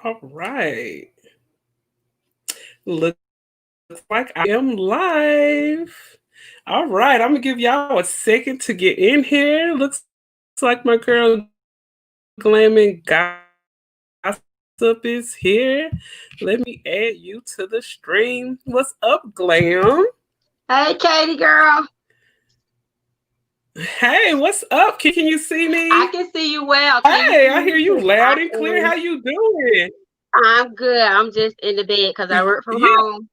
All right. Looks like I am live. All right. I'm going to give y'all a second to get in here. Looks like my girl Glam and Gossip is here. Let me add you to the stream. What's up, Glam? Hey, Katie girl. Hey, what's up? Can you see I me? can see you well. Can you Hey, see I hear me? you 'Cause loud and clear. How you doing? I'm good. I'm just in the bed because I work from Yeah. home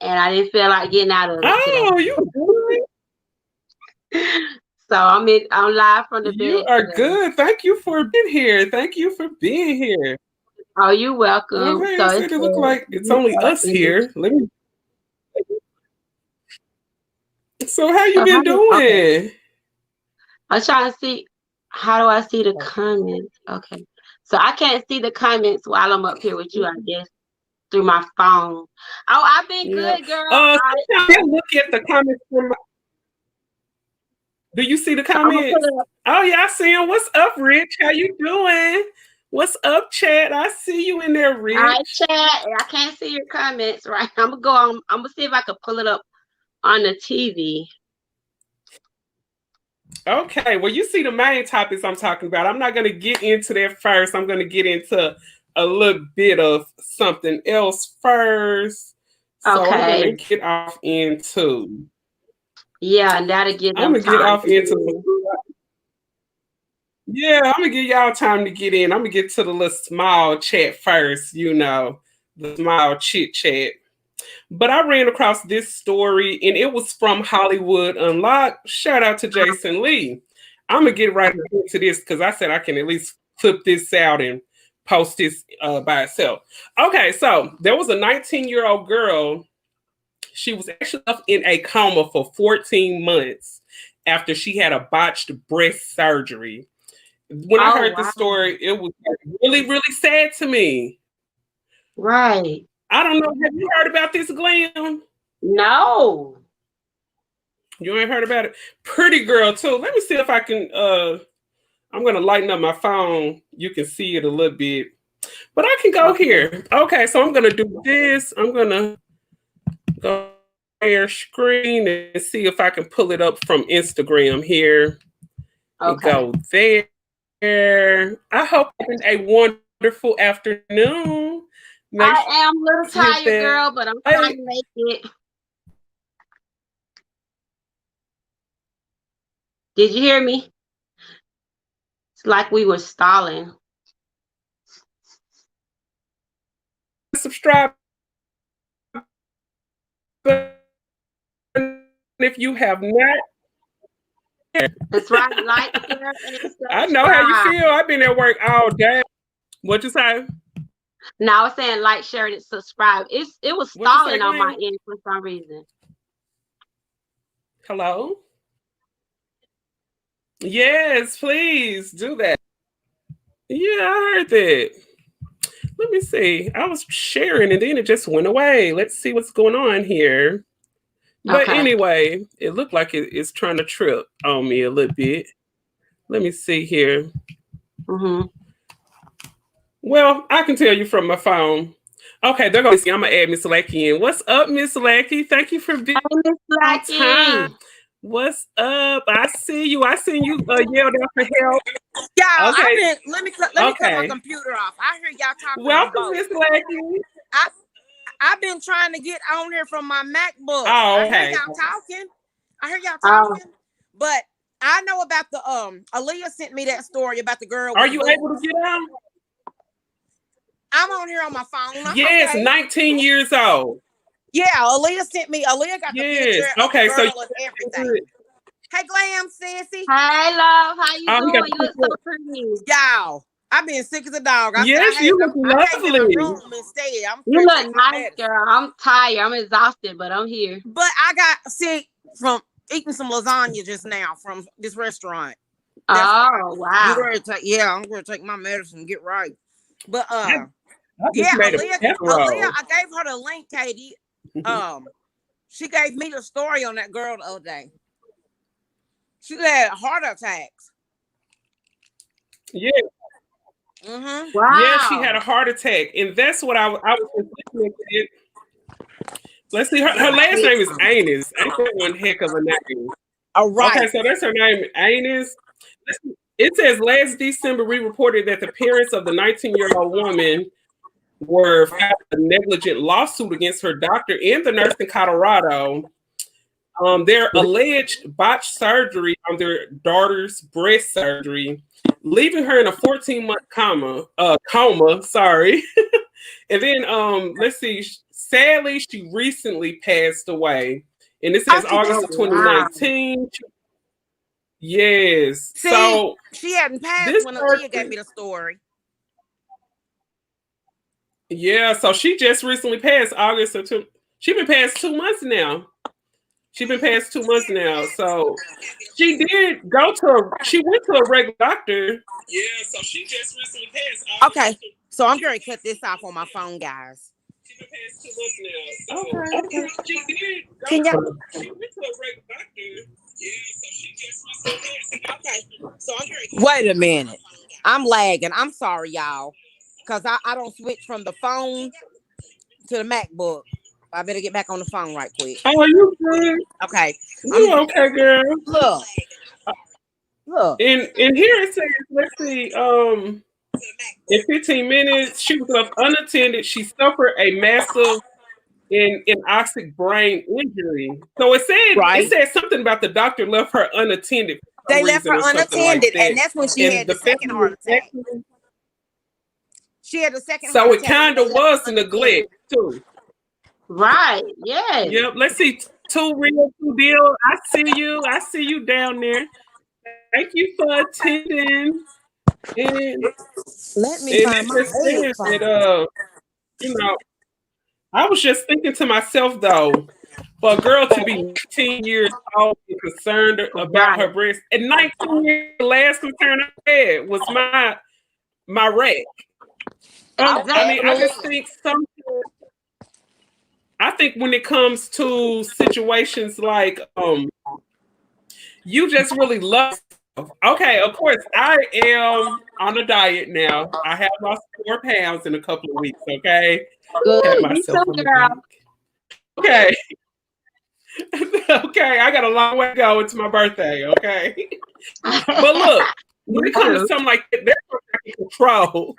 and I didn't feel like getting out of it today. Oh, you good? So I'm live from the You bed are today. good. Thank you for being here. Thank you for being here. Oh, you welcome. Okay, So I it's said it looked like it's you only are us in this. here. Let me. So how you So how been do okay. doing? I'm trying to see how do I see the comments? Okay. So I can't see the comments while I'm up here with you, I guess, through my phone. Oh, I've been Yeah. good, girl. I Sometimes I look at the comments from. Do you see the so I'm gonna put comments? it up. Oh yeah, I see them. What's up, Rich? How you doing? What's up, Chad? I see you in there, All right, Rich. chat. I can't see your comments, right? I'm gonna go on. I'm gonna see if I can pull it up on the TV. Okay, well, you see the main topics I'm talking about. I'm not going to get into that first. I'm going to get into a little bit of something else first. So I'm going to Okay. get off into. Yeah, and that'll give I'm them gonna get time off to get into. in. Yeah, I'm gonna give y'all time to get in. I'm gonna get to the little small chat first. The small chit chat. But I ran across this story and it was from Hollywood Unlocked. Shout out to Jason Lee. I'm gonna get right into this because I said I can at least clip this out and post this by itself. Okay, so there was a 19-year-old girl. She was actually left in a coma for 14 months after she had a botched breast surgery. When I Oh heard this wow. story, it was really, really sad to me. Right. I don't know. Have you heard about this, Glam? No. You ain't heard about it? Pretty girl too. Let me see if I can I'm gonna lighten up my phone. You can see it a little bit. But I can go Okay. here. Okay, so I'm gonna do this. I'm gonna go share screen and see if I can pull it up from Instagram here and Okay. go there. I hope you're having a wonderful afternoon. Make sure I am a to little hit tired, that girl, but I'm like. trying to make it. Did you hear me? It's like we were stalling. Subscribe if you have not. That's right. Like, share, and I know how you subscribe. feel. I've been at work all day. What you say? Now it's saying like, share, and subscribe. It was What you say, stalling on my Glenn? end for some reason. Hello? Yes, please do that. Yeah, I heard that. Let me see. I was sharing and then it just went away. Let's see what's going on here. But Okay. anyway, it looked like it's trying to trip on me a little bit. Let me see here. Mm-hmm. Well, I can tell you from my phone. Okay, they're gonna see. I'm gonna add Miss Lackey in. What's up, Miss Lackey? Thank you for being Hey, Miss on time. Blackie. What's up? I see you. I seen you yelled out for help. Y'all, I've Okay, been let me cut my okay. computer off. I hear y'all talking on Welcome, both. Miss Lackey. I I've been trying to get on here from my MacBook. Oh, I hear okay. y'all talking. I hear y'all Oh, talking. But I know about the Aaliyah sent me that story about the girl Are with the you able to boobs. get on? I'm on here on my phone. I'm Yes, okay. 19 years old. Yeah, Aaliyah got the picture Yes. of the Okay, so girl and you're everything. good. Hey Glam Sissy. hey, love. How you Oh, you got doing? the You look so picture. pretty. Y'all, I've been sick as a dog. I said Yes, you look I came in my lovely. room instead. I'm You going to take look my nice, medicine. girl. I'm tired. I'm exhausted, but I'm here. But I got sick from eating some lasagna just now from this restaurant. That's why Oh, wow. I'm gonna take my medicine, get right. But I just yeah, made a Aaliyah, casserole. I gave her the link, Katie. She gave me the story on that girl the other day. She had heart attacks. Yeah. Mm-hmm. Yeah, she had a Wow. heart attack, and that's what I was just looking at it. Let's see, her last name is Anus. Ain't that one heck of a name? All Okay, right. so that's her name, Anus. It says last December we reported that the parents of the 19-year-old woman were filed a negligent lawsuit against her doctor and the nurse in Colorado. Their alleged botched surgery on their daughter's breast surgery, leaving her in a 14-month coma. Sorry, and then let's see. Sadly, she recently passed away, and this Oh, says she August did. Oh of wow. 2019. Yes. See, So she hadn't passed this when Aaliyah gave person, me the story. yeah. So she just recently passed August of two. She been past 2 months now. She been past 2 months now. So she did go to. She went to a regular doctor. Yeah. So she just recently passed August Okay, of two. so I'm going to cut this off on my phone, guys. She been past 2 months now. So Okay. she did go Can y'all? to. She went to a regular doctor. Yeah. So she just recently passed. Okay. So I'm very. Wait a minute. I'm lagging. I'm sorry, y'all. Because I don't switch from the phone to the MacBook. I better get back on the phone right quick. Oh, you good? Okay. You okay, girl? Look. Look. And here it says, let's see, in 15 minutes, she was left unattended. She suffered a massive anoxic brain injury. So it Right. said something about the doctor left her unattended for some They left her reason or something like unattended, and that. that's when she And had the the second family heart was attack. actually, She had the second heart so it attack when kind they of left her was unattended. neglect too. Right. Yes. Yep. Let's see. Two real, two deal. I see you. I see you down there. Thank you for attending. And Let me and find it my just says that headphones. you know, I was just thinking to myself though, for a girl to be 19 years old and concerned about Right. her breast, at 19 years, the last concern I had was my rack. I mean, I Exactly. just think something. I think when it comes to situations like you just really love yourself. Okay, of course, I am on a diet now. I have lost 4 pounds in a couple of weeks. Okay, pat Good. Me myself too, on the girl. back. Okay, okay, I got a long way to go. It's my birthday. Okay, but look, when Me it comes to too. something like that, that's what I can control.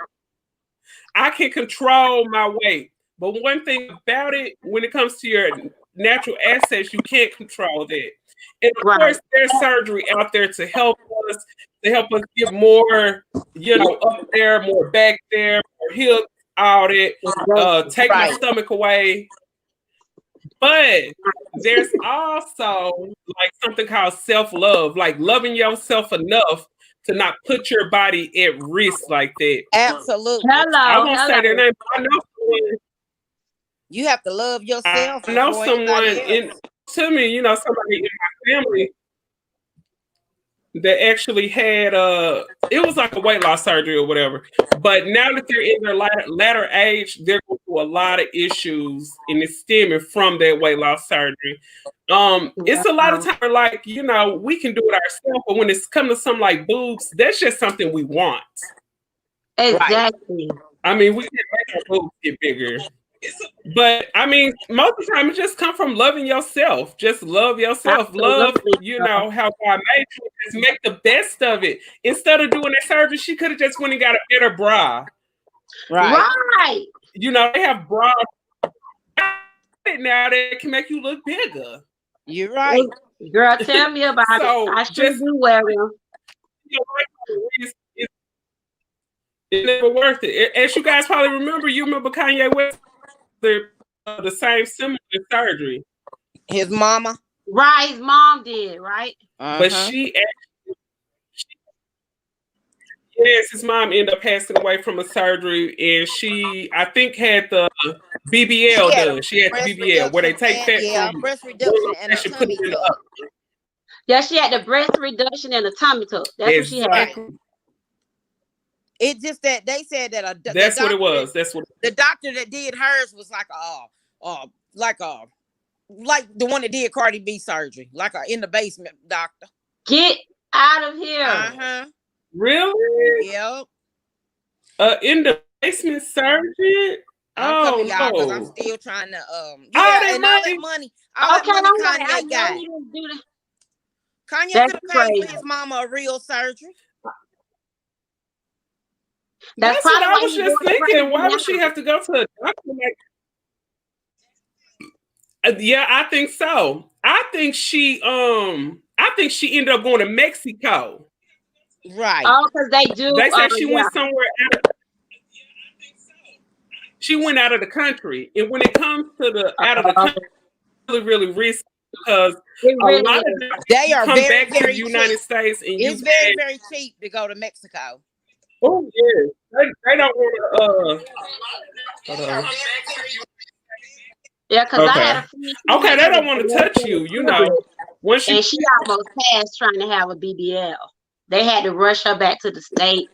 I can control my weight. But one thing about it, when it comes to your natural assets, you can't control that. And of Right. course, there's surgery out there to help us get more, up there, more back there, more hips, all that, Exactly. take my Right. stomach away. But there's also like something called self-love, like loving yourself enough to not put your body at risk like that. Absolutely. I Hello. won't say their Hello. name, but You have to love yourself I know before someone anybody in else. to me, somebody in my family that actually had it was like a weight loss surgery or whatever. But now that they're in their latter age, they're going through a lot of issues and it's stemming from that weight loss surgery. It's a lot of Wow. time where, like, we can do it ourselves, but when it's come to something like boobs, that's just something we want. Right. Exactly. I mean, we can make our boobs get bigger. But I mean, most of the time it just come from loving yourself. Just love yourself. Love, Absolutely. how God made you. Just make the best of it. Instead of doing that surgery, she could have just went and got a better bra. Right. Right. They have bras now that can make you look bigger. You're right. Girl, tell me about it. So I sure just do wear them. it's, it's, it's never worth it. As you guys probably remember, you remember Kanye West, the same similar surgery. His mama. Right. His mom did, right? But Uh-huh. yes, his mom ended up passing away from a surgery, and she, I think, had the She BBL had a done. She had the breast BBL, where they reduction take and fat from breast one reduction and a location, put it tummy in the tuck. other. Yeah, she had the breast reduction and the tummy tuck. That's what she had. Right. Exactly. It's just that they said that That's what it was. the doctor that did hers was like the one that did Cardi B surgery, like a in the basement doctor. Get out of here. Uh-huh. Really? Yep. In the basement surgeon. I'm coming, Oh y'all, because I'm no. still trying to All yeah, that and money. all that Okay, money I Kanye know got. he didn't do that. Kanye That's could have paid for crazy. his mama a real surgery. That's That's what probably I why was he's just going thinking. crazy Why would she now. have to go to a doctor? Like, yeah, I think so. I think she ended up going to Mexico. Right. Oh, because they do. They said she Yeah. went somewhere out of, she went out of the country. And when it comes to the out of the Uh, country, really, really risky because it a really lot of is. them They are come very, back to the very cheap. United States and you It's very, had, very cheap to go to Mexico. oh yeah, they don't want to hold on. Yeah, because I had Okay. a friend, she Okay, went they to the don't want to touch Dominican you, you know. Republic, Once you and she almost passed trying to have a BBL. They had to rush her back to the state,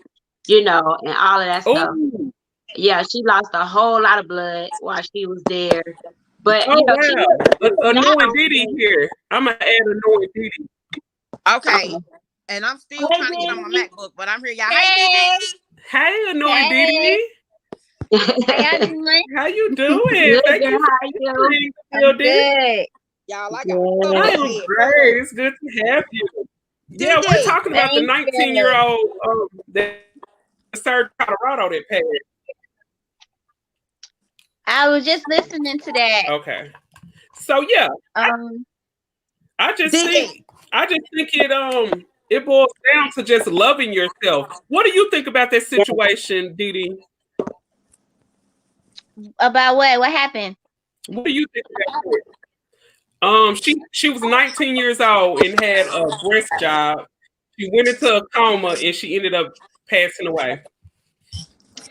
and all of that stuff. oh Yeah, she lost a whole lot of blood while she was there. But, oh she wow. looks good Annoying now. Diddy here. I'm gonna add annoying Diddy. Okay. Okay. And I'm still Hey, trying to get on my Diddy. MacBook, but I'm here, y'all. Hey, Hey, DD. Hey, annoying hey, Diddy. how y'all doing? How you doing? Good Thank girl, you for how you? entering the I'm building. good. Y'all, I got to throw I Good. this am head great. first. It's good to have you. Yeah, we're DD. talking about the Thank you. 19-year-old that served Colorado that passed. I was just listening to that. Okay. So yeah, Um, I just think DD. I just think it boils down to just loving yourself. What do you think about that Yeah. situation, Dee Dee? about what? What happened? What do you think about it? She was 19 years old and had a breast job. She went into a coma and she ended up passing away.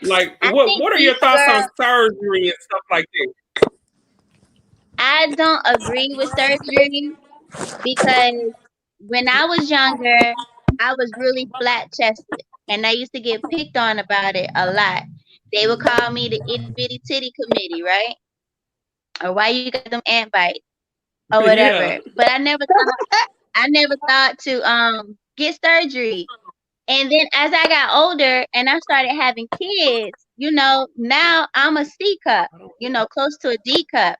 Like, I think what are these your thoughts on girls. surgery and stuff like that? I don't agree with surgery because when I was younger, I was really flat chested, and I used to get picked on about it a lot. They would call me the itty bitty titty committee, right? Or why you got them ant bites or Yeah, whatever. But I never thought to get surgery. And then as I got older and I started having kids, now I'm a C cup, close to a D cup.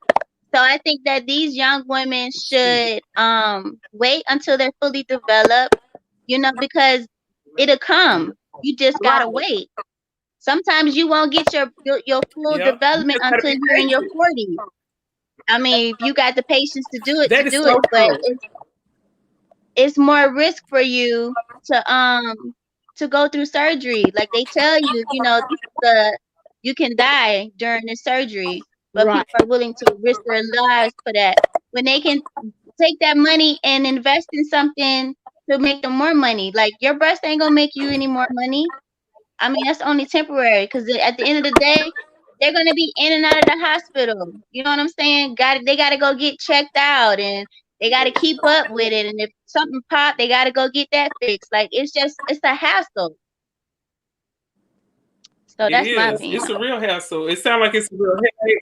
So I think that these young women should wait until they're fully developed, because it'll come. You just gotta Right. wait. Sometimes you won't get your full yeah. You development just gotta until be you're in your patient. 40s. I mean, if you got the patience to do it, That is do so it. But true. it's more risk for you to go through surgery. Like they tell you, this is you can die during this surgery, but Right. people are willing to risk their lives for that when they can take that money and invest in something to make them more money. Like your breast ain't gonna make you any more money. I mean, that's only temporary because at the end of the day, they're gonna be in and out of the hospital. You know what I'm saying? They gotta go get checked out and they gotta keep up with it. And if something pop, they gotta go get that fixed. Like it's a hassle. So It that's my is. opinion. It's a real hassle. It sounds like it's a real headache.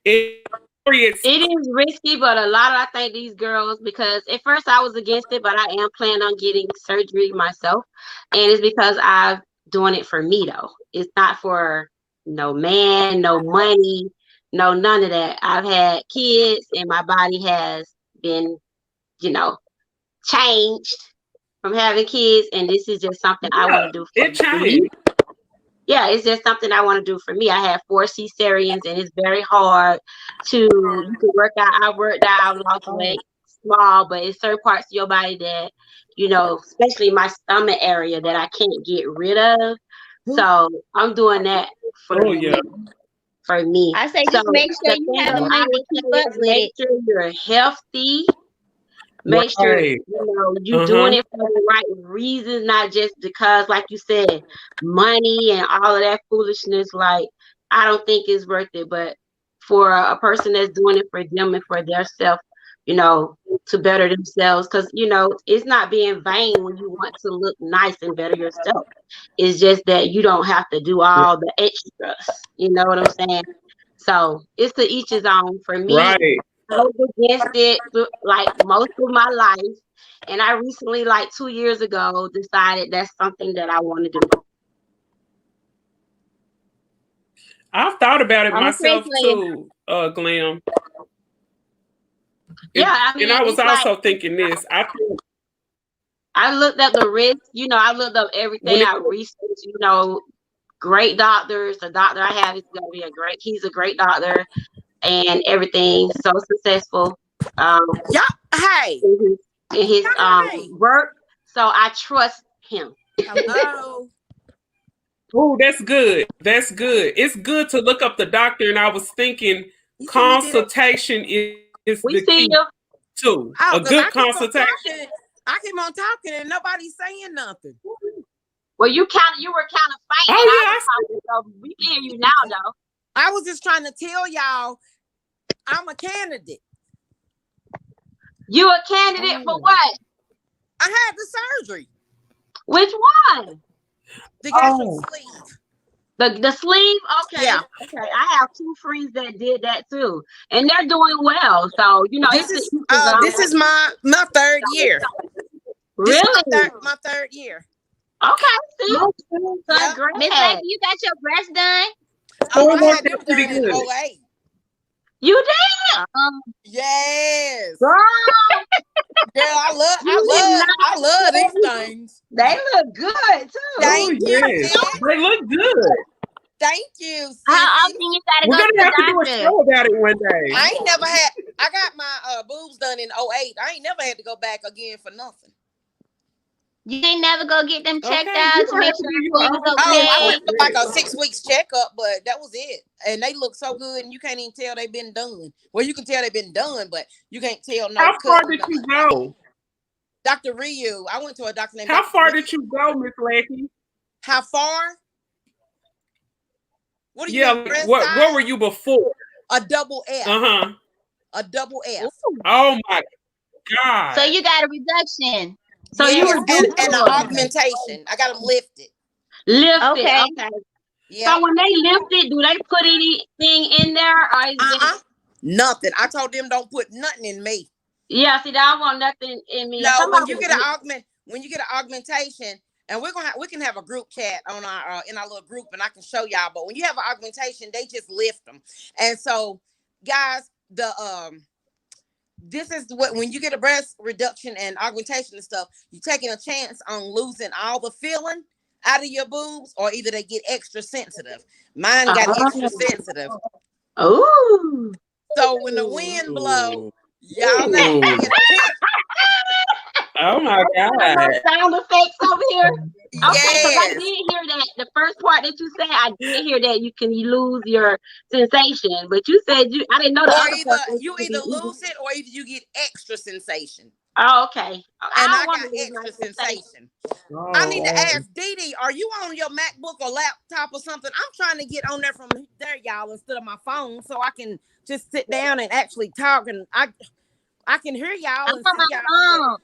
It's It is risky, but a lot of I think these girls, because at first I was against it, but I am planning on getting surgery myself. And it's because I'm doing it for me though. It's not for no man, no money, no none of that. I've had kids and my body has been, you know, changed from having kids, and this is just something I want yeah, to do for it me. changed. Yeah, it's just something I want to do for me. I had 4 cesareans, and it's very hard to you can work out. I worked out, lost Oh, weight, small, but it's certain parts of your body that especially my stomach area that I can't get rid of. So I'm doing that for oh yeah. me. For me. I say So just make sure the you thing have the that I money to would keep say up is with make it. sure you're healthy. Make sure Right. you doing Uh-huh. it for the right reasons, not just because, like you said, money and all of that foolishness. Like I don't think it's worth it. But for a person that's doing it for them and for their self, to better themselves, because it's not being vain when you want to look nice and better yourself. It's just that you don't have to do all the extras. You know what I'm saying? So it's to each his own. For me, Right. I was against it like most of my life. And I recently, like 2 years ago, decided that's something that I want to do. I've thought about it I'm afraid myself to you. too, Glam. Yeah, I And mean, I was it's like also thinking this. I think I looked up the risk. I looked up everything. when it I researched. Great doctors. The doctor I have is gonna be a great. He's a great doctor and everything. So successful. Yeah. Hey. In his Hey. work. So I trust him. Hello. oh, that's good. That's good. It's good to look up the doctor. And I was thinking You see me did it. consultation is We the see key you. too. Oh, A because good I keep on consultation. talking. I keep on talking and nobody's saying nothing. Well, you were kind of faint, and Oh I yeah, was talking, so we can hear you now, though. I was just trying to tell y'all I'm a candidate. You a candidate for what? I had the surgery Which one? to get some sleeve. The sleeve? Okay. Yeah. Okay. I have 2 friends that did that too, and they're doing well. So This is my third year. This really is my third year. okay. See, Yeah. congrats. Miss Lady, you got your breast done? Oh, I worked had them out pretty done in good. 08. You did, Yes. girl. Girl, I love these things. They look good too. Oh Thank you, yes, sis. they look good. Thank you, sis. How often you gotta We're go to gonna have to do the a doctor? show about it one day. I got my boobs done in 08. I ain't never had to go back again for nothing. You ain't never go get them checked Okay, out you to gonna make have to sure do your everything is own. Oh, I okay? went for like a 6 weeks checkup, but that was it. And they look so good, and you can't even tell they've been done. Well, you can tell they've been done, but you can't tell no How far cut. did you go? Dr. Ryu, I went to a doctor named How Dr. far Ryu. did you go, Miss Lackey? How far? What do you Yeah, mean? Breast what size? were you before? A double F. Uh-huh. A double F. Oh my God. So you got a reduction. So Yes, you were and an augmentation. I got them lifted. lifted. Okay. Okay. Yeah. So when they lift it, do they put anything in there, or is it? Nothing. I told them don't put nothing in me. Yeah. See, I don't want nothing in me. No, when you get an augmentation, and we can have a group chat on our in our little group, and I can show y'all. But when you have an augmentation, they just lift them. And so, guys, this is what when you get a breast reduction and augmentation and stuff, you're taking a chance on losing all the feeling out of your boobs, or either they get extra sensitive. Mine got extra sensitive. Oh. So when the wind blows, y'all know. Oh my God. Sound effects over here. Okay, because I Yes. did hear that. The first part that you said, I did hear that you can lose your sensation, but you said I didn't know the Or other either part. you either lose it or either you get extra sensation. Oh, okay. And I I got extra sensation. I need to ask Dee Dee, are you on your MacBook or laptop or something? I'm trying to get on there from there, y'all, instead of my phone, so I can just sit down and actually talk, and I can hear y'all I'm and on see my y'all. phone.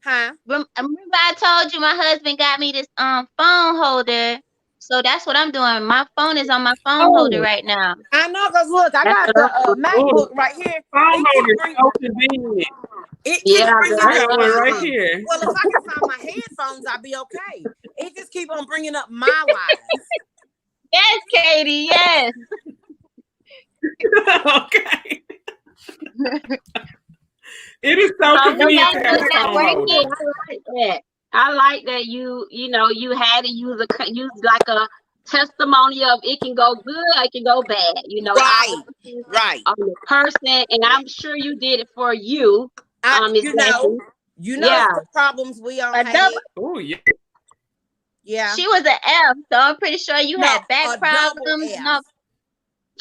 Huh? Remember I told you my husband got me this phone holder. So that's what I'm doing. My phone is on my phone holder right now. I know, because look, I got the MacBook right here. Phone holder is so convenient. It keeps Yeah, bringing I up got one right here. Well, if I can find my headphones, I'll be okay. It just keep on bringing up my lives. Yes, Katie. Yes. Okay. It is so convenient to have a phone holder. I like that you had to use like a testimony of it can go good, it can go bad. Right. On the person, and I'm sure you did it for you. The problems we all have. Oh yeah. Yeah. She was an F, so I'm pretty sure you had back problems. No.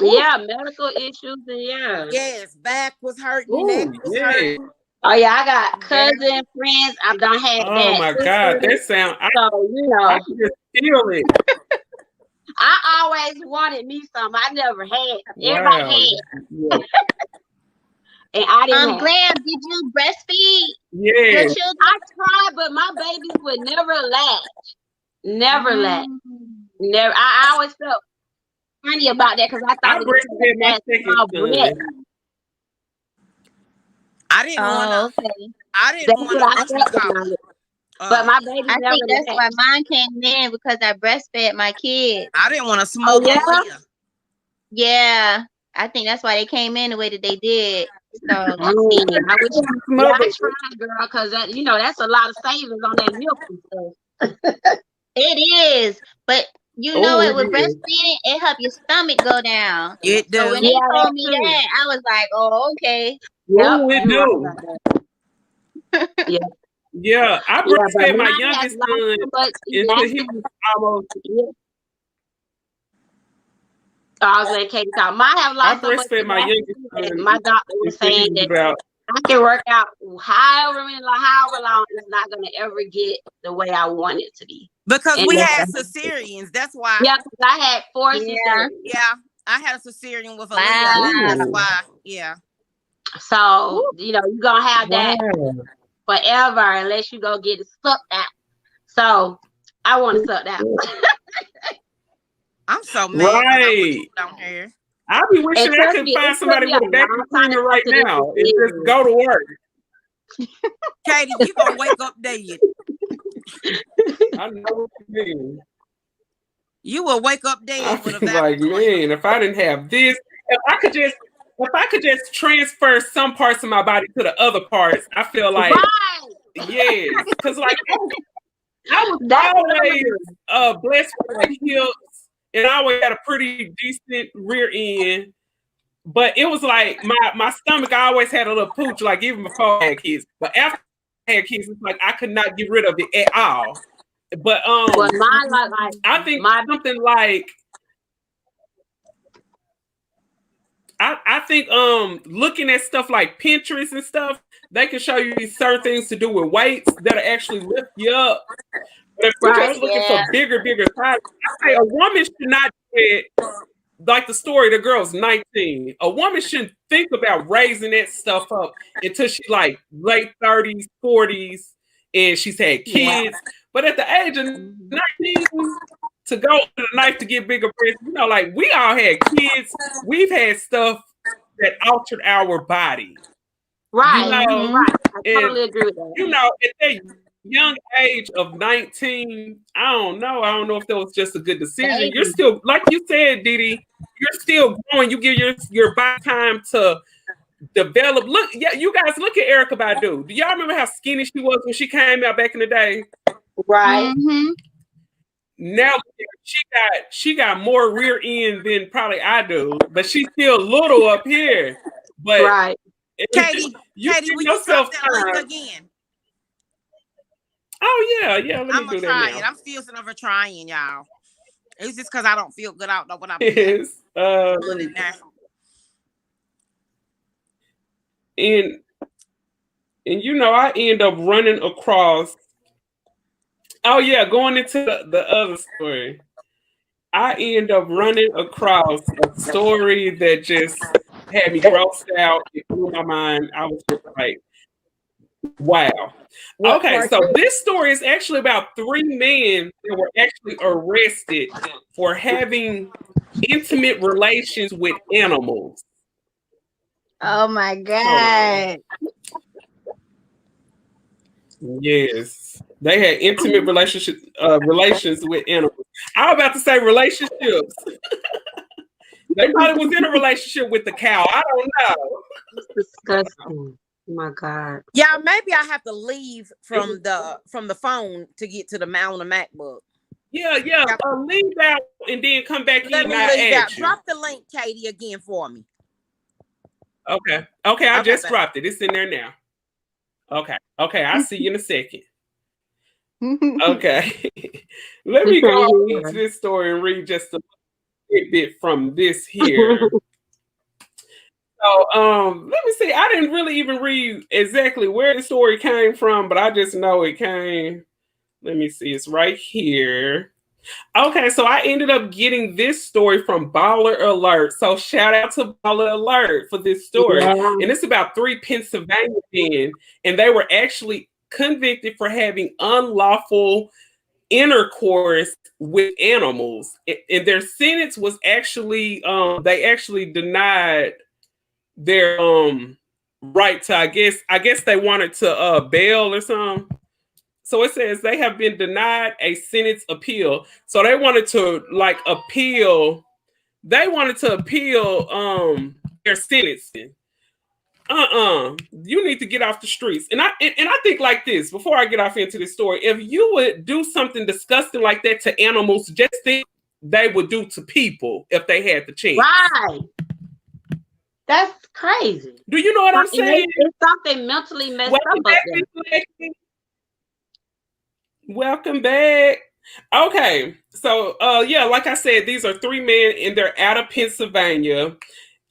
Yeah, medical issues, and yes, back was hurting, neck was hurting. Oh yeah, I got cousin friends. I've done had that. Oh my God, that sound. I can just feel it. I always wanted me some. I never had. Everybody had. Yeah. And I didn't. Glam, did you breastfeed your children? I tried, but my babies would never latch. Never latch. Never. I always felt funny about that because I thought I breastfed my second son. I didn't want to. Okay. I didn't want to. But my babies I never think that's why mine came in, because I breastfed my kids. I didn't want to smoke. Yeah, I think that's why they came in the way that they did. So I mean, I wish, yeah, Mother, I tried, girl, because that, that's a lot of savings on that milk and stuff. it is, but you know oh, what? it With is. breastfeeding, it help your stomach go down. It So when do. they Yeah, that told me too. that, I was like, oh, okay. Yep, Oh, it you're right do. about that. Yeah, Yeah, I yeah, but breastfed my mine has youngest lost son so much until he elasticity. was almost. Yeah. Oh, I was letting Katie talk. Mine have I lost so much breastfed my youngest elasticity that son my doctor was until he saying was that about. I can work out however long, it's not gonna ever get the way I want it to be. Because And we that's had cesareans. That's why. yeah, because I had four Yeah. cesareans. Yeah. I had a cesarean with Aaliyah. That's Wow. Ooh, why. Yeah. So, Woo. you're gonna have that wow. forever unless you go get it sucked out. So I want to suck out. I'm so mad because I would Right. do it on here. I be wishing And I trust could me, find it took somebody me a with a long vacuum time to cleaner come right to this now and just decision. go to work. Katie, you gonna wake up dead. I know what you mean. You will wake up I dead with a be like, vacuum cleaner. man, if I didn't have this, if I could just transfer some parts of my body to the other parts, I feel like Right. yes, because like I was That's always good. blessed with like hips, and I always had a pretty decent rear end. But it was like my stomach. I always had a little pooch, like even before I had kids. But after I had kids, it's like I could not get rid of it at all. But Well, mine like I think my something like I think looking at stuff like Pinterest and stuff, they can show you certain things to do with weights that'll actually lift you up. But if you're just right. looking Yeah. for bigger size, I say a woman should not do it like the story, the girl's 19. A woman shouldn't think about raising that stuff up until she's like late 30s, 40s, and she's had Yeah. kids. But at the age of Mhm. 19, to go to the knife to get bigger breasts, like we all had kids. We've had stuff that altered our body, Right. know, Right. I and totally agree with that. at that young age of 19, I don't know. I don't know if that was just a good decision. You're Baby. still, like you said, Didi, you're still growing. You give your body time to develop. Look, yeah, you guys look at Erica Badu. Do y'all remember how skinny she was when she came out back in the day? Right. Mm-hmm. Now she got more rear end than probably I do, but she's still little up here. But Right. Katie, you Katie, give will you drop yourself that link time. again? Oh yeah. Let me I'm gonna do that try now. it. I'm still sitting over trying, y'all. It's just because I don't feel good. I don't know what I'm Yes. doing in there. And I end up running across. Oh yeah, going into the other story. I end up running across a story that just had me grossed out. It blew my mind. I was just like, wow. What Okay, part? so this story is actually about three men that were actually arrested for having intimate relations with animals. Oh my Hold on. God. Yes, they had intimate relations with animals. I was about to say relationships. They probably was in a relationship with the cow. I don't know. It's disgusting. Oh my God. Yeah, maybe I have to leave from the phone to get to the on the MacBook. Yeah. Yeah. Leave out and then come back Let in. me And I leave out. add you. Drop the link, Katie, again for me. Okay. I Okay, just babe. dropped it. It's in there now. Okay. I'll see you in a second. Okay. Let me go into this story and read just a bit from this here. So let me see. I didn't really even read exactly where the story came from, but I just know it came. Let me see. It's right here. Okay, so I ended up getting this story from Baller Alert. So shout out to Baller Alert for this story. Yeah. And it's about three Pennsylvania men, and they were actually convicted for having unlawful intercourse with animals. And their sentence was actually they actually denied their right to I guess they wanted to bail or something. So it says they have been denied a sentence appeal. So they wanted to like appeal they wanted to appeal their sentencing. You need to get off the streets. And I think like this, before I get off into this story, if you would do something disgusting like that to animals, just think they would do to people if they had the chance. Right. That's crazy. Do you know what I'm saying? It's something mentally messed Welcome up. back, welcome back. Okay, so yeah, like I said, these are 3 men and they're out of Pennsylvania.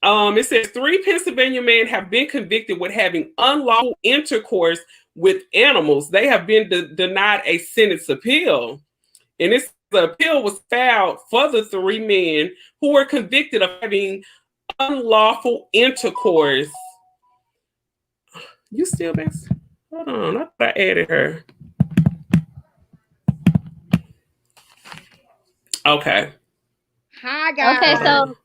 It says 3 Pennsylvania men have been convicted with having unlawful intercourse with animals. They have been denied a sentence appeal. And the appeal was filed for the 3 men who were convicted of having unlawful intercourse. You still back? Hold on, I thought I added her. Okay. Hi, guys. Okay, so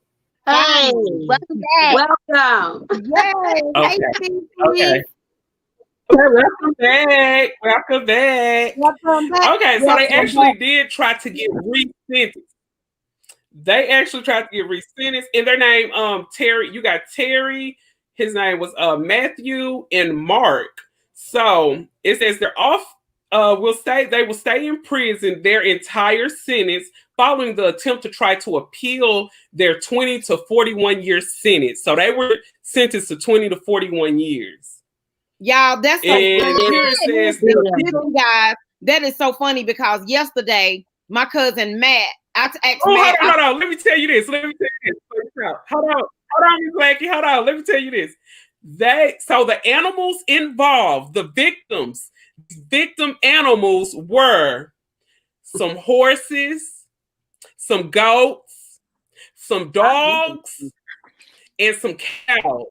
Hey, welcome back. welcome. Yay. Okay. Hey, Welcome back. Welcome back. welcome back. Okay, so they actually did try to get resentenced. They actually tried to get resentenced. In their name, Terry, you got Terry. His name was Matthew and Mark. So it says they're off. They will stay in prison their entire sentence following the attempt to try to appeal their 20 to 41 year sentence. So they were sentenced to 20 to 41 years. Y'all, that's so And funny. here it says, Listen, guys, that is so funny because yesterday my cousin Matt, I asked Matt. Hold on. Let me tell you this. Hold on, Miss Blackie. Hold on. Let me tell you this. So the animals involved, the victim animals were some horses, some goats, some dogs, and some cows.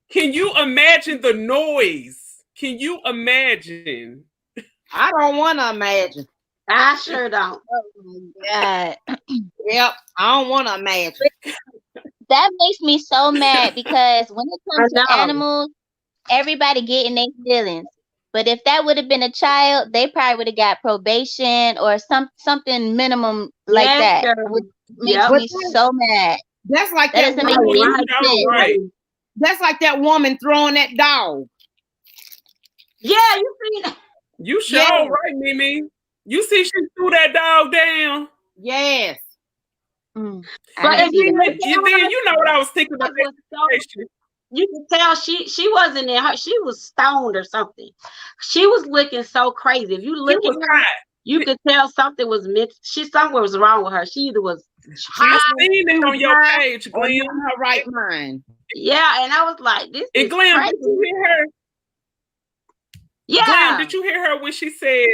Can you imagine the noise? Can you imagine? I don't want to imagine. I sure don't. Oh my God. Yep, I don't want to imagine. That makes me so mad because when it comes to I know. animals, everybody getting their feelings. But if that would have been a child, they probably would have got probation or something minimum like Yes, that. girl. Which makes Yep. me so mad. That's like That that. doesn't make any sense. Right. That's like that woman throwing that dog. Yeah, you see that? You sure Yeah. right, Mimi. You see she threw that dog down. Yes. Mm, But I if didn't see you that. look And then you know what I was thinking about it that was so, situation. you could tell she wasn't in her. She was stoned or something. She was looking so crazy. If you She look was at her, hot. you could tell something was somewhere was wrong with her. She either was I high, seen it on your high page, or Glenn. not in her right mind. yeah, and I was like, this And is Glenn, crazy. did you hear her? Yeah, Glenn, did you hear her when she said,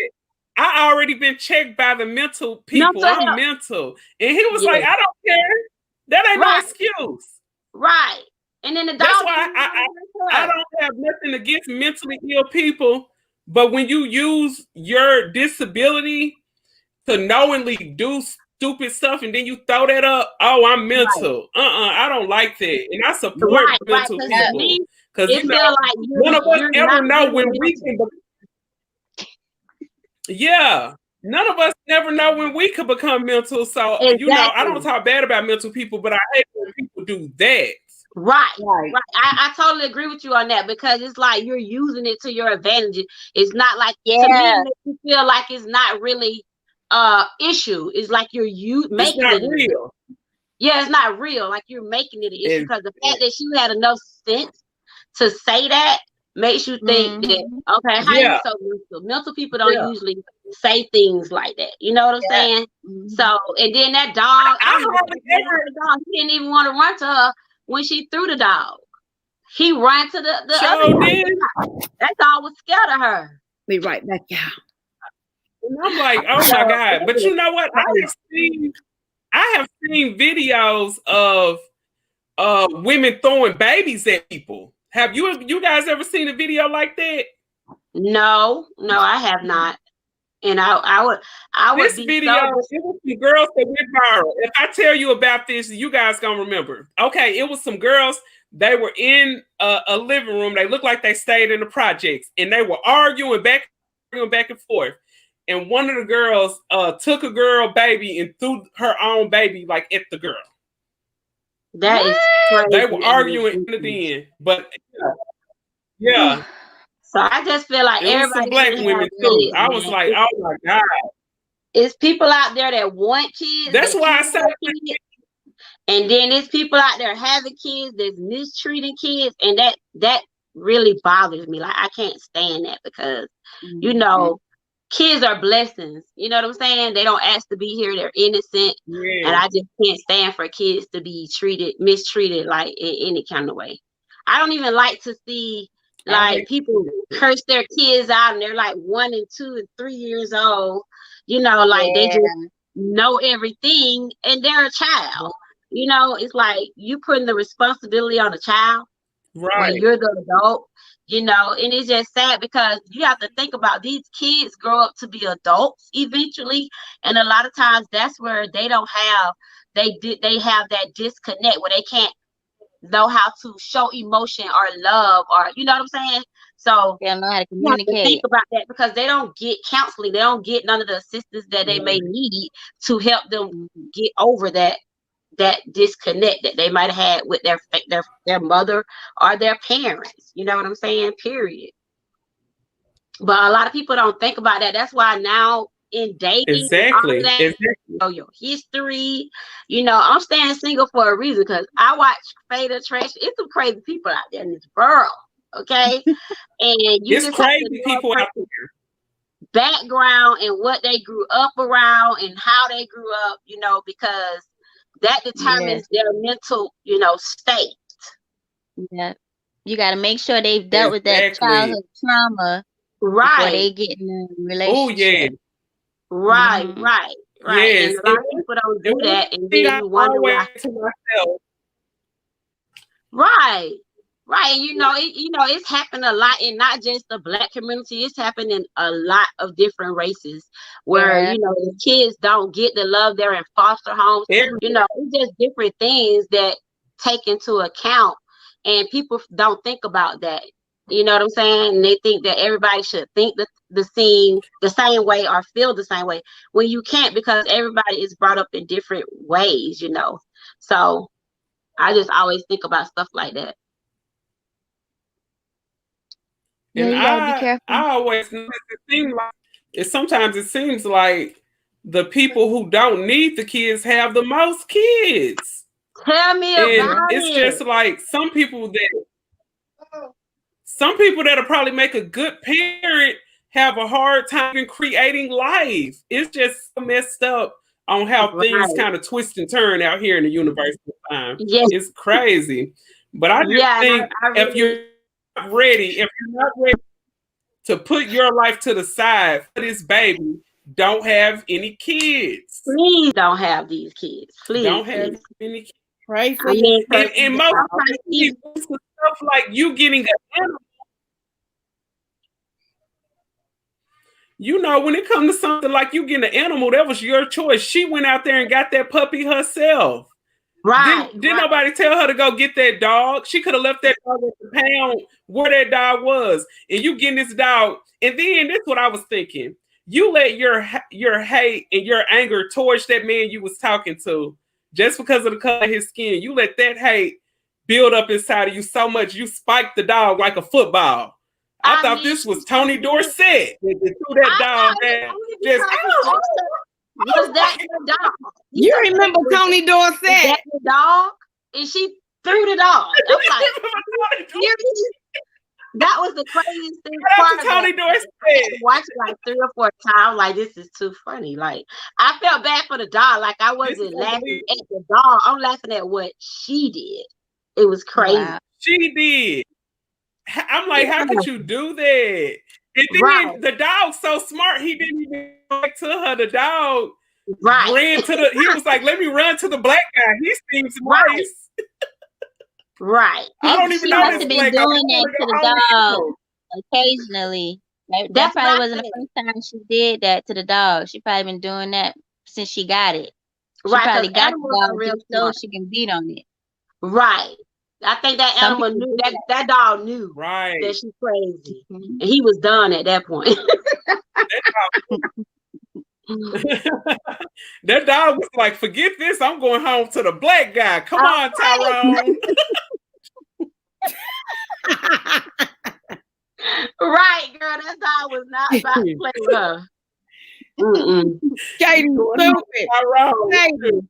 I already been checked by the mental people. Mental I'm health. mental. And he was Yeah. like, I don't care. That ain't no Right. excuse. right. And then the dog. That's why I don't have nothing against mentally ill people. But when you use your disability to knowingly do stupid stuff and then you throw that up, oh, I'm mental. I don't like that. And I support Right. mental Because people. me, Because it you know, feel like none of us you're ever not know when really we can. Yeah, none of us never know when we could become mental. So you know, I don't Exactly. talk bad about mental people, but I hate when people do that. Right. Right. I totally agree with you on that because it's like you're using it to your advantage. It's not like to me Yeah. it makes you feel like it's not really issue. It's like you're It's making not it an issue. real. Yeah, it's not real. Like you're making it an issue It- because the fact that she had enough sense to say that makes you think that okay, how you Yeah. so mental? Mental people don't Yeah. usually say things like that. You know what I'm saying? Mhm. So and then that dog, I don't know hardly what ever- the dog, he didn't even want to run to her when she threw the dog. He ran to the other So dog. then, That dog was scared of her. Be right back, y'all. and I'm like, oh my God. But you know what? I have seen videos of women throwing babies at people. Have you guys ever seen a video like that? No, I have not. And I would This be video, it was some girls that went viral. If I tell you about this, you guys gonna remember. Okay, it was some girls. They were in a living room. They looked like they stayed in the projects, and they were arguing back and forth. And one of the girls took a girl baby and threw her own baby like at the girl. That is They crazy were and arguing in the ridiculous. den, but yeah, So I just feel like it was some everybody black should have women too. kids, I was man. like, oh my god, It's people out there that want kids, that's that why I can say have kids, and then there's people out there having kids that's mistreating kids, and that really bothers me. Like I can't stand that because you Mhm. know kids are blessings. You know what I'm saying? They don't ask to be here. They're innocent, and yeah, I just can't stand for kids to be mistreated like in any kind of way. I don't even like to see I like hate people it. curse their kids out, and they're like 1 and 2 and 3 years old. You know, like they just Yeah. know everything, and they're a child. You know, it's like you putting the responsibility on a child when Right, you're the adult, you know, and it's just sad because you have to think about these kids grow up to be adults eventually, and a lot of times that's where they have that disconnect where they can't know how to show emotion or love or you know what I'm saying. So They don't know how to you have to think communicate. about that because they don't get counseling, they don't get none of the assistance that they may right, need to help them Mhm. get over that disconnect that they might have had with their mother or their parents. You know what I'm saying? Period. But a lot of people don't think about that. That's why now in dating and all of exactly, that, exactly. know your history. You know, I'm staying single for a reason because I watch Fade Attraction. It's some crazy people out there in this world. Okay. And you It's just have to crazy know people a out person's background and what they grew up around and how they grew up, you know, because that Yeah. determines their mental, you know, state. Yeah. You got to make sure they've there. dealt with that Exactly. childhood trauma before Right, they get in a Oh yeah, relationship. right, Hmm. right, right. And yes. a lot of people don't And do one that, and thing then I you wonder always why. to myself, Right, right. And it's happened a lot in not just the black community. It's happened in a lot of different races where Yeah. the kids don't get the love. They're in foster homes. every It's just different things that take into account, and people don't think about that. You know what I'm saying? And they think that everybody should think the same way or feel the same way when you can't because everybody is brought up in different ways. So I just always think about stuff like that. Yeah, and you got to be careful. I always notice sometimes it seems like the people who don't need the kids have the most kids. Tell me And Yeah. about it's it. just like some people that'll probably make a good parent have a hard time in creating life. It's just so messed up on how things Right. kind of twist and turn out here in the universe sometimes. Yes. It's crazy. But I just Yeah. And think I really, if you're not ready to put your life to the side for this baby, don't have any kids. please don't have these kids. Please, Don't have please. any kids. Pray for I your mean, because And most sometimes especially with stuff like you getting an animal. When it comes to something like you getting an animal, that was your choice. She went out there and got that puppy herself. right, Didn't right. nobody tell her to go get that dog? She could have left that dog at the pound where that dog was. And you getting this dog. And then this is what I was thinking. You let your hate and your anger towards that man you was talking to just because of the color of his skin. You let that hate build up inside of you so much you spiked the dog like a football. I I thought mean, this she was Tony did. Dorsett that threw that I dog know it's there. only Just because he asked her, was that your dog? He You said, remember Tony is that Dorsett? your dog? And she threw the dog. I'm like, seriously? That was the craziest thing Shout out part to about it. Tony Dorsett. I had to watch it like 3 or 4 times. Like, this is too funny. Like, I felt bad for the dog. Like, I This is wasn't laughing unbelievable. at the dog. I'm laughing at what she did. It was crazy. Wow. She did. I'm like, how Yeah, could you do that? And right, then the dog's so smart, he didn't even go back to her. The dog right, ran he was like, let me run to the black guy. He seems right, nice. right. I don't even She know must this have been black guy. I doing that want to to go the home with dog him. occasionally. That That's what probably I wasn't said. the first time she did that to the dog. She probably been doing that since she got it. She Right, because probably got the animals are dog real just so smart. she can beat on it. Right. I think that Some animal people knew do that dog knew that Right. she's crazy. that. Mhm. And he was done at that point. That dog, That dog was like, forget this. I'm going home to the black guy. Come on, Tyrone. Right, girl. That dog was not about to play with her. Katie, stupid. Tyrone.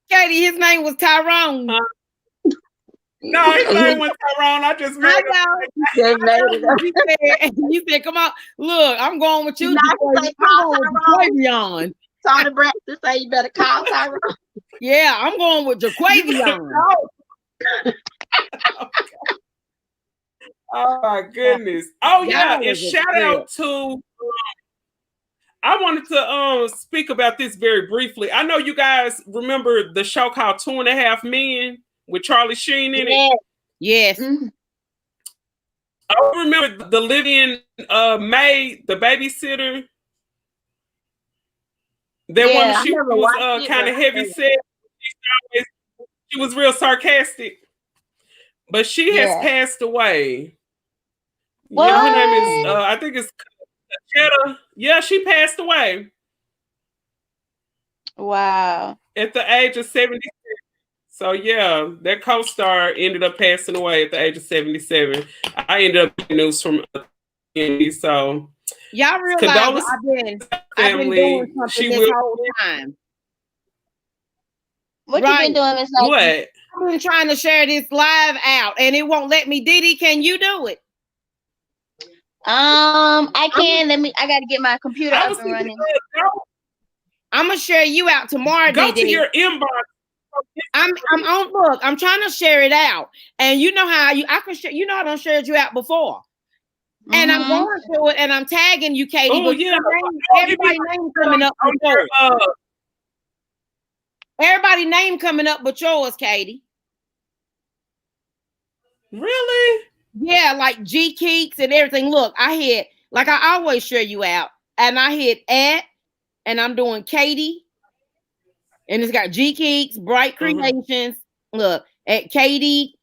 Katie, his name was Tyrone. No, his name was Tyrone. I just made it. You said, come on. Look, I'm going with you. I'm going with Jaquavion. Tony Braxton say you better call Tyrone. Yeah, I'm going with Jaquavion. Oh my goodness. Oh yeah, and shout out to I wanted to speak about this very briefly. I know you guys remember the show called 2.5 Men with Charlie Sheen in it. Yes. I remember the Lydian maid, the babysitter. That woman, she was kind of heavy set. She was real sarcastic. But she has passed away. What? Yeah, her name is I think it's Cheddar. Yeah, she passed away. Wow. At the age of 76. So yeah, that co-star ended up passing away at the age of 77. I ended up getting news from so y'all realize I've been doing something this whole time. What you been doing, Miss Nike? What? I've been trying to share this live out and it won't let me. Didi, can you do it? I can. I gotta get my computer up and running. I'm gonna share you out tomorrow. Go Didi. to your inbox. I'm on. Look, I'm trying to share it out, and you know how I can share. You know I done shared you out before, and I'm going through it, and I'm tagging you, Katie. Oh yeah, everybody's name coming up with yours. Everybody's name coming up with yours, Katie. Really? Yeah, like G Keeks and everything. Look, I hit like I always share you out, and I hit @ and I'm doing Katie. And it's got G Keeks, Bright Creations. Look, at Katie,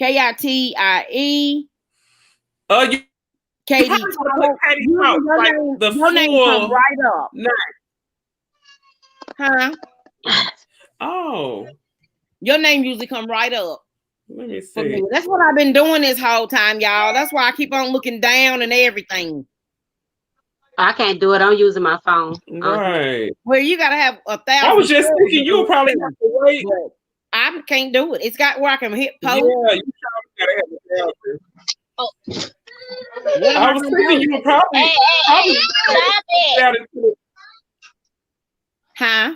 Kitie. Katie. Your name come right up. Huh? Oh. Your name usually come right up. Let me see. That's what I've been doing this whole time, y'all. That's why I keep on looking down and everything. I can't do it. I'm using my phone. Right. Well, you gotta have 1,000. I was just thinking you would probably have to wait. I can't do it. It's got where I can hit post. Yeah, you probably gotta have a I was thinking you would probably. Stop it. Huh?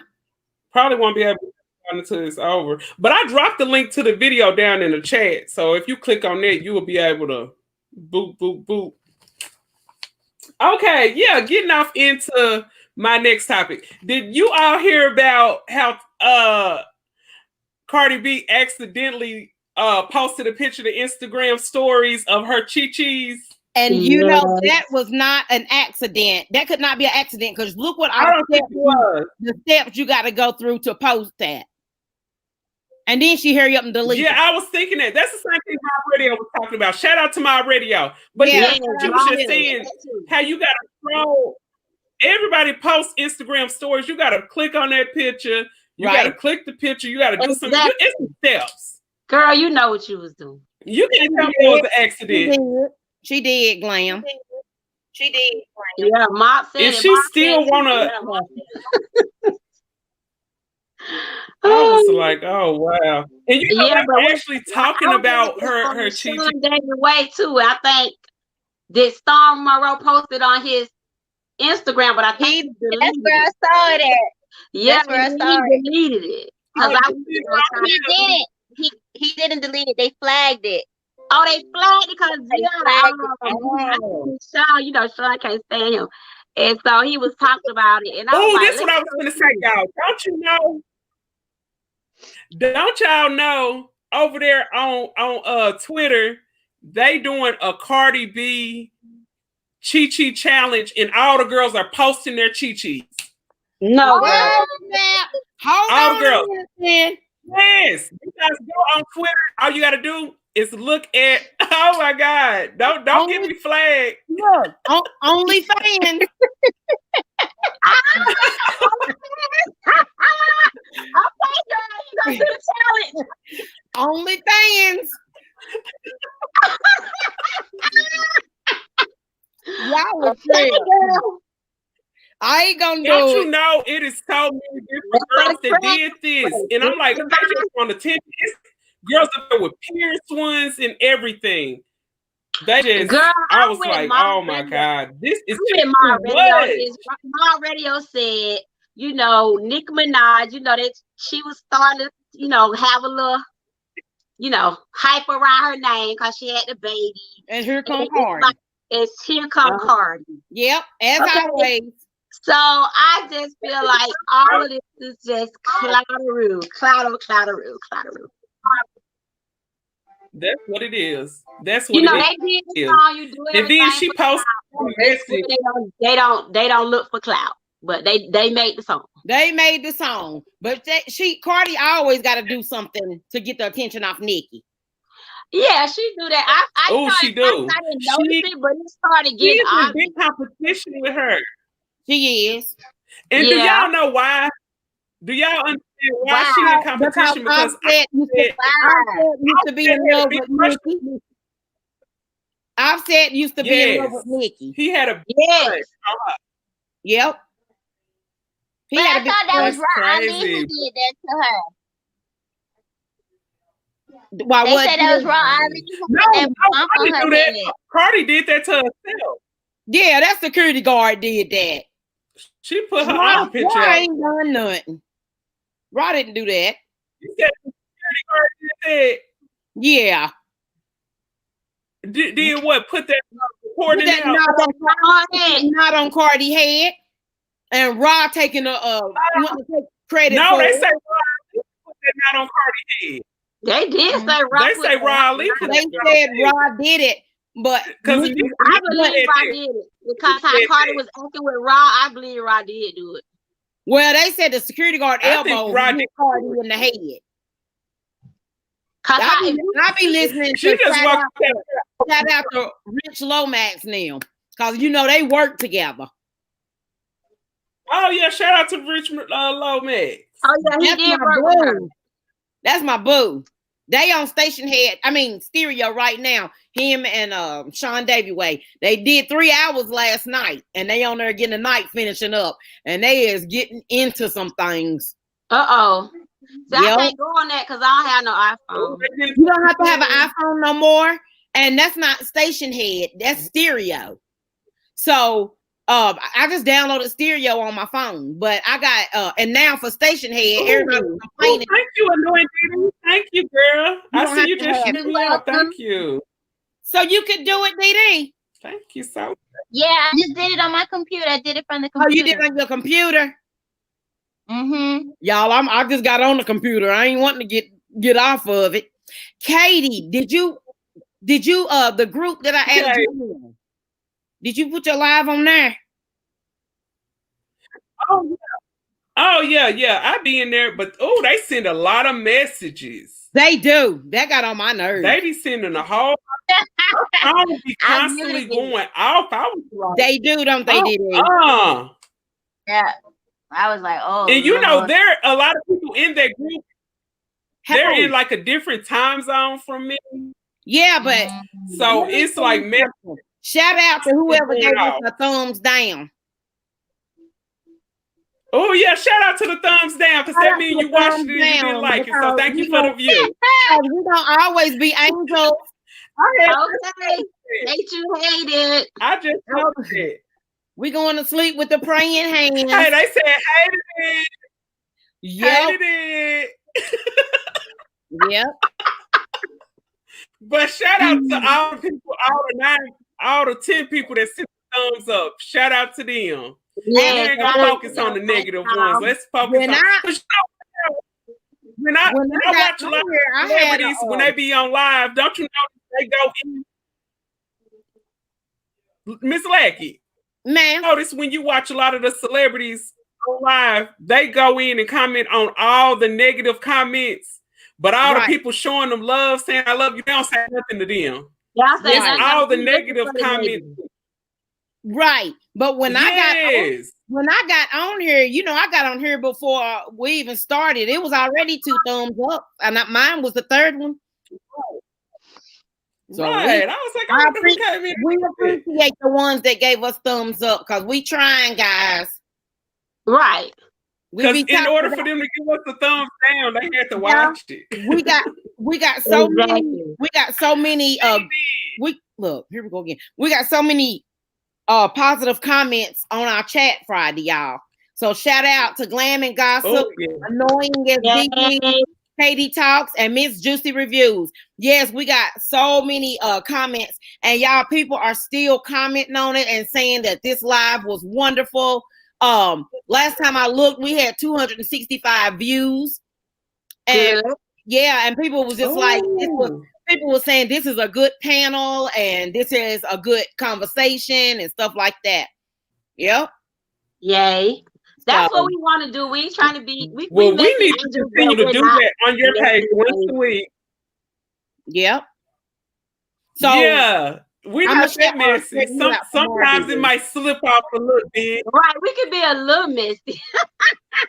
Probably won't be able to until it's over. But I dropped the link to the video down in the chat. So if you click on that, you will be able to boop. Okay, yeah, getting off into my next topic. Did you all hear about how Cardi B accidentally posted a picture to Instagram stories of her chi-chis? And you know that was not an accident. That could not be an accident because look what I don't think it was. The steps you got to go through to post that. And then she hurry up and delete. Yeah, I was thinking that. That's the same thing my radio was talking about. Shout out to my radio. But yeah, you was just saying how you got to scroll. Everybody posts Instagram stories. You got to click on that picture. You got to click the picture. You got to do something. It's the steps. Girl, you know what you was doing. You can't tell me it was an accident. She did, Glam. She did. Yeah, Mop said. If she still wanna, I was like, oh wow. And you know, but actually talking about her chi-chi. Way too. I think did Storm Monroe posted on his Instagram, but I think that's where I saw it at. Yeah, that's where I saw it. Deleted it because he didn't. He didn't delete it. They flagged it. Oh, they flagged it because Sean, you know, Sean can't stand him. And so he was talking about it. And oh, like, that's what I was going to say, y'all. Don't y'all know over there on Twitter, they doing a Cardi B chi-chi challenge and all the girls are posting their chi-chis. No. All the girls. Yes. You guys go on Twitter. All you got to do is look at, oh my God, don't get me flagged. Look, OnlyFans. Okay, girl, you gonna do the challenge. OnlyFans. Y'all was Okay, real. girl. I ain't gonna Don't do you it. know it is so many different That's girls like that did this? And I'm like, they Divine. just want attention. It's girls up there with pierced ones and everything. They just, Girl, I I'm was with like, my oh my radio. God, this is I'm just with my too radio. much. Is my radio said, you know, Nicki Minaj, you know, that she was starting to, you know, have a little, you know, hype around her name because she had the baby. And here come And it's Cardi. like, it's here come Cardi. Yep, as Okay. always. So I just feel like all of this is just cloudaroo. That's what it is. That's You what know, it they did the is. song, you do And everything then she for posted a clout. message. They don't look for clout, but they made the song. They made the song, but Cardi always got to do something to get the attention off Nicki. Yeah, she do that. Oh, she do. I didn't notice it, but it started getting She's in obvious. big competition with her. She is. And do y'all know why? Do y'all understand why she in competition? Because Offset used to be in love with Nicki. Offset used to be in love with Nicki. He had a yes. Yep. But I thought that was right. I mean, who did that to her? Why, they said that was wrong. Cardi do that. Cardi did that to herself. Yeah, that security guard did that. She put her own picture Raw up. ain't done nothing. Raw didn't do that. You said the security guard did that? Yeah. Did what? Put that recording out? Not on Cardi head. And Raw taking credit. No, for they it. say Raw put that not on Cardi head. They did say Raw. They say Raw Ali. They said Raw did it, but I believe Raw did it because how Cardi was acting with Raw. I believe Raw did do it. Well, they said the security guard elbow hit Cardi in the head. I be listening she to just shout out to Rich Lomax now, because you know they work together. Oh yeah, shout out to Rich Lomax. Oh yeah, he did work with her. That's my boo. They on stereo right now. Him and Sean Davy Way. They did 3 hours last night, and they on there getting the night finishing up, and they is getting into some things. I can't go on that because I don't have no iPhone. You don't have to have an iPhone no more, and that's not station head. That's stereo. So I just downloaded stereo on my phone, but I got and now for station head, everybody's complaining. Thank you, Anointed. Thank you, girl. I see you just shooting me out. Thank you. So you could do it, DD. Thank you so much. Yeah, I just did it on my computer. I did it from the computer. Oh, you did it on your computer? Mm-hmm. Y'all, I just got on the computer. I ain't wanting to get off of it. Katie, did you the group that I added you in? Did you put your live on there? Oh yeah. I be in there, but they send a lot of messages. They do. That got on my nerves. They be sending a whole. I would be constantly going off. I was like, they do, don't they? Yeah. I was like, and you know, there are a lot of people in that group. They're in like a different time zone from me. Yeah, but so it's like shout out to whoever gave us a thumbs down. Oh yeah, shout out to the thumbs down, because that means you watched it and you didn't like it. So thank you for the view. We don't always be angels. Okay. Hate you hate it. I just told it. We going to sleep with the praying hands. Hey, they said hated it. Yep. Hated it. Yep. But shout out to all the people, all the 10 people that sent the thumbs up. Shout out to them. Yeah, we ain't gonna focus on the negative ones. Let's focus on. When I watch a lot of celebrities when they be on live, don't you know they go in? Miss Lackey, man, notice when you watch a lot of the celebrities on live, they go in and comment on all the negative comments, but all the people showing them love, saying I love you, they don't say nothing to them. Y'all say all the negative comments. Right. But when Yes. I got on here, I got on here before we even started. It was already 2 thumbs up, and mine was the third one. So Right. I was like, I wonder who came in. we appreciate the ones that gave us thumbs up because we trying, guys. Right. Because in order for them to give us the thumbs down, they had to watch it. We got so Exactly. many. We got so many. Look, here we go again. We got so many positive comments on our chat Friday, y'all. So shout out to Glam and Gossip, Annoying as DD, Katie Talks, and Miss Juicy Reviews. Yes, we got so many comments, and y'all people are still commenting on it and saying that this live was wonderful. Last time I looked, we had 265 views. And and people was just like, people were saying this is a good panel and this is a good conversation and stuff like that. Yep. Yay. That's what we want to do. We ain't trying to be. We need to continue to do that on your page once a week. Yep. So yeah, we're not that messy. Sometimes it might slip off a little bit. Right, we could be a little messy.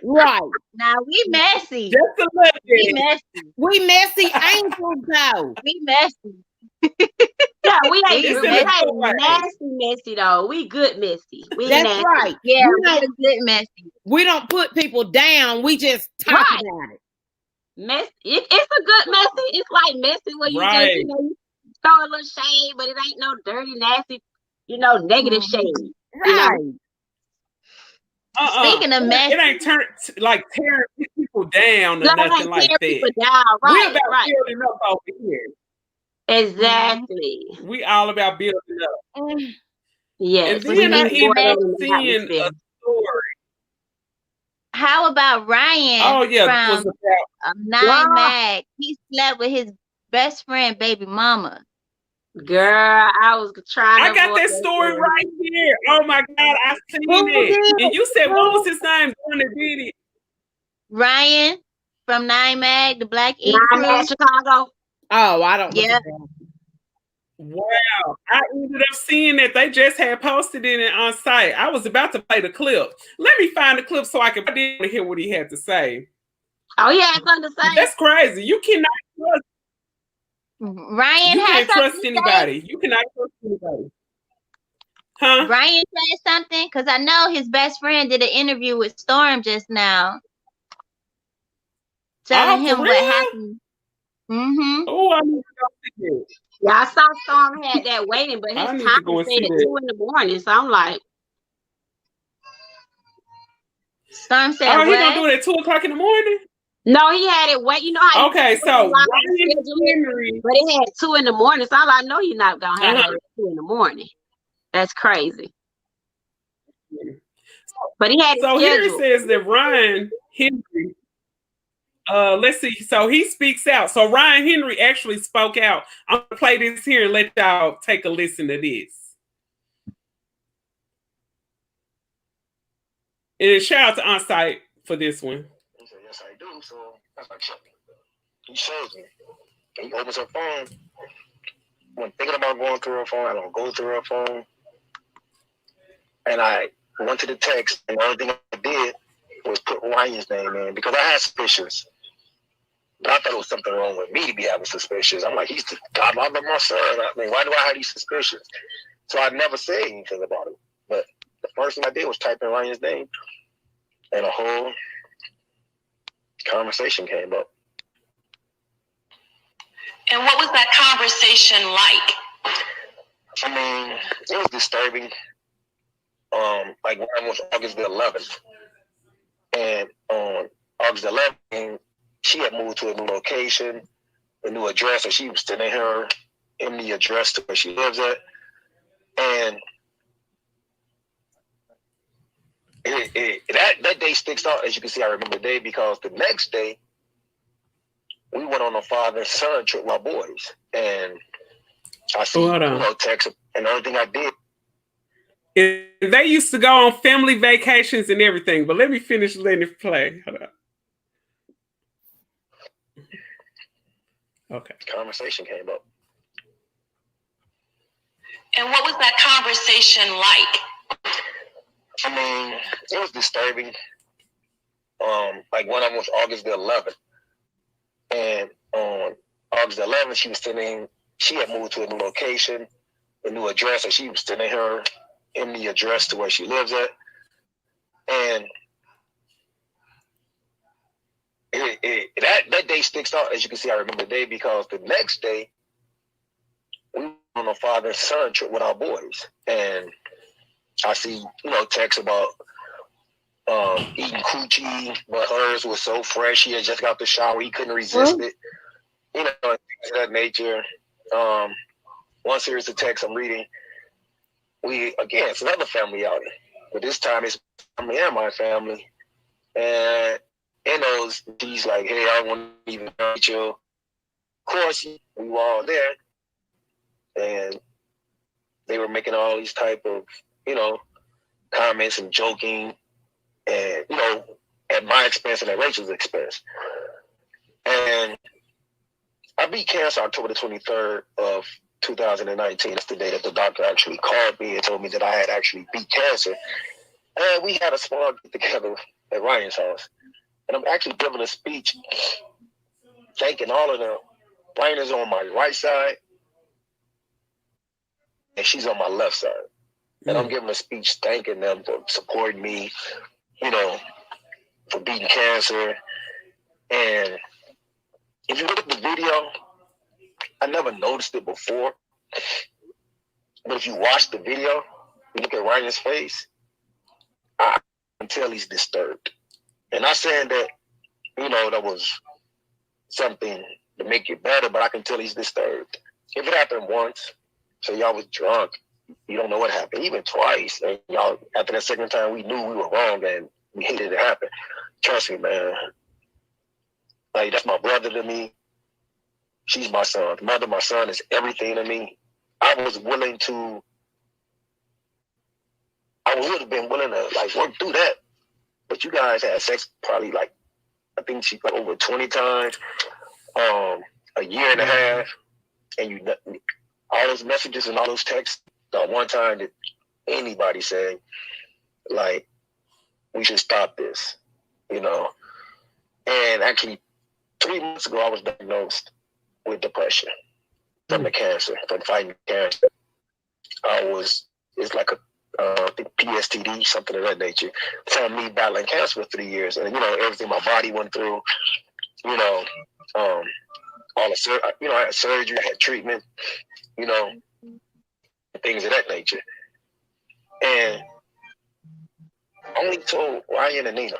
Right. Now we messy. Just a little bit. We messy angels though. We messy. Yeah, we ain't nasty messy though. We good messy. We That's nasty. right. Yeah, we're good messy. We don't put people down. We just talk about it. Messy. It's a good messy. It's like messy where you just you throw a little shade, but it ain't no dirty, nasty, negative shade. Right. Speaking of messy, it ain't tearing people down or nothing like that. Right, we're about building up over here. Exactly. We all about building up. Yes. And then I ended up seeing a story. How about Ryan? Oh yeah, from Nine Mag? He slept with his best friend, baby mama. Girl, I was trying. I got that story right here. Oh my God, I seen it. And you said what was his name? Ryan from Nine Mag, the Black Ink Nine Mag Chicago. Oh, I don't. Yeah. Wow, I ended up seeing that they just had posted it on site. I was about to play the clip. Let me find the clip so I can hear what he had to say. Oh, he had something to say. That's crazy. You cannot trust. Ryan you can't trust anybody. You cannot trust anybody. Huh? Ryan said something because I know his best friend did an interview with Storm just now, telling him what happened. Mm-hmm. Oh, I need to go see it. Yeah, I saw Storm had that waiting, but his time said at 2 in the morning. So I'm like, Storm said, "Oh, he gonna do it at 2 o'clock in the morning." No, he had it wait. You know how? Okay, so Henry, but it had 2 in the morning. So I'm like, no, you're not gonna have it at 2 in the morning. That's crazy. But he had. So here it says that Ryan Henry. Let's see. So he speaks out. So Ryan Henry actually spoke out. I'm gonna play this here and let y'all take a listen to this. And shout out to Onsite for this one. He said, "Yes, I do." So I was like, he shows me. And he opens her phone. When thinking about going through her phone, I don't go through her phone. And I went to the text, and the only thing I did was put Ryan's name in because I had suspicions. But I thought it was something wrong with me to be having suspicions. I'm like, he's the godmother of my son. I mean, why do I have these suspicions? So I never said anything about it. But the first thing I did was type in Ryan's name, and a whole conversation came up. And what was that conversation like? I mean, it was disturbing. Like when was August the 11th, and on August 11th, she had moved to a new location, a new address, and she was sending her in the address to where she lives at. And that day sticks out. As you can see, I remember the day because the next day we went on a father and son trip with my boys, and I see text, and the only thing I did. They used to go on family vacations and everything, but let me finish letting it play. Hold on. Okay. Conversation came up. And what was that conversation like? I mean, it was disturbing. Like one of them was August the 11th. And on August the 11th, she had moved to a new location, a new address, and she was sending her in the address to where she lives at. And that day sticks out. As you can see, I remember the day because the next day, we were on a father and son trip with our boys. And I see, texts about eating coochie, but hers was so fresh. He had just got the shower. He couldn't resist it. Things of that nature. One series of texts I'm reading, it's another family outing. But this time it's me and my family. And in those, she's like, hey, I want to even meet you. Of course, we were all there. And they were making all these type of, comments and joking. And, at my expense and at Rachel's expense. And I beat cancer October the 23rd of 2019. That's the day that the doctor actually called me and told me that I had actually beat cancer. And we had a small get together at Ryan's house. And I'm actually giving a speech thanking all of them. Ryan is on my right side and she's on my left side. And I'm giving a speech thanking them for supporting me, for beating cancer. And if you look at the video, I never noticed it before. But if you watch the video, you look at Ryan's face, I can tell he's disturbed. And not saying that, that was something to make it better, but I can tell he's disturbed. If it happened once, so y'all was drunk, you don't know what happened. Even twice, and y'all, after that second time, we knew we were wrong and we hated it happen. Trust me, man. Like, that's my brother to me. She's my son. Mother, my son is everything to me. I would have been willing to work through that. But you guys had sex probably I think she over 20 times, a year and a half, and all those messages and all those texts, not one time did anybody say, we should stop this, And actually, 3 months ago, I was diagnosed with depression from the cancer, from fighting cancer. It's like I think PSTD, something of that nature. From me battling cancer for 3 years, and everything my body went through, all the I had surgery, I had treatment, things of that nature. And I only told Ryan and Nina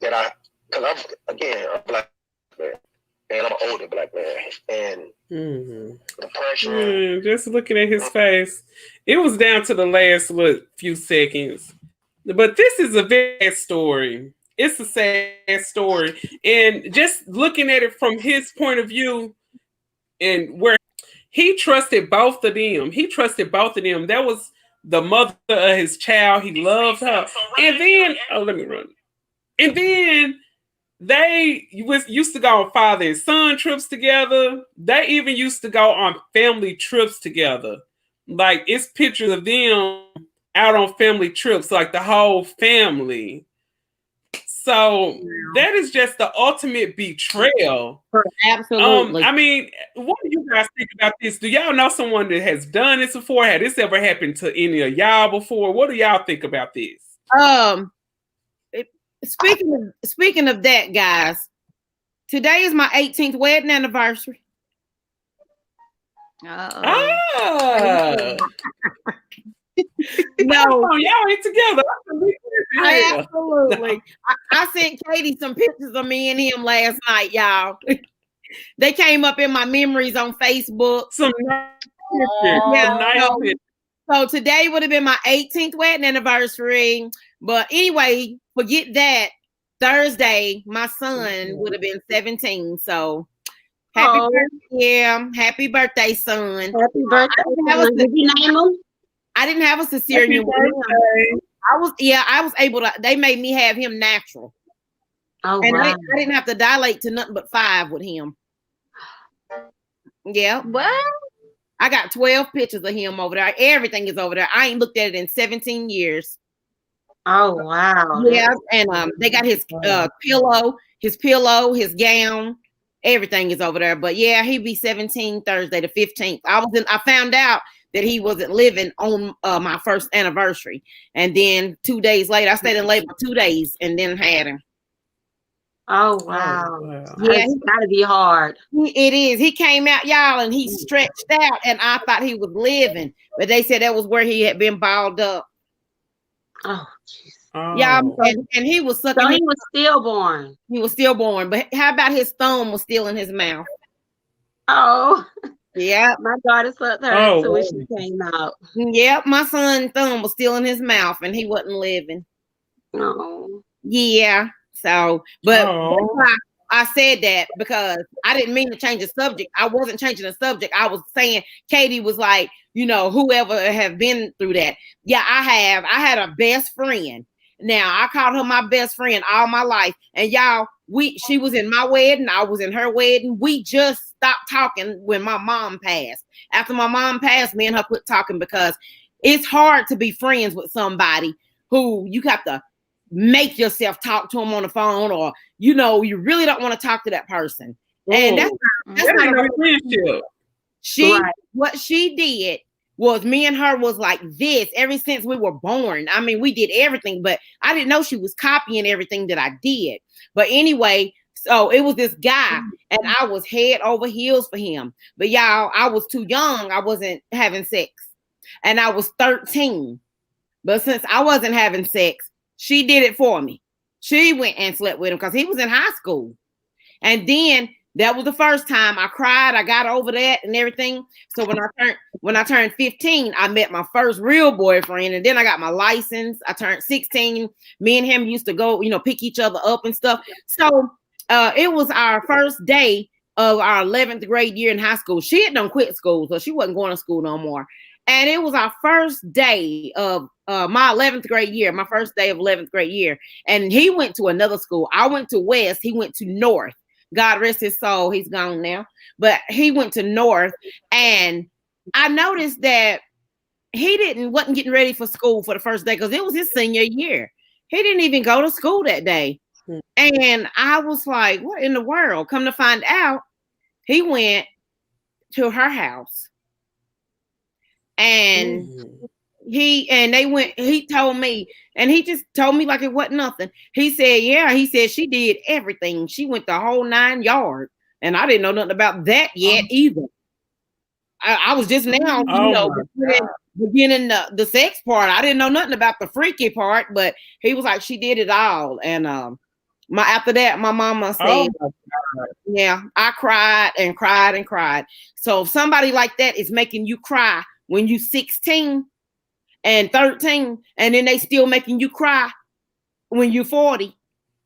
that because I'm a black man, and I'm an older black man, and depression. Just looking at his face, it was down to the last few seconds. But this is a very sad story. It's a sad story, and just looking at it from his point of view, and where he trusted both of them. That was the mother of his child. He loved her, and then let me run. And then they used to go on father and son trips together. They even used to go on family trips together. It's pictures of them out on family trips, the whole family. So that is just the ultimate betrayal. Absolutely. I mean, what do you guys think about this? Do y'all know someone that has done this before? Had this ever happened to any of y'all before? What do y'all think about this? Speaking of that, guys, today is my 18th wedding anniversary. No, y'all ain't together. Absolutely. I sent Katie some pictures of me and him last night, y'all. They came up in my memories on Facebook. Some nice So today would have been my 18th wedding anniversary. But anyway, forget that. Thursday, my son would have been 17. So happy birthday, happy birthday, son. Happy birthday. Did you name him? I didn't have a cesarean. I was able to. They made me have him natural. Oh, and wow. I didn't have to dilate to nothing but 5 with him. Yeah. What? I got 12 pictures of him over there. Everything is over there. I ain't looked at it in 17 years. Oh wow. Yeah, and they got his pillow, his gown, everything is over there. But yeah, he'd be 17 Thursday the 15th. I found out that he wasn't living on my first anniversary. And then 2 days later, I stayed in labor 2 days and then had him. Oh wow. Yeah, It's gotta be hard. it is. He came out, y'all, and he stretched out, and I thought he was living, but they said that was where he had been balled up. Oh jeez. Yeah, and he was sucking. So he was stillborn. He was stillborn, but how about his thumb was still in his mouth? Oh. Yeah, my daughter sucked her until she came out. Yep, my son's thumb was still in his mouth, and he wasn't living. Oh. Yeah. So, but that's why I said that, because I didn't mean to change the subject. I wasn't changing the subject. I was saying Katie was like, whoever have been through that. Yeah, I have. I had a best friend. Now, I called her my best friend all my life. And y'all, she was in my wedding. I was in her wedding. We just stopped talking when my mom passed. After my mom passed, me and her quit talking, because it's hard to be friends with somebody who you have to make yourself talk to them on the phone, or you really don't want to talk to that person. And that's not a friendship. What she did was, me and her was like this ever since we were born. I mean, we did everything, but I didn't know she was copying everything that I did. But anyway, so it was this guy, and I was head over heels for him. But y'all, I was too young. I wasn't having sex, and I was 13. But since I wasn't having sex, she did it for me. She went and slept with him because he was in high school. And then that was the first time I cried. I got over that and everything. So when I turned 15, I met my first real boyfriend, and then I got my license. I turned 16. Me and him used to go, pick each other up and stuff. So it was our first day of our 11th grade year in high school. She had done quit school, so she wasn't going to school no more. And it was our first day of my 11th grade year, my first day of 11th grade year. And he went to another school. I went to West. He went to North. God rest his soul. He's gone now. But he went to North. And I noticed that he wasn't getting ready for school for the first day, because it was his senior year. He didn't even go to school that day. And I was like, what in the world? Come to find out, he went to her house. And he told me, and he just told me like it wasn't nothing. He said she did everything. She went the whole 9 yards. And I didn't know nothing about that yet either. I was just now, beginning the sex part. I didn't know nothing about the freaky part, but he was like, she did it all. And after that, my mama said, yeah, I cried and cried and cried. So if somebody like that is making you cry when you 16 and 13, and then they still making you cry when you're 40,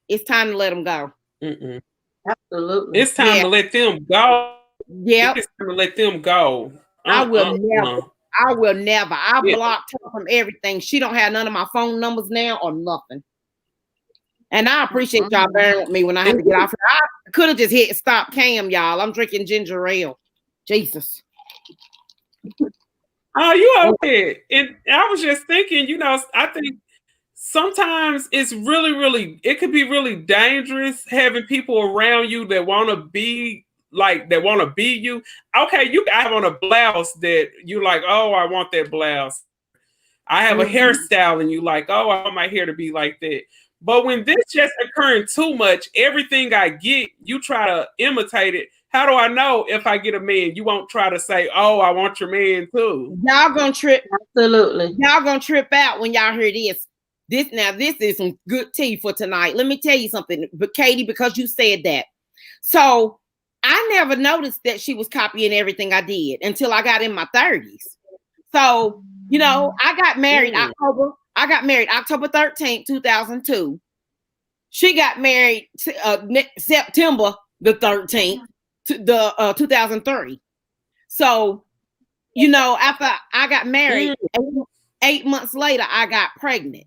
it's time to let them go. Absolutely. It's time to let them go. Yeah. It's time to let them go. I will never. I blocked her from everything. She don't have none of my phone numbers now or nothing. And I appreciate y'all bearing with me when I had to get off. I could have just hit stop cam, y'all. I'm drinking ginger ale. Jesus. Oh, you okay? And I was just thinking, I think sometimes it's really, it could be really dangerous having people around you that want to be you. Okay, you have on a blouse that you like, oh, I want that blouse. I have a hairstyle and you like, oh, I want my hair to be like that. But when this just occurring too much, everything I get, you try to imitate it. How do I know if I get a man? You won't try to say, oh, I want your man too. Y'all gonna trip. Absolutely. Y'all gonna trip out when y'all hear this. This is some good tea for tonight. Let me tell you something, but Katie, because you said that. So I never noticed that she was copying everything I did until I got in my 30s. So, I got married October 13th, 2002. She got married September the 13th. 2003. So, after I got married, 8 months later, I got pregnant.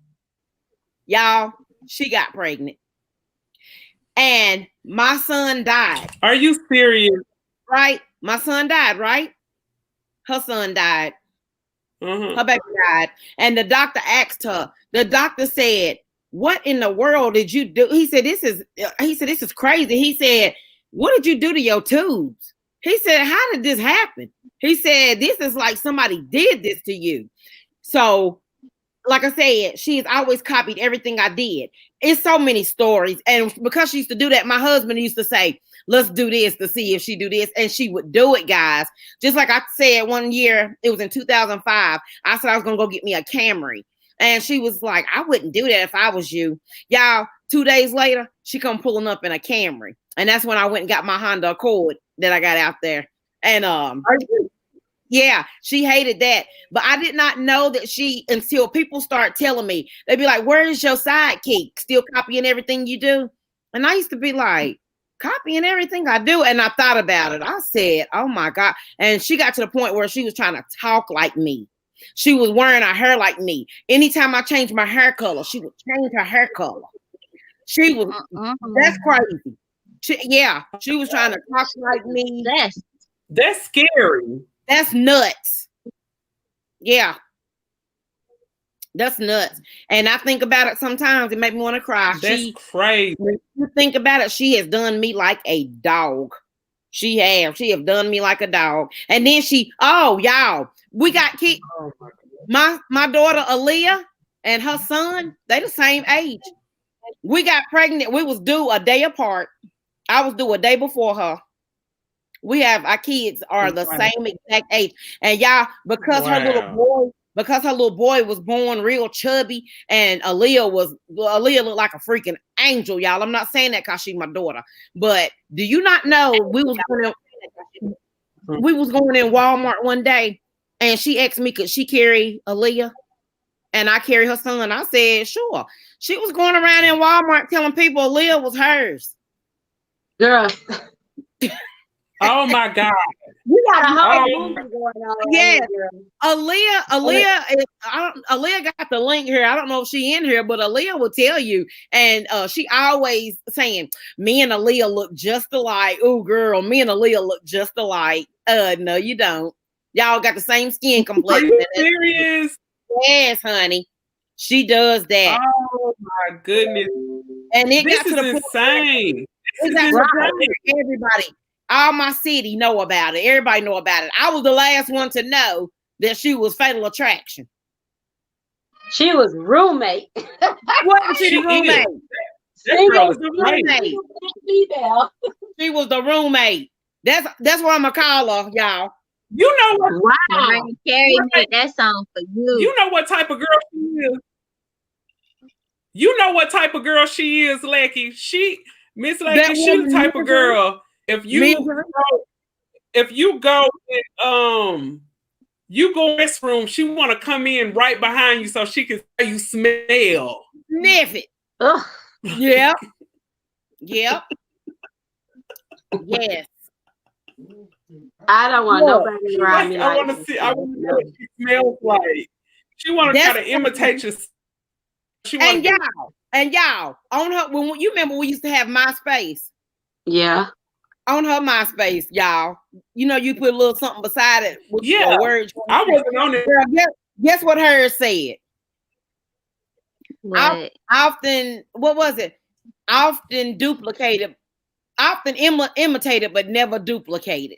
Y'all, she got pregnant. And my son died. Are you serious? Right? My son died, right? her son died. Mm-hmm. Her baby died. And the doctor asked her, the doctor said, what in the world did you do? He said, this is crazy. He said, what did you do to your tubes? He said, how did this happen? He said, this is like somebody did this to you. So, like I said, she has always copied everything I did. It's so many stories. And because she used to do that, my husband used to say, let's do this to see if she do this. And she would do it, guys. Just like I said one year, it was in 2005. I said I was going to go get me a Camry. And she was like, I wouldn't do that if I was you. Y'all, 2 days later, she come pulling up in a Camry. And that's when I went and got my Honda Accord that I got out there. And yeah, she hated that. But I did not know that until people start telling me, they'd be like, where is your sidekick? Still copying everything you do? And I used to be like, copying everything I do. And I thought about it. I said, oh my God. And she got to the point where she was trying to talk like me. She was wearing her hair like me. Anytime I changed my hair color, she would change her hair color. She was, that's crazy. She was trying to talk like me. That's scary. That's nuts. Yeah. That's nuts. And I think about it sometimes. It makes me want to cry. That's crazy. When you think about it, she has done me like a dog. She have done me like a dog. And then y'all, we got kids. Oh my daughter Aaliyah and her son, they the same age. We got pregnant. We was due a day apart. I was due a day before her. Our kids are the same exact age. And y'all, because her little boy was born real chubby, and Aaliyah looked like a freaking angel, y'all. I'm not saying that because she's my daughter, but do you not know we was going in Walmart one day, and she asked me could she carry Aaliyah, and I carry her son. I said sure. She was going around in Walmart telling people Aaliyah was hers. Girl. Oh my God. You got a whole movie going on. Yeah. Aaliyah got the link here. I don't know if she in here, but Aaliyah will tell you. And she always saying, me and Aaliyah look just alike. Oh, girl, me and Aaliyah look just alike. No, you don't. Y'all got the same skin complexion. Are you serious? Yes, honey. She does that. Oh my goodness. And it this got to is the insane. Point everybody. All my city know about it. Everybody know about it. I was the last one to know that she was Fatal Attraction. She was roommate. Wasn't she the roommate? She was the roommate. She was the roommate. That's what I'm gonna call her, y'all. You know what? Wow. Carrie made that song for you. You know what type of girl she is. You know what type of girl she is, Lecky. Miss Lecky, she the type of girl. If you go in, you go in this room, she want to come in right behind you so she can say you smell. Sniff it. Ugh. Yep. Yep. Yes. I don't want nobody around me. I want to see. I want to know what she smells like. She want to try to imitate you. And y'all on her. When you remember, we used to have MySpace. Yeah. On her MySpace, y'all. You know, you put a little something beside it. With words. I wasn't on it. Girl, guess what hers said? What? Often, what was it? Often duplicated, often imitated, but never duplicated.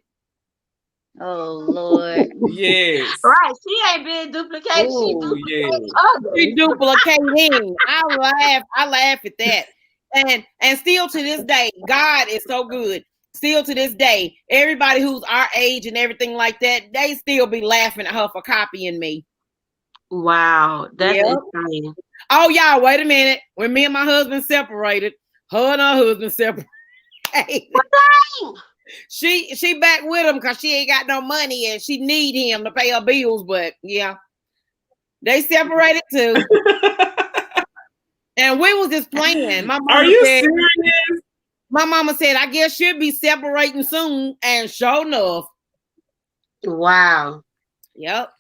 Oh Lord. Yes. Right. She ain't been duplicated. She duplicating. I laugh at that. And still to this day, God is so good. Still to this day, everybody who's our age and everything like that, they still be laughing at her for copying me. Wow. That's insane. Oh, y'all, wait a minute. When me and my husband separated, her and her husband separated. What the hell? She back with him because she ain't got no money and she need him to pay her bills. But yeah, they separated too. And we was just playing. My mama Are you serious? My mama said, I guess she'll be separating soon. And sure enough. Wow. Yep.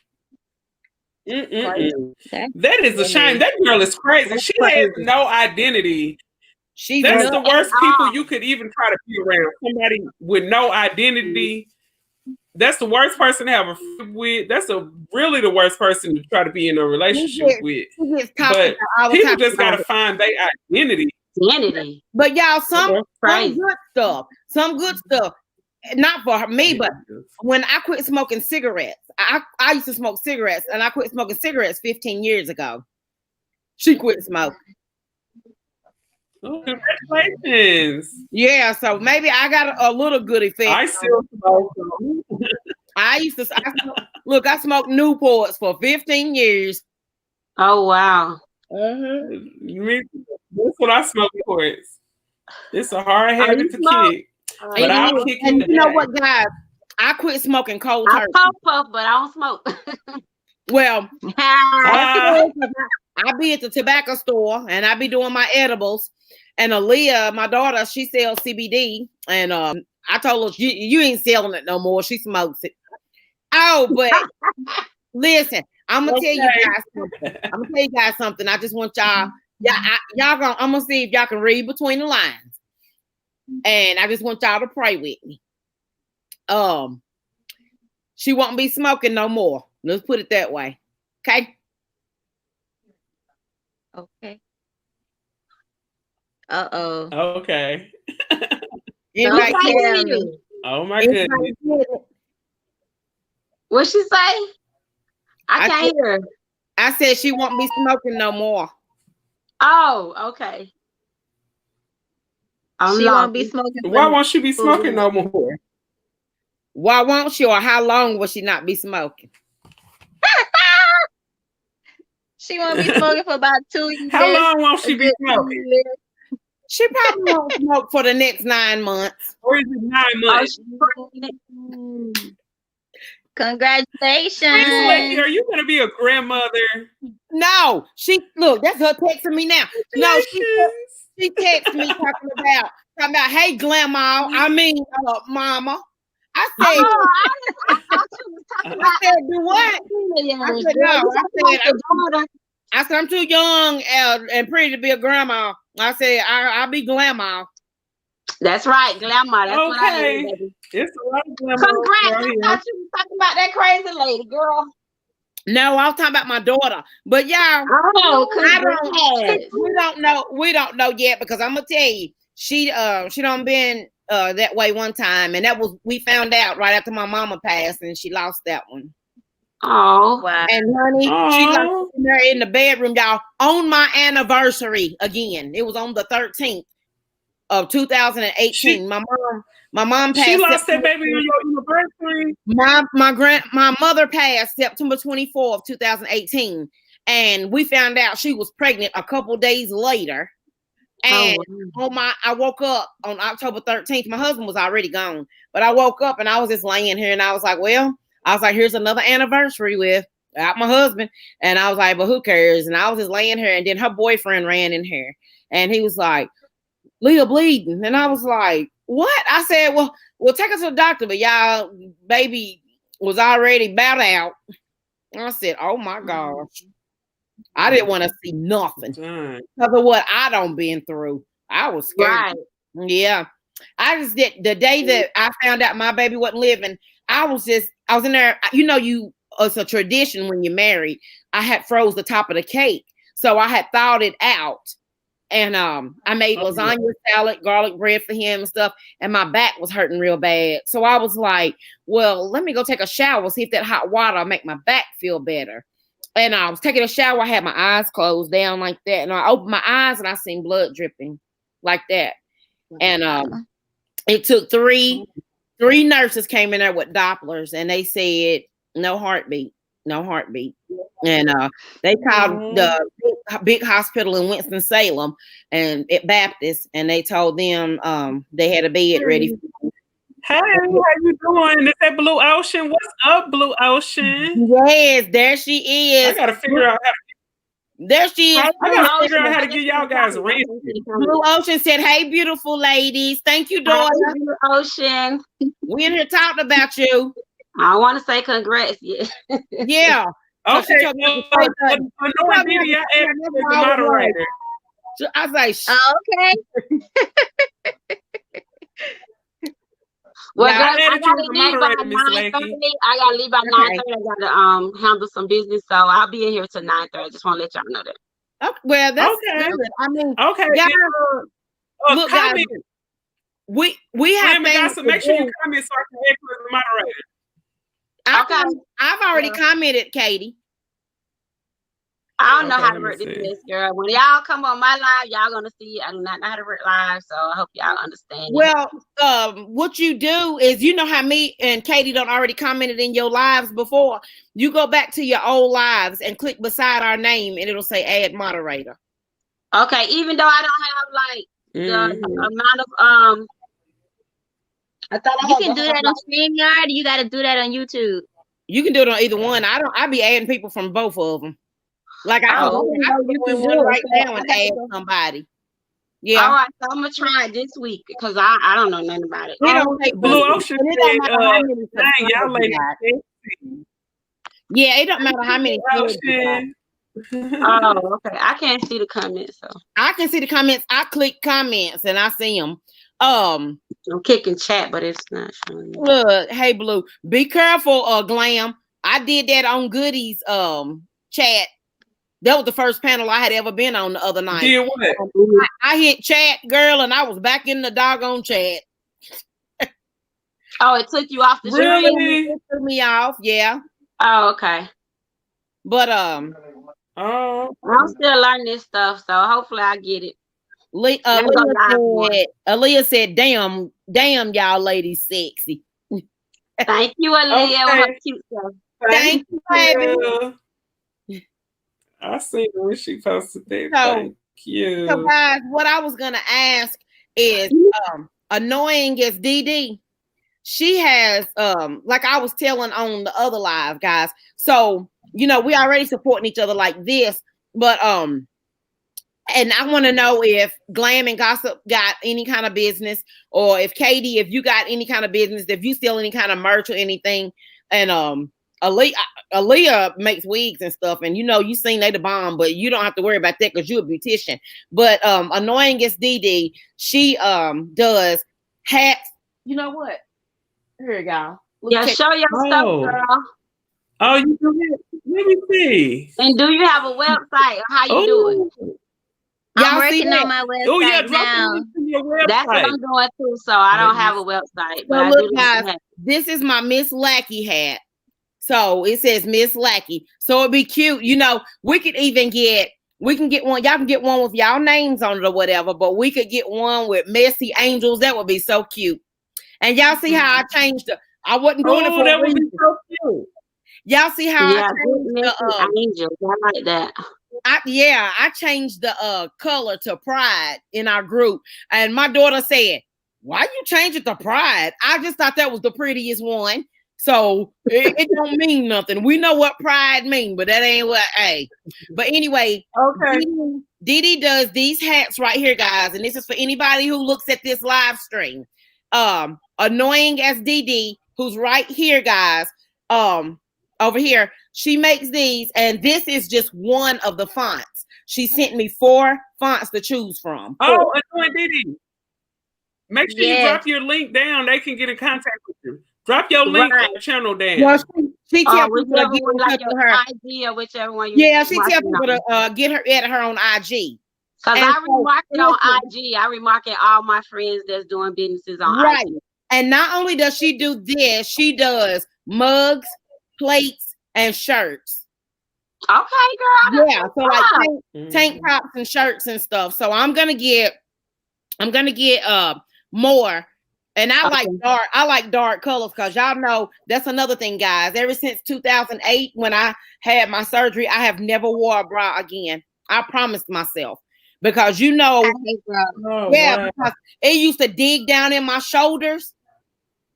That is a shame. That girl is crazy. She has no identity. That's the worst people you could even try to be around. Somebody with no identity. That's the worst person to have a friend with. That's really the worst person to try to be in a relationship with. But people just gotta find their identity. Identity. But y'all, some Crazy. good stuff. Some good stuff. Not for me, but when I quit smoking cigarettes, I used to smoke cigarettes, and I quit smoking cigarettes 15 years ago. She quit smoking. Oh, congratulations. Yeah, so maybe I got a little good effect. I still smoke. I smoked Newports for 15 years. Oh, wow. That's what I smoke towards. It's a hard habit to kick. But I'll kick it. And you know what, guys? I quit smoking cold turkey. I puff, but I don't smoke. Well, I be at the tobacco store and I be doing my edibles. And Aaliyah, my daughter, she sells CBD. And I told her, you ain't selling it no more. She smokes it. Oh, but listen, I'm gonna tell you guys something. I'm gonna tell you guys something. I just want y'all I'm gonna see if y'all can read between the lines. And I just want y'all to pray with me. She won't be smoking no more. Let's put it that way. Okay. Okay. Uh-oh. Okay. Oh my goodness. What'd she say? I can't hear her. I said she won't be smoking no more. Oh, okay. She won't be smoking. Why won't she be smoking no more? Why won't she, or how long will she not be smoking? She won't be smoking for about 2 years. How long won't she be smoking? She probably won't smoke for the next 9 months. Or is it 9 months? Congratulations. Are you going to be a grandmother? No. That's her texting me now. No, she texted me talking about, hey, grandma, mama. I said, I said, do what? I said, no. I said, I'm too young and pretty to be a grandma. I said, I'll be grandma. That's right, grandma. That's what I mean, baby. It's a lot of grandma. Congrats. I thought you were talking about that crazy lady, girl. No, I was talking about my daughter. But y'all, we don't know yet, because I'm gonna tell you, she done been that way one time, and we found out right after my mama passed, and she lost that one. Oh, wow. And honey, she lost her in the bedroom, y'all, on my anniversary again. It was on the 13th of 2018. My mom passed. She lost that baby on your anniversary. My mother passed September 24th, 2018, and we found out she was pregnant a couple days later. And I woke up on October 13th. My husband was already gone, but I woke up and I was just laying here, and I was like, here's another anniversary without my husband. And I was like, but who cares? And I was just laying here, and then her boyfriend ran in here, and he was like, Leah bleeding. And I was like, what? I said, well, we'll take her to the doctor, but y'all baby was already about out. And I said, oh my gosh. I didn't want to see nothing because of what I done been through. I was scared. Right. Yeah. I just did the day that I found out my baby wasn't living. I was in there. It's a tradition when you're married. I had froze the top of the cake. So I had thawed it out. And I made lasagna, salad, garlic bread for him and stuff. And my back was hurting real bad. So I was like, well, let me go take a shower, see if that hot water will make my back feel better. And I was taking a shower. I had my eyes closed down like that. And I opened my eyes and I seen blood dripping like that. And it took three nurses came in there with Dopplers, and they said, no heartbeat. And they called the big hospital in Winston-Salem and at Baptist, and they told them they had a bed ready. Hey, how you doing? Is that Blue Ocean? What's up, Blue Ocean? Yes, there she is. I gotta figure out how to. There she is. I gotta figure out how to get y'all guys rent. Blue Ocean said, "Hey, beautiful ladies, thank you, daughter." Hi, Blue Ocean. We in here talking about you. I want to say congrats. Yeah. Yeah. Okay. So the moderator. I was like, okay. Well, I girl, I added you as gotta a leave by moderator, Miss 9:30. Lackey. I gotta leave by Okay. 9:30. I gotta handle some business, so I'll be in here till 9:30. I just want to let y'all know that. Okay, well, that's Okay. good. I mean, Okay. guys, look, guys, Comment. we have Glamour, guys, things so to make sure you do. comment so I can add you as a moderator. Okay. I've already commented, Katie. I don't know Okay, how let to me work this see. list, girl. When y'all come on my live, y'all gonna see I do not know how to work live, so I hope y'all understand. Well, what you do is, you know how me and Katie done already commented in your lives before. You go back to your old lives and click beside our name, and it'll say add moderator. Okay, even though I don't have like the amount of I thought I You had can to do have that on StreamYard. You got to do that on YouTube. You can do it on either one. I be adding people from both of them. Like I can Oh, go, okay. I can You go can in do one it. right So now I and got add to. somebody. All Yeah, right, so I'm gonna try it this week because I don't know nothing about it. it don't take Blue much, Ocean and it don't said, matter how many dang, subscribers y'all you ladies got. sexy. Yeah, it don't matter how many subs you got. Ocean. Oh, okay. I can't see the comments, so I can see the comments. I click comments and I see them. I'm kicking chat, but it's not showing me. Look, hey Blue, be careful, Glam. I did that on Goody's chat. That was the first panel I had ever been on the other night. Did what? I hit chat, girl, and I was back in the doggone chat. Oh, it took you off the screen? Really? It threw me off, yeah. Oh, okay. But Oh, I'm still learning this stuff, so hopefully I get it. Let me go live more. Aaliyah said, damn, y'all ladies sexy. Thank you, Aaliyah, with her okay. cute stuff. Thank you, baby. I seen when she posted that. So, Thank you. So guys, what I was gonna ask is annoying as DD. She has like I was telling on the other live, guys. So, you know, we already supporting each other like this, but and I want to know if Glam and Gossip got any kind of business, or if Katie, if you got any kind of business, if you sell any kind of merch or anything. And Aaliyah makes wigs and stuff, and you know, you seen they the bomb, but you don't have to worry about that because you're a beautician. But annoying as DD, she does hats. You know what? Here you go. Yeah, show your stuff, girl. Oh, you do it. Let me see. And do you have a website or how you do it? I'm working on my website oh, yeah, now. That's what I'm doing too. So I don't have a website. So But look, guys, this is my Miss Lackey hat. So it says Miss Lackey. So it'd be cute. You know, we can get one. Y'all can get one with y'all names on it or whatever, but we could get one with messy angels. That would be so cute. And y'all see how I changed it. I wasn't doing it for that a would be reason. so cute. Y'all see how I changed the angels. I like that. I changed the color to pride in our group. And my daughter said, why you change it to pride? I just thought that was the prettiest one. So it don't mean nothing. We know what pride mean, but that ain't what. Hey, but anyway, okay. Didi does these hats right here, guys, and this is for anybody who looks at this live stream. Annoying as Didi, who's right here, guys. Over here, she makes these, and this is just one of the fonts. She sent me 4 fonts to choose from. Oh, annoying Didi. Make sure you drop your link down. They can get in contact with you. Drop your link on the channel down. Well, she tells people to get in touch with her. IG or whichever one you she tells people to get her at her on IG. Because I remark it on IG. I remark it all my friends that's doing businesses on IG. And not only does she do this, she does mugs, plates, and shirts. Okay, girl. Yeah, so like tank tops and shirts and stuff. So I'm gonna get more. And I like dark colors because y'all know that's another thing, guys. Ever since 2008, when I had my surgery, I have never wore a bra again. I promised myself. Because because it used to dig down in my shoulders.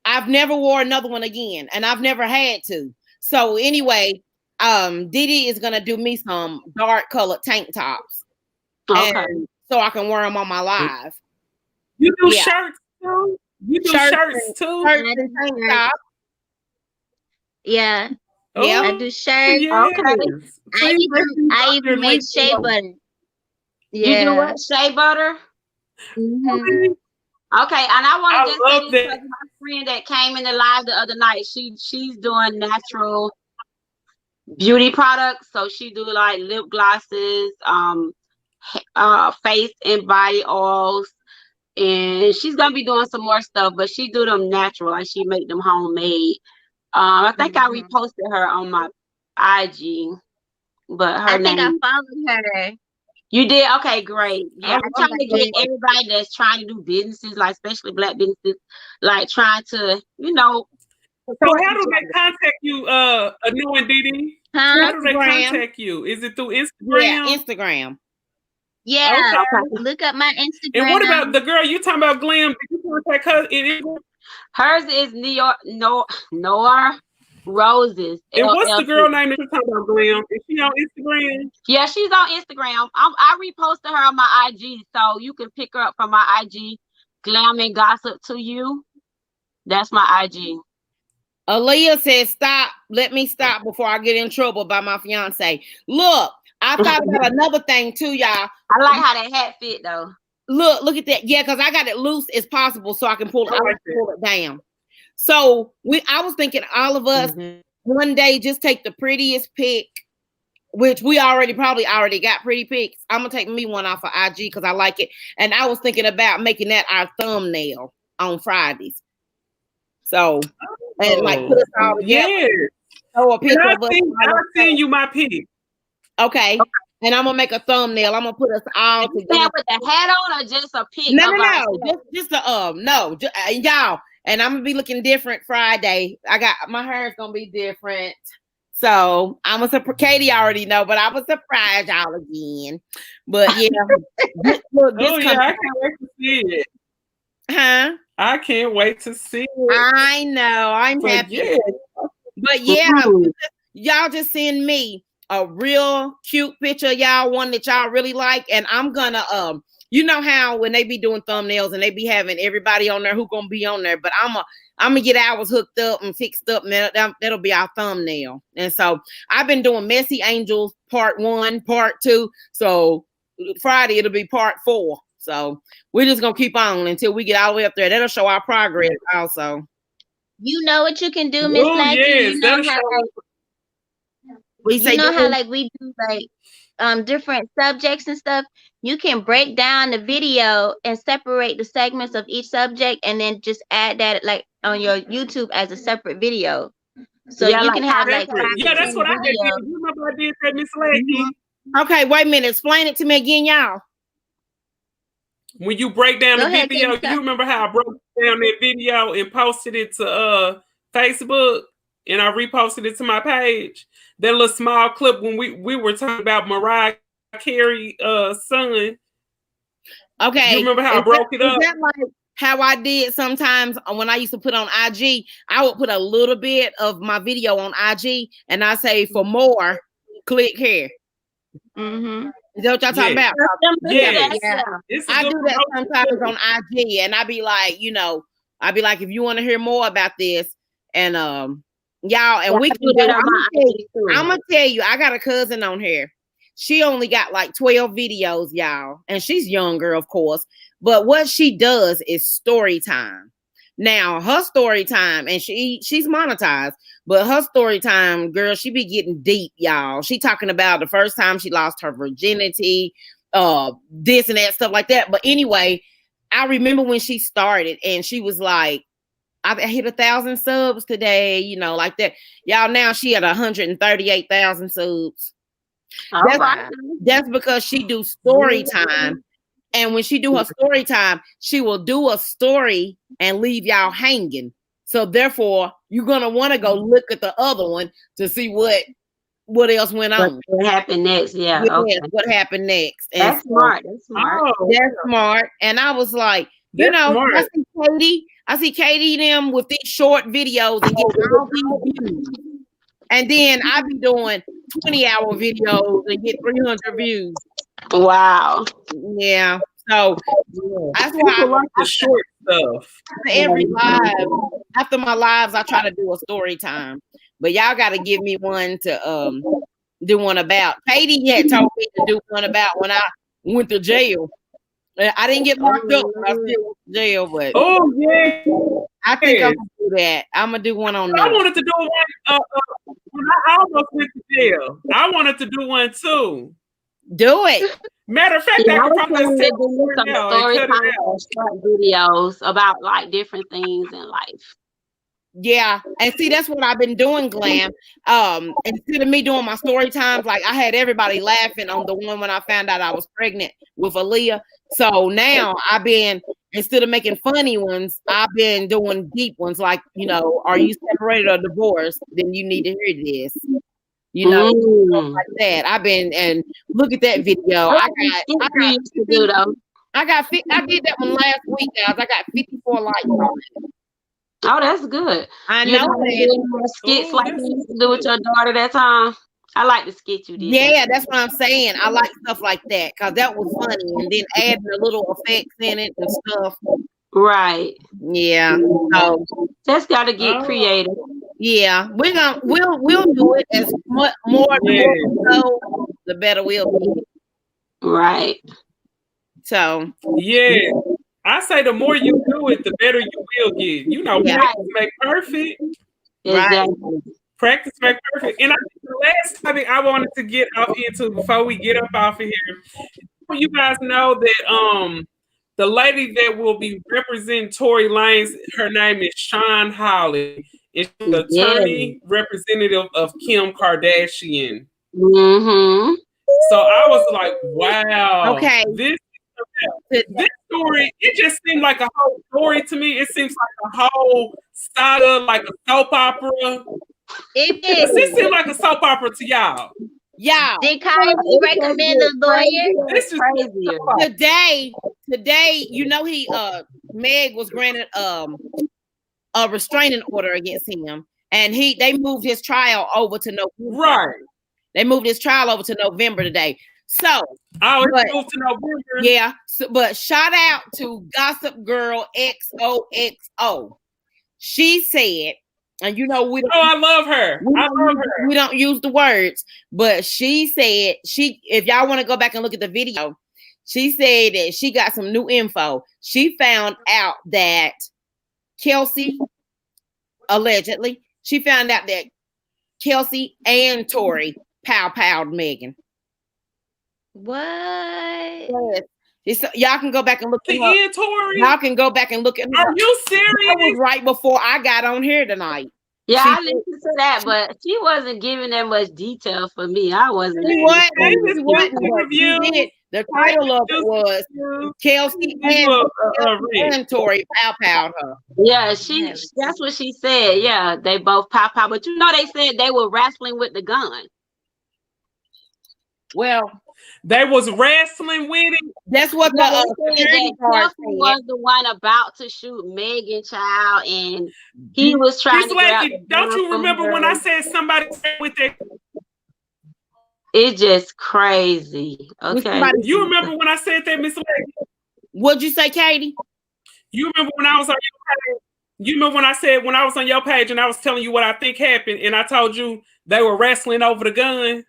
I've never wore another one again, and I've never had to. So anyway, Didi is gonna do me some dark colored tank tops, and so I can wear them on my live. You do shirts too. You do shirts too. Shirts and tank tops. Yeah. Yeah. I do shirts. Okay. I even make shea butter. Yeah. You do what? Shea butter? Mm-hmm. Okay, and I want I to just say love this because that. my friend that came in the live the other night, she's doing natural beauty products. So she do like lip glosses, face and body oils, and she's gonna be doing some more stuff. But she do them natural, like she make them homemade. I think I reposted her on my IG, but her I think I name. followed her. You did? Okay, great. I Yeah, I'm love trying to get that. everybody that's trying to do businesses, like especially Black businesses, like trying to, So support how each do they other. contact you, Anu and Didi? Huh? How do they Instagram. contact you? Is it through Yeah, Instagram? Instagram. Yeah. Okay. Okay. Look up my And what about Instagram. the girl you talking about, Glam? Did you contact her? Hers is New York, no, Noah Roses, And what's the LLC. girl name that you're talking about, Glam? Is she on Instagram? Yeah, she's on Instagram. I reposted her on my IG, so you can pick her up from my IG. Glam and Gossip to You. That's my IG. Aaliyah says, stop. Let me stop before I get in trouble by my fiance. Look, I thought about another thing too, y'all. I like how that hat fit though. Look at that. Yeah, because I got it loose as possible so I can pull it, I like pull it down. So I was thinking all of us one day just take the prettiest pic, which we probably already got pretty pics. I'm gonna take me one off of IG because I like it. And I was thinking about making that our thumbnail on Fridays. So and like put us all together. Yes. Throw a picture of us. I'll send you my pic. Okay. And I'm gonna make a thumbnail. I'm gonna put us all You together. with the hat on or just a pic? No. Just y'all. And I'm gonna be looking different Friday. I got my hair is gonna be different. So I'm a surprise. Katie already know, but I'm a surprise y'all again. But yeah, this I can't wait to see it. Huh? I can't wait to see it. I know. I'm happy. Yeah. But yeah, y'all just send me a real cute picture, y'all, one that y'all really like, and I'm gonna you know how when they be doing thumbnails and they be having everybody on there who gonna be on there, but I'm gonna get ours hooked up and fixed up, and that'll be our thumbnail. And so I've been doing Messy Angels part 1, part 2. So Friday it'll be part 4. So we're just gonna keep on until we get all the way up there. That'll show our progress also. You know what you can do, Miss Nike? Yes, you know how how like we do like different subjects and stuff. You can break down the video and separate the segments of each subject and then just add that like on your YouTube as a separate video. So you can have like that's what I did. You remember I did that, Miss Lady? Okay, wait a minute. Explain it to me again, y'all. When you break down the video, you remember how I broke down that video and posted it to Facebook, and I reposted it to my page. That little small clip when we were talking about Mariah Carey's son. Okay, you remember how I broke it up? Is that like how I did sometimes when I used to put on IG? I would put a little bit of my video on IG, and I say for more, click here. Is that what y'all talking about? Yeah. I do that sometimes on IG, and I be like, if you want to hear more about this, and y'all, and we can do that. I'm gonna tell you, I got a cousin on here. She only got like 12 videos, y'all, and she's younger, of course. But what she does is story time. Now, her story time, and she's monetized, but her story time, girl, she be getting deep, y'all. She talking about the first time she lost her virginity, this and that, stuff like that. But anyway, I remember when she started, and she was like, I hit 1,000 subs today, like that. Y'all, now she at 138,000 subs. That's because she do story time. And when she do her story time, she will do a story and leave y'all hanging. So therefore, you're gonna want to go look at the other one to see what else went on. What happened next? Yeah. Okay. What happened next? And that's smart. That's smart. That's smart. And I was like, I see Katie them with these short videos and get all these views. And then I be doing 20-hour videos and get 300 views. Wow. Yeah. So that's why I like the short stuff. Every live, after my lives, I try to do a story time. But y'all got to give me one to do one about. Katie had told me to do one about when I went to jail. I didn't get locked up, but I still went to jail. But Oh yeah. I think I'm gonna do that. I'm gonna do one on I there. wanted to do one. When I almost went to jail. I wanted to do one too. Do it. Matter of fact, Yeah, I I could was probably planning to tell do some now and story cut time it or out. short videos about like different things in life. Yeah, and see that's what I've been doing, Glam. Instead of me doing my story times, like I had everybody laughing on the one when I found out I was pregnant with Aaliyah. So now I've been instead of making funny ones, I've been doing deep ones, like are you separated or divorced? Then you need to hear this. Stuff like that. I've been and look at that video. I did that one last week, guys. I got 54 likes on it. Oh, that's good. I You know know, that. doing more skits like you used to do with your daughter that time. I like the skit you did. Yeah, that's what I'm saying. I like stuff like that because that was funny, and then adding the little effects in it and stuff. Right. Yeah. So Just gotta get creative. yeah, we'll do it as much more so the better we'll be. Right. So Yeah. I say the more you do it, the better you will get. Practice make perfect. Exactly. Practice make perfect. And I think the last topic I wanted to get off into before we get up off of here, you guys know that the lady that will be representing Tory Lanez, her name is Sean Holly. It's the attorney representative of Kim Kardashian. Mm-hmm. So I was like, wow. Okay. This story, it just seemed like a whole story to me. It seems like a whole saga, like a soap opera. It Does this is. seem like a soap opera to y'all? Yeah. Did Cardi recommend a lawyer? This is crazy. Today, Meg was granted a restraining order against him, and they moved his trial over to November. Right. They moved his trial over to November today. So, it moved to November. Yeah, but shout out to Gossip Girl XOXO. She said, and I love her. We don't use the words, but she said if y'all want to go back and look at the video, she said that she got some new info. She found out that Kelsey, allegedly, she found out that Kelsey and Tory powed Megan. What? Y'all can go back and look at her. Tory. Y'all can go back and look at her. Are you serious? That was right before I got on here tonight. Yeah, I listened to that, but she wasn't giving that much detail for me. I wasn't. She did. The title of it was Kelsey and Tory powed her. Yeah, that's what she said. Yeah, they both pow. But they said they were wrestling with the gun. Well, they was wrestling with it. That's what the security guard was the one about to shoot Megan Child, and he was trying to grab. Don't you remember when I said somebody with that? It's just crazy. Okay. You remember when I said that, Miss Lady? What'd you say, Katie? You remember when I was on your page? You remember when I said when I was on your page and I was telling you what I think happened, and I told you they were wrestling over the gun?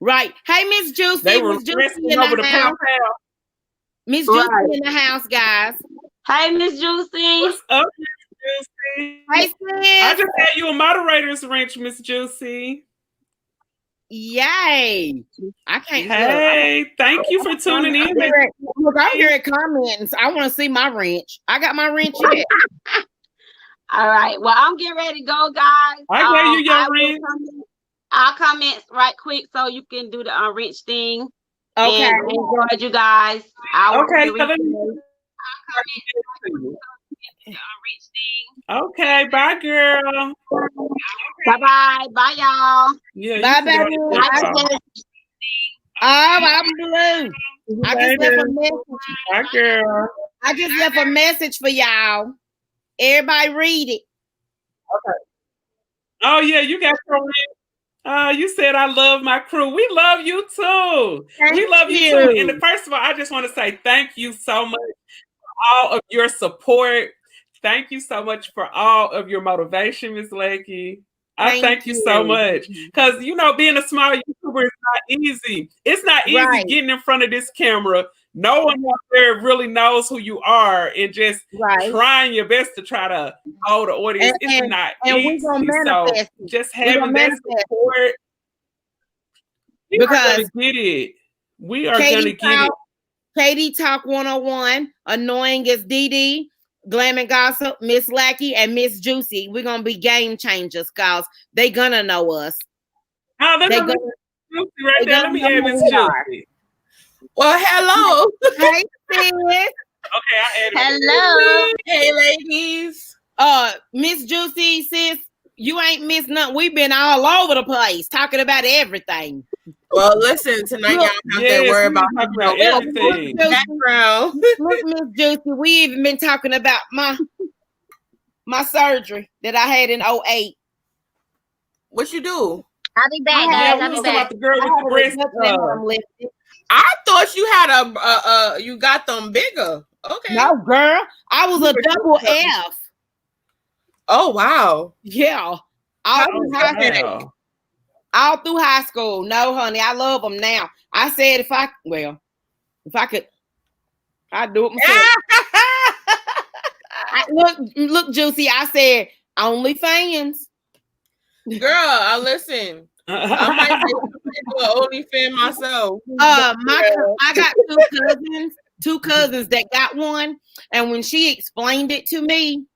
Right. Hey, Miss Juicy. They were wrestling over the pow. Miss Juicy in the house, guys. Hey, Miss Juicy. What's up, Miss Juicy? Hey, sis. I just had you a moderator's wrench, Miss Juicy. Yay. I can't. Hey, thank you for tuning in. Look, I'm here at comments. I want to see my wrench. I got my wrench yet. All right. Well, I'm getting ready to go, guys. I gave you your wrench. I'll comment right quick so you can do the wrench thing. Okay. And I enjoyed you guys. Okay, bye, girl. Bye-bye. Bye, y'all. Yeah, bye, baby. I'm blue. I just left a message. Bye, girl. I just left a message for y'all. Everybody read it. Okay. Oh, yeah, you got your you said I love my crew. We love you too. We love you too. And first of all, I just want to say thank you so much for all of your support. Thank you so much for all of your motivation, Miss Lakey. I thank you so much. Because, being a small YouTuber is not easy. It's not easy getting in front of this camera, no one out there really knows who you are, and just Right. trying your best to try to hold the audience. It's not we're gonna easy. So manifest it. just We're having gonna that manifest support, we are because gonna get it. We are Katie gonna get it. Katie Talk 101, Annoying as Dee, Glam and Gossip, Miss Lackey, and Miss Juicy. We're gonna be game changers, guys. They gonna know us. Oh, that's They Miss gonna, Juicy right they there. gonna Let me know add who Miss we are. Juicy. Well, hello. Hey, sis. Okay, I added Hello. Hey, ladies. Miss Juicy, sis, you ain't missed nothing. We've been all over the place talking about everything. Well, listen, tonight y'all don't have to worry about talking about everything. background. Look, Miss Juicy, we even been talking about my surgery that I had in 08. What you do? I'll be back, Yeah, guys. we I'll be was talking about back. the girl with the breast. I thought you had you got them bigger. Okay. No, girl, I was a double F. Oh wow. Yeah, all through high school. No, honey, I love them now. I said if I could, I'd do it myself. Look, Juicy. I said OnlyFans. Girl, listen. I might do an OnlyFans myself. I got two cousins that got one, and when she explained it to me,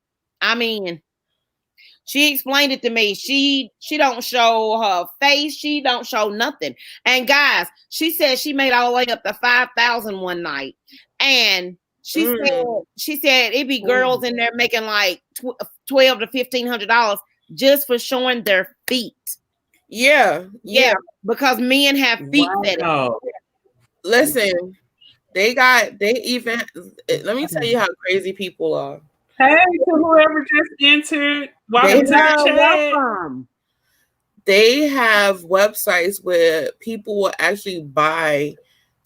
she explained it to me. She don't show her face. She don't show nothing. And guys, she said she made all the way up to 5,000 one night, and she said it'd be girls in there making like $1,200 to $1,500 just for showing their feet. Yeah, because men have feet fetish. Listen, let me tell you how crazy people are. Hey, to whoever just entered, welcome to the chat. Welcome. They have websites where people will actually buy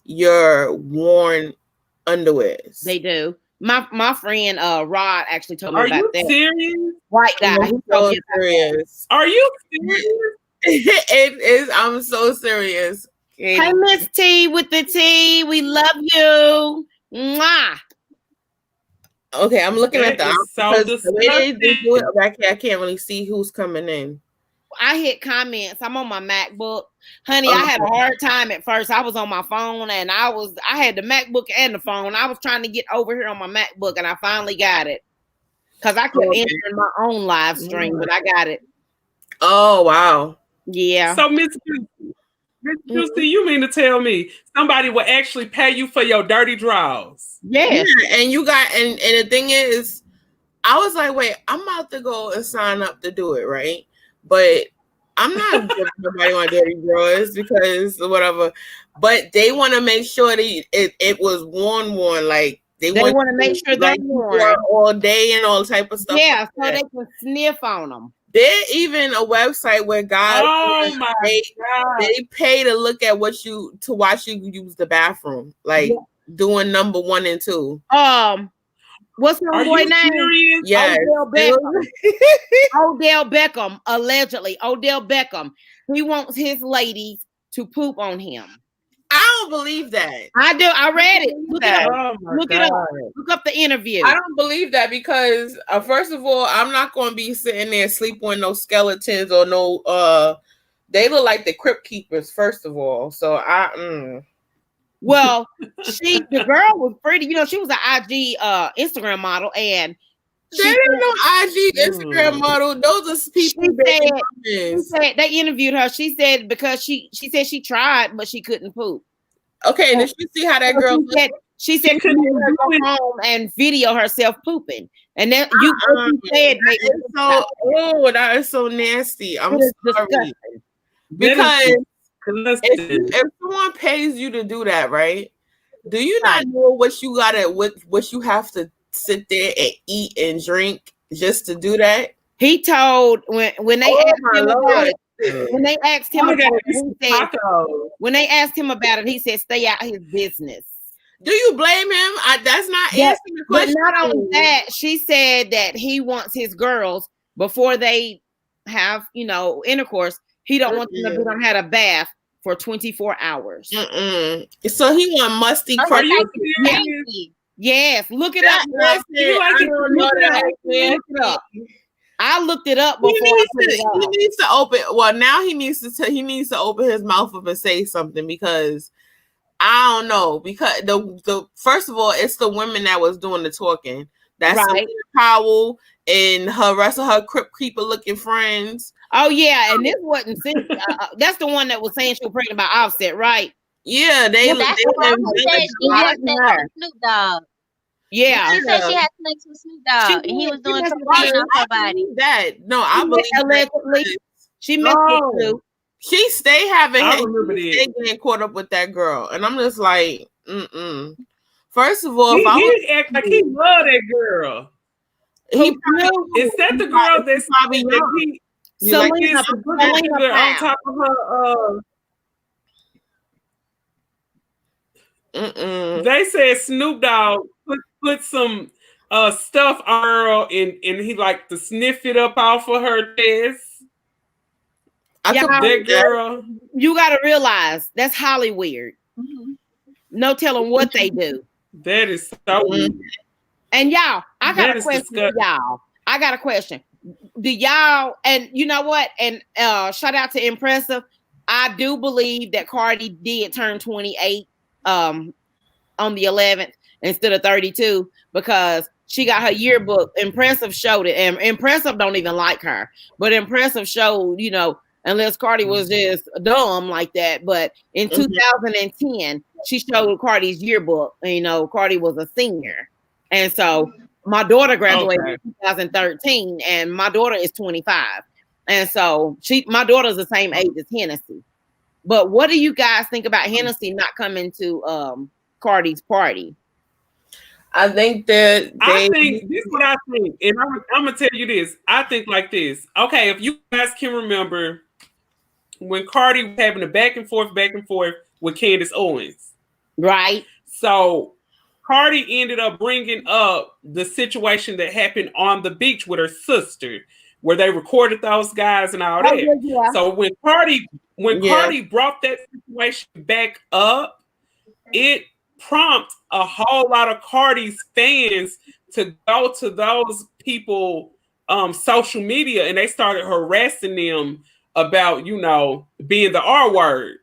your worn underwears. They do. My friend Rod actually told me Are about you that. serious? White guy. I'm so serious. Are you serious? It is. I'm so serious. Hey, Miss T with the T. We love you. Mwah. Okay, I'm looking at the way they do it. I can't really see who's coming in. I hit comments. I'm on my MacBook. Honey, I had a hard time at first. I was on my phone and I had the MacBook and the phone. I was trying to get over here on my MacBook and I finally got it. Because I kept entering my own live stream, but I got it. Oh, wow. Yeah. So, Miss Juicy, you mean to tell me somebody will actually pay you for your dirty draws? Yes. Yeah, and you got and the thing is, I was like, wait, I'm about to go and sign up to do it, right? But I'm not giving nobody my dirty drawers because whatever. But they want to make sure that it was worn, like they want to make sure they're worn all day and all type of stuff. Yeah, so they can sniff on them. There's even a website where guys they pay to look at watch you use the bathroom, like doing number 1 and 2. What's your boy name? Yes. Odell Beckham, allegedly. Odell Beckham. He wants his ladies to poop on him. I don't believe that. I do. I read it. Look it up. Look it up. Look up the interview. I don't believe that because first of all, I'm not going to be sitting there sleeping with no skeletons or no. They look like the crypt keepers. First of all, so Well, the girl was pretty. You know, she was an IG Instagram model, and they didn't know IG Instagram model. Those are people. She said they interviewed her. She said because she said she tried, but she couldn't poop. Okay, did you see how that girl? She said she couldn't go home and video herself pooping, and then you said that is so nasty. I'm sorry because if someone pays you to do that, right? Do you not know what you have to sit there and eat and drink just to do that? He told when they asked him about it. When they asked him about it, he said, "Stay out his business." Do you blame him? That's not answering the question. But not only that, she said that he wants his girls before they have, intercourse. He don't want them to have a bath for 24 hours. So he want musty Oh, crusty. Are you that's serious? crazy. Yes, look it up. Listen, You like I it? don't know Look it that, up. man. Look it up. I looked it up He before I put it needs up. to open. Well, now he needs to open his mouth up and say something, because I don't know, because the first of all, it's the women that was doing the talking. That's Right. Selena Powell and her rest of her Crypt Keeper looking friends. Oh yeah, and this wasn't that's the one that was saying she was pregnant by Offset, right? Yeah, they. Well, that's the one who said she had wasn't sex her. with Snoop Dogg. Yeah. She said she had sex with Snoop Dogg, and he was doing cocaine off her body. That no, I believe allegedly she messed Oh. with Snoop. She stay having. I remember He that. stay getting caught up with that girl, and I'm just like, First of all, if I He was, act like he love that girl. he Is that the girl that's probably that young. he Selena, like his Selena on Powell. top of her? They said Snoop Dogg put some stuff on her, and he like to sniff it up off of her chest. That girl. You gotta realize that's Hollywood. No telling what they do. That is so weird. And y'all, I got That a is question for disgusting. y'all. I got a question. Do y'all, and you know what? And shout out to Impressive. I do believe that Cardi did turn 28 on the 11th instead of 32, because she got her yearbook. Impressive showed it, and Impressive don't even like her, but Impressive showed, you know, unless Cardi was just dumb like that. But in 2010, she showed Cardi's yearbook. And, you know, Cardi was a senior. And so my daughter graduated in 2013, and my daughter is 25. And so my daughter's the same age as Hennessy. But what do you guys think about Hennessy not coming to Cardi's party? I think that I think this is what I think, and I'm gonna tell you this. I think like this. Okay, if you guys can remember when Cardi was having a back and forth with Candace Owens, right? So Cardi ended up bringing up the situation that happened on the beach with her sister, where they recorded those guys and all that. Yeah. So when Cardi brought that situation back up, it prompted a whole lot of Cardi's fans to go to those people social media, and they started harassing them about, you know, being the R word.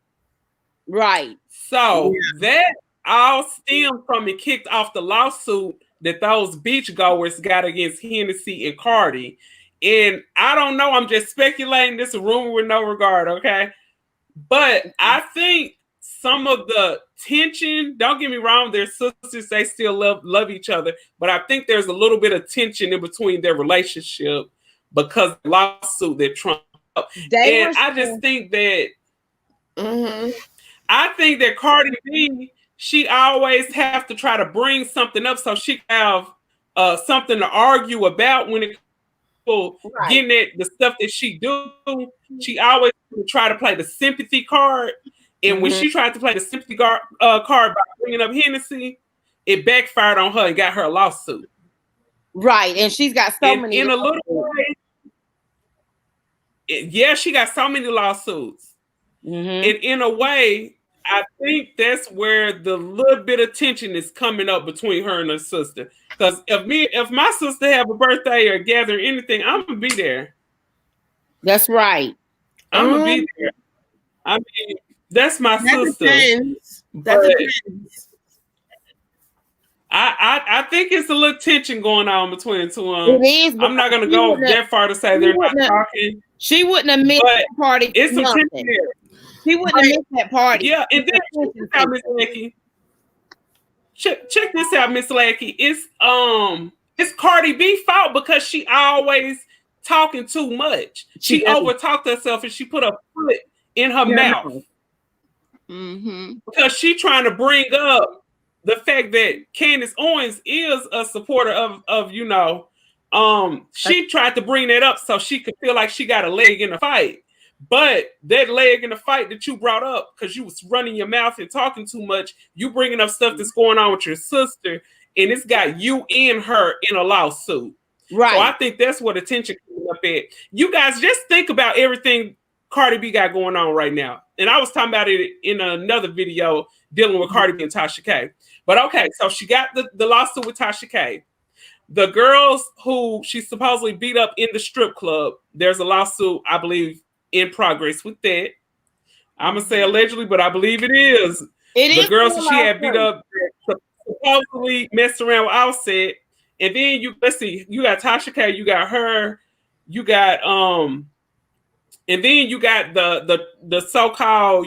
Right. So that all stemmed from it, kicked off the lawsuit that those beachgoers got against Hennessy and Cardi. And I don't know, I'm just speculating. This is a rumor with no regard, okay? But I think some of the tension, don't get me wrong, their sisters, they still love each other, but I think there's a little bit of tension in between their relationship because of the lawsuit that Trump. And I just think that I think that Cardi B, she always have to try to bring something up so she can have something to argue about when it comes to getting at the stuff that she do. She always try to play the sympathy card. And when she tried to play the sympathy card by bringing up Hennessy, it backfired on her and got her a lawsuit. Right. And she's got so many. In a little way, she got so many lawsuits. And in a way, I think that's where the little bit of tension is coming up between her and her sister. Because if my sister have a birthday or gather anything, I'm gonna be there. That's right. I'm gonna be there. I mean, that's my sister. That depends. I think it's a little tension going on between the two of them. It is. I'm not gonna go that far to say they're not talking. She wouldn't have missed that party. It's some tension there. She wouldn't have missed that party. Yeah, and then check this out, Miss Lackey. Check this out, Miss Lackey. It's Cardi B fault because she always talking too much. She overtalked herself and she put a foot in her mouth. Because she trying to bring up the fact that Candace Owens is a supporter of you know, she tried to bring that up so she could feel like she got a leg in the fight. But that leg in the fight that you brought up, because you was running your mouth and talking too much, you bringing up stuff that's going on with your sister, and it's got you and her in a lawsuit. Right. So I think that's what attention coming up at. You guys just think about everything Cardi B got going on right now. And I was talking about it in another video dealing with Cardi B and Tasha K. But okay, so she got the lawsuit with Tasha K. The girls who she supposedly beat up in the strip club, there's a lawsuit, I believe, in progress with that. I'm gonna say allegedly, but I believe it is. The girls that she had beat up supposedly messed around with Offset. And then let's see, you got Tasha K, you got her, you got and then you got the so-called,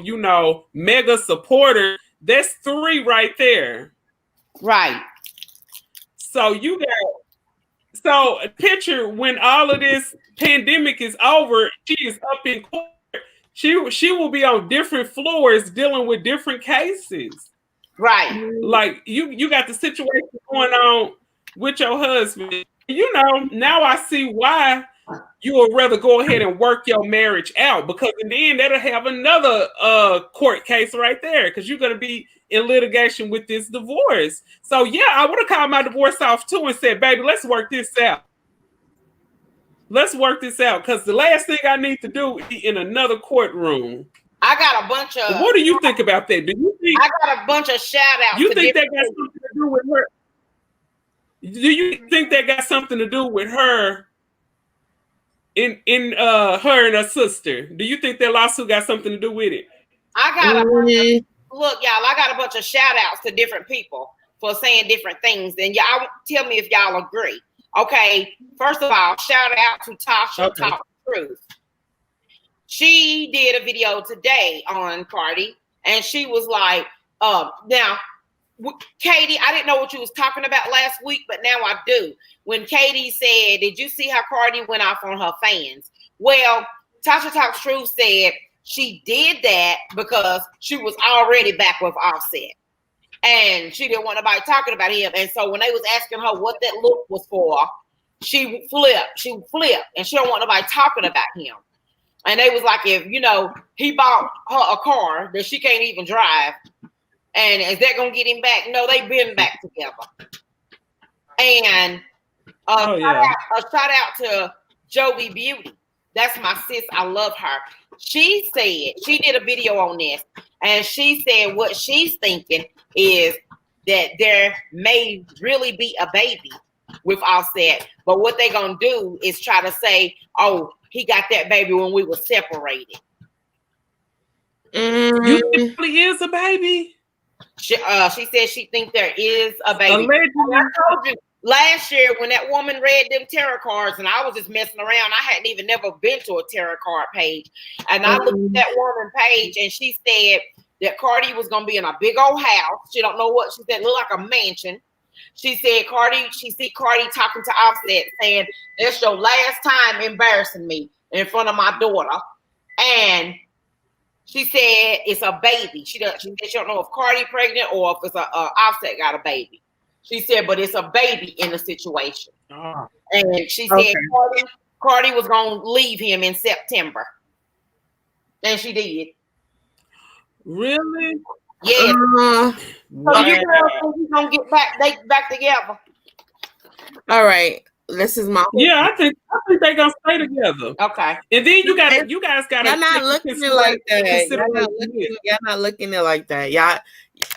mega supporter. That's 3 right there. Right. So picture when all of this pandemic is over, she is up in court. She will be on different floors dealing with different cases. Right. Like you got the situation going on with your husband. Now I see why you would rather go ahead and work your marriage out, because then that'll have another court case right there, because you're going to be in litigation with this divorce. So yeah, I would have called my divorce off too and said, baby, let's work this out. Let's work this out, because the last thing I need to do is be in another courtroom. I got a bunch of. What do you think about that? Do you think I got a bunch of shout outs? You think that got something to do with her? Do you think that got something to do with her? In her and her sister? Do you think that lawsuit got something to do with it? I got look, y'all. I got a bunch of shout outs to different people for saying different things, and y'all tell me if y'all agree. Okay, first of all, shout out to Tasha Talk Truth. She did a video today on Cardi, and she was like, now, Katie, I didn't know what you was talking about last week, but now I do. When Katie said, did you see how Cardi went off on her fans? Well, Tasha Talk Truth said she did that because she was already back with Offset. And she didn't want nobody talking about him. And so when they was asking her what that look was for, she flipped. And she don't want nobody talking about him. And they was like, if, he bought her a car that she can't even drive, and is that going to get him back? No, they've been back together. And a shout out to Jovi Beauty. That's my sis. I love her. She said, she did a video on this, and she said what she's thinking is that there may really be a baby with Offset, but what they're going to do is try to say, oh, he got that baby when we were separated. You think it really is a baby? She said she thinks there is a baby. Allegedly. I told you last year when that woman read them tarot cards, and I was just messing around. I hadn't even never been to a tarot card page, and I looked at that woman page, and she said that Cardi was gonna be in a big old house. She don't know what she said. Looked like a mansion. She said she see Cardi talking to Offset, saying, "That's your last time embarrassing me in front of my daughter," and she said it's a baby. She said she don't know if Cardi pregnant or if it's a Offset got a baby. She said, but it's a baby in the situation. Oh. And she said Cardi was going to leave him in September. And she did. Really? Yeah. So you girls think going to get back together? All right. This is my I think they're gonna stay together. Okay. And then you guys gotta Y'all not looking at it like that. Y'all not looking at it like that. Y'all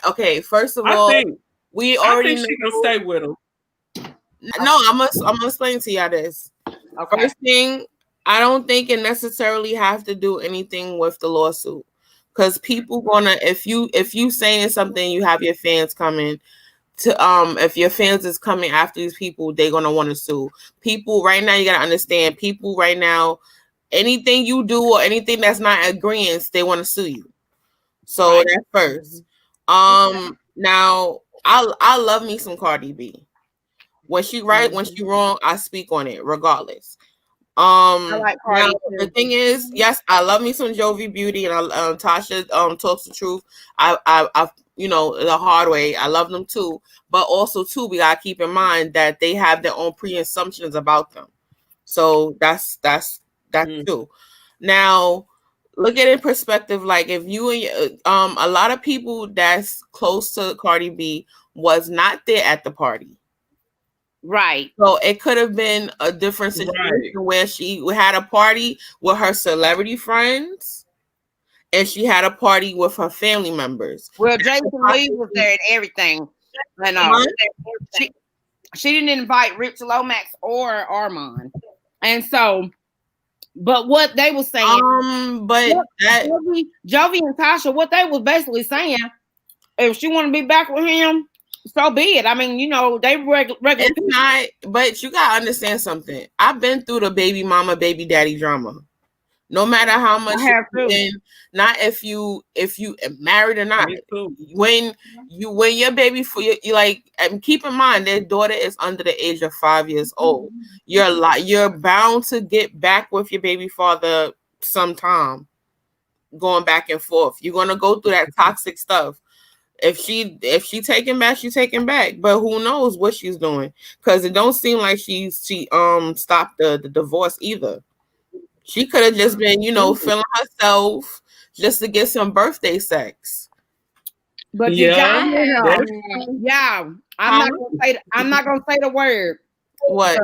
okay, first of all, we already know she's gonna stay with him. No, I'm gonna explain to y'all this. Okay. First thing, I don't think it necessarily have to do anything with the lawsuit. Because people gonna if you saying something, you have your fans coming to if your fans is coming after these people, they're gonna want to sue. People right now, you gotta understand, people right now, anything you do or anything that's not agreeing, they want to sue you. So that's first. Now I love me some Cardi B. When she right, when she wrong, I speak on it regardless. I like Cardi now, the thing is, yes, I love me some Jovi Beauty and Tasha talks the truth. I the hard way. I love them too, but also too, we gotta keep in mind that they have their own pre-assumptions about them. So that's too. Now, look at it in perspective. Like if you and a lot of people that's close to Cardi B was not there at the party. Right. So it could have been a different situation where she had a party with her celebrity friends and she had a party with her family members. Well, Jason Lee was there and everything. And she didn't invite Rich Lomax or Armand. And so, but what they were saying, Jovi and Tasha, what they was basically saying, if she want to be back with him, so be it. I mean, you know, they regular. It's not, but you gotta understand something. I've been through the baby mama, baby daddy drama. No matter how much not if you married or not. When your baby for you like, and keep in mind their daughter is under the age of 5 years old. You're bound to get back with your baby father sometime, going back and forth. You're gonna go through that toxic stuff. If she taking back, she's taking back. But who knows what she's doing? Because it don't seem like she stopped the divorce either. She could have just been, you know, feeling herself just to get some birthday sex. But yeah, I'm not gonna say the word. What?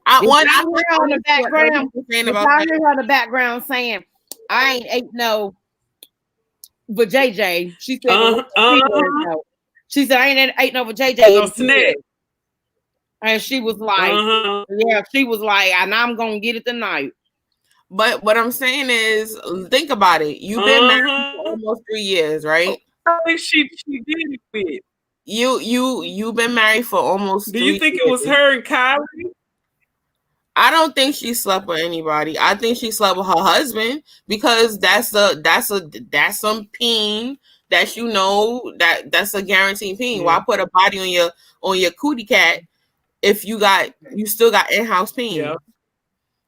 I hear on the background. I hear her in the background saying, "I ain't ate no." But JJ, she said, she said, "I ain't ate no for JJ." No snack. And she was like, "Yeah," she was like, "And I'm gonna get it tonight." But what I'm saying is, think about it. You've been married for almost 3 years, right? I think she did it with. You've been married for almost. Do you think it was her and Kylie? I don't think she slept with anybody. I think she slept with her husband because that's some peen that you know that's a guaranteed peen. Yeah. Why put a body on your cootie cat if you still got in-house peen? Yeah.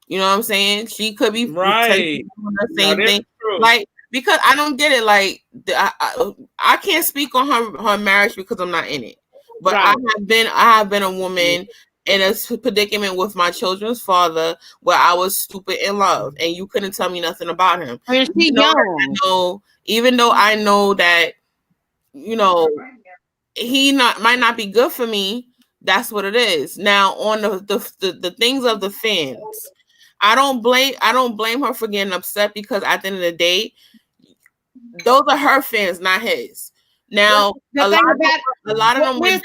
You know what I'm saying? She could be right. The same thing. True. Like, because I don't get it. Like, I can't speak on her marriage because I'm not in it. But right. I have been a woman in a predicament with my children's father where I was stupid in love and you couldn't tell me nothing about him. And she young. Even though I know that, you know, he might not be good for me. That's what it is. Now on the things of the fans, I don't blame her for getting upset because at the end of the day, those are her fans, not his. Now, a lot of them were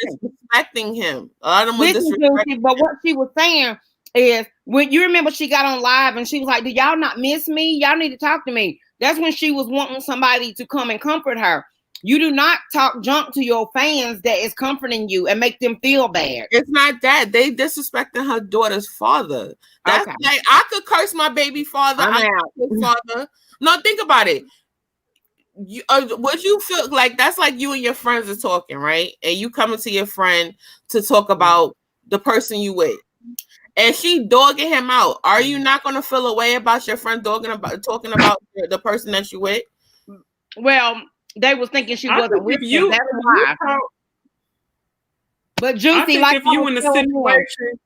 disrespecting him. A lot of them were disrespecting. But what she was saying is, when you remember she got on live and she was like, "Do y'all not miss me? Y'all need to talk to me." That's when she was wanting somebody to come and comfort her. You do not talk junk to your fans that is comforting you and make them feel bad. It's not that. They disrespecting her daughter's father. That's like, I could curse my baby father. Father. No, think about it. Would you feel like that's like you and your friends are talking, right? And you coming to your friend to talk about the person you with, and she dogging him out. Are you not going to feel a way about your friend talking about the person that you with? Well, they was thinking she wasn't with you. That's why. But Juicy, like if you in the situation.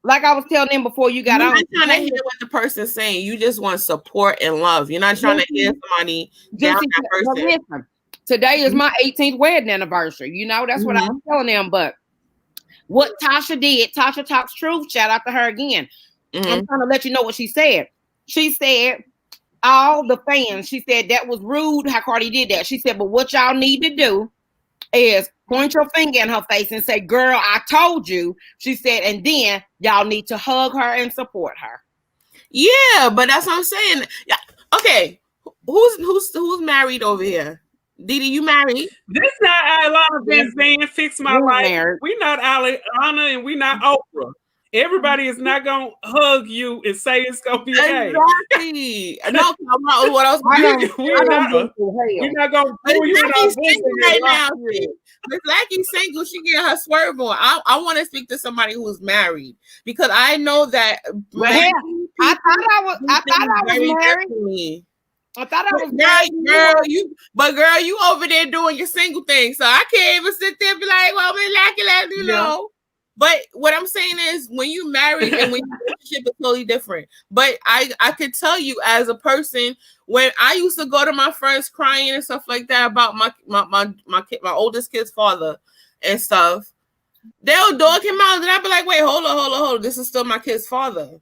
Like I was telling them before you got on. You're not trying to hear what the person's saying. You just want support and love. You're not trying to hear somebody down that person. Listen, today is my 18th wedding anniversary. You know, that's what I was telling them. But what Tasha did, Tasha Talks Truth, shout out to her again. I'm trying to let you know what she said. She said, all the fans, she said that was rude how Cardi did that. She said, but what y'all need to do is point your finger in her face and say, "Girl, I told you." She said, and then y'all need to hug her and support her. Yeah, but that's what I'm saying. Yeah. Okay, who's married over here? Didi, you married? This not Alana Van Zandt, Fix My Life. Married. We not Alana and we not Oprah. Everybody is not gonna hug you and say it's gonna be okay. Exactly. No, what else? We're not gonna pull you in our business right now. Miss Lackey's single. She get her swerve on. I want to speak to somebody who's married because I know that. I thought I was married. I thought I was married, girl, you over there doing your single thing, so I can't even sit there and be like, "Well, Miss Lackey, let you know." But what I'm saying is, when you married and when your relationship is totally different. But I could tell you as a person, when I used to go to my friends crying and stuff like that about my oldest kid's father and stuff, they'll dog him out, and I'll be like, wait, hold on. This is still my kid's father.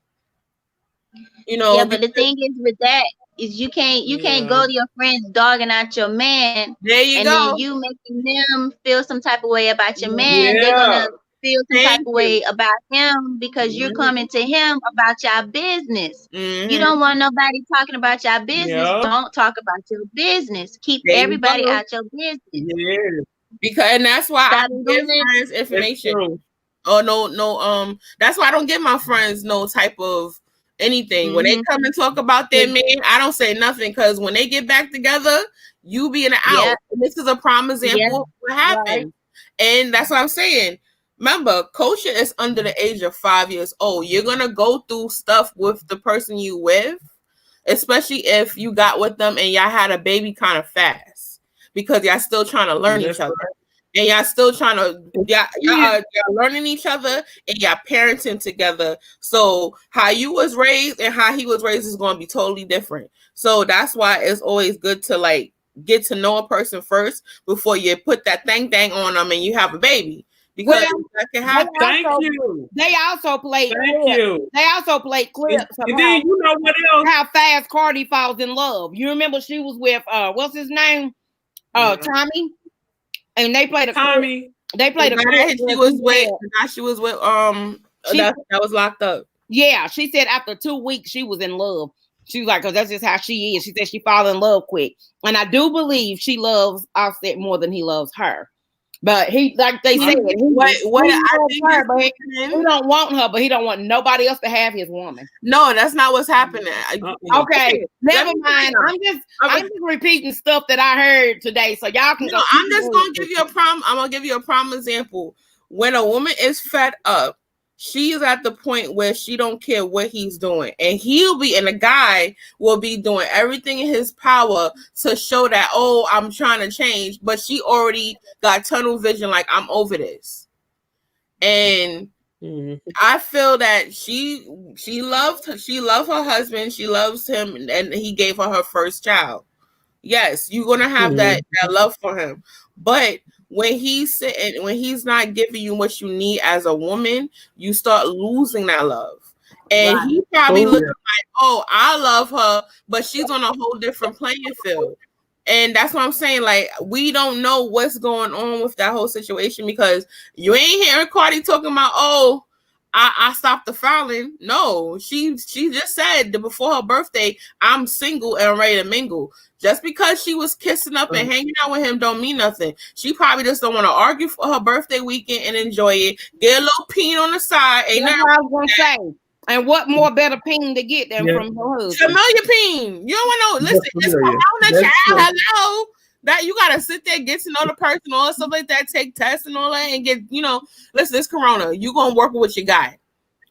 You know. Yeah, but the thing is with that is you can't go to your friends dogging out your man, there you and go. then you making them feel some type of way about your man. Yeah. They're gonna feel some type Thank of you. way about him because you're coming to him about your business. You don't want nobody talking about your business. Yeah. Don't talk about your business. Keep There you everybody go. out your business. Yeah. Because, and that's why I Stop don't give doing friends That's information. true. Oh no. That's why I don't give my friends no type of anything. When they come and talk about their man, I don't say nothing, because when they get back together, you be in the out. Yeah. And this is a prime example Yeah. of what happened. And that's what I'm saying. Remember, culture is under the age of 5 years old. You're gonna go through stuff with the person you with, especially if you got with them and y'all had a baby kind of fast, because y'all still trying to learn That's each other. right. And y'all still trying to y'all learning each other, and y'all parenting together. So how you was raised and how he was raised is going to be totally different. So that's why it's always good to like get to know a person first before you put that thing on them and you have a baby, because that can happen. Thank you. They also played Thank clips. you. They also played clips of And then you know what else? how fast Cardi falls in love. You remember she was with what's his name? Tommy. And they played a Tommy. clip. They played a clip. She was with that was locked up. Yeah, she said after 2 weeks she was in love. She was like, because that's just how she is. She said she fall in love quick. And I do believe she loves Offset more than he loves her. But he, like they said, he loves her, but he don't want her, but he don't want nobody else to have his woman. No, that's not what's happening. Okay, never mind. I'm just repeating stuff that I heard today, so y'all can go. I'm just gonna give you a prime. I'm gonna give you a prime example. When a woman is fed up, she's at the point where she don't care what he's doing, and the guy will be doing everything in his power to show that, oh, I'm trying to change, but she already got tunnel vision, like, I'm over this. And I feel that she loved her husband, she loves him, and he gave her first child. Yes, you're gonna have that love for him, but when he's not giving you what you need as a woman, you start losing that love. And he probably looking like, oh, I love her, but she's on a whole different playing field. And that's what I'm saying. Like, we don't know what's going on with that whole situation, because you ain't hearing Cardi talking about, oh, I stopped the fouling. No, she just said that before her birthday, I'm single and ready to mingle. Just because she was kissing up and hanging out with him don't mean nothing. She probably just don't want to argue for her birthday weekend and enjoy it. Get a little peen on the side. That's what I was gonna say. And what more better peen to get than from your husband? Familiar peen. You don't want to listen. It's Corona, child. Hello. That you gotta sit there, get to know the person, all stuff like that, take tests and all that, and get, listen, it's Corona. You gonna work with what you got.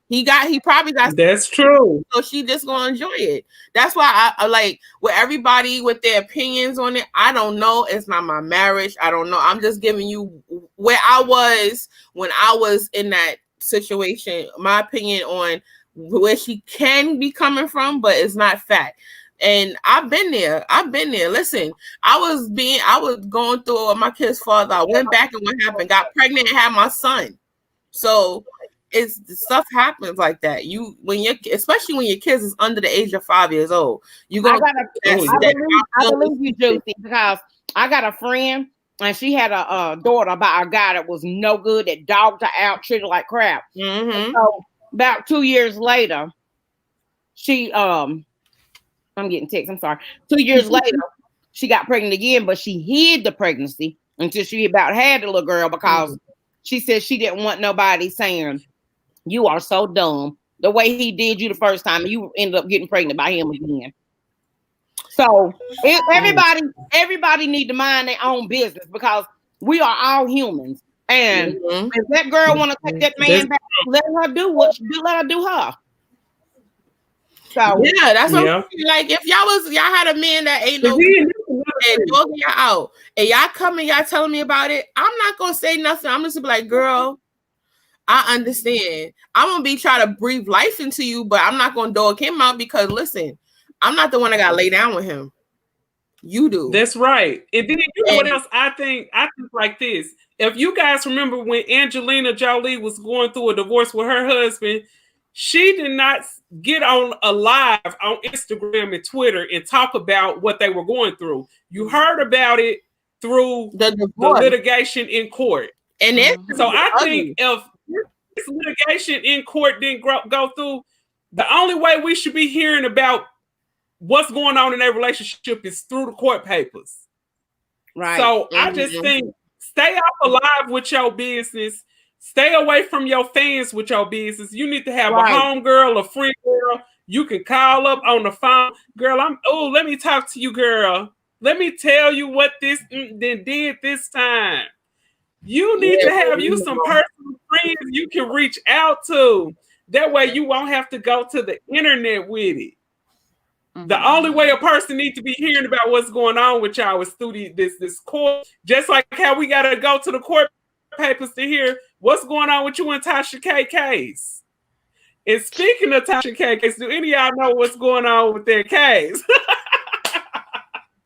He probably got. That's true. So she just gonna enjoy it. That's why I like with everybody with their opinions on it. I don't know. It's not my marriage. I don't know. I'm just giving you where I was when I was in that situation. My opinion on where she can be coming from, but it's not fact. And I've been there. Listen, I was going through it with my kid's father. I went back and what happened? Got pregnant and had my son. So stuff happens like that. Especially when your kids is under the age of 5 years old. I believe you, Juicy, because I got a friend and she had a daughter by a guy that was no good, that dogged her out, treated her like crap. So about 2 years later, she I'm getting text. I'm sorry. 2 years later, she got pregnant again, but she hid the pregnancy until she about had the little girl, because she said she didn't want nobody saying, you are so dumb, the way he did you the first time, and you ended up getting pregnant by him again. So everybody need to mind their own business, because we are all humans. And if that girl want to take that man back, let her do her. So yeah, that's what I'm saying. Like, if y'all had a man that ain't no and dogging y'all out, and y'all come and y'all telling me about it, I'm not gonna say nothing. I'm just gonna be like, girl, I understand. I'm gonna be trying to breathe life into you, but I'm not gonna dog him out, because listen, I'm not the one that got to lay down with him. You do. That's right. And then you know what else I think like this. if you guys remember when Angelina Jolie was going through a divorce with her husband, she did not get on a live on Instagram and Twitter and talk about what they were going through. You heard about it through the litigation in court. And so I think if this litigation in court didn't go through, the only way we should be hearing about what's going on in their relationship is through the court papers. Right. So I just think stay off alive with your business. Stay away from your fans with your business. You need to have a home girl, a friend girl. You can call up on the phone. Girl, let me talk to you, girl. Let me tell you what this then did this time. You need to have you some personal friends you can reach out to. That way you won't have to go to the internet with it. The only way a person needs to be hearing about what's going on with y'all is through this court. Just like how we got to go to the court papers to hear what's going on with you and Tasha K case. And speaking of Tasha K case, do any of y'all know what's going on with their case?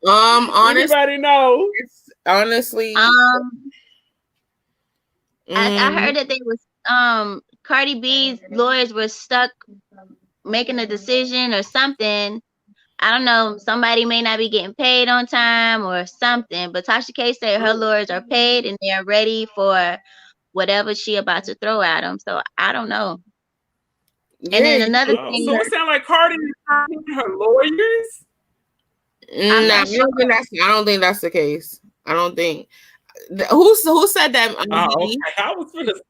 Anybody know? Honestly, I heard that they was Cardi B's lawyers were stuck making a decision or something. I don't know. Somebody may not be getting paid on time or something. But Tasha K said her lawyers are paid and they're ready for whatever she about to throw at them. So I don't know. Yeah, and then another thing. So it sounds like Cardi is talking to her lawyers. I don't think that's the case. I don't think. Who said that? Okay. I was gonna say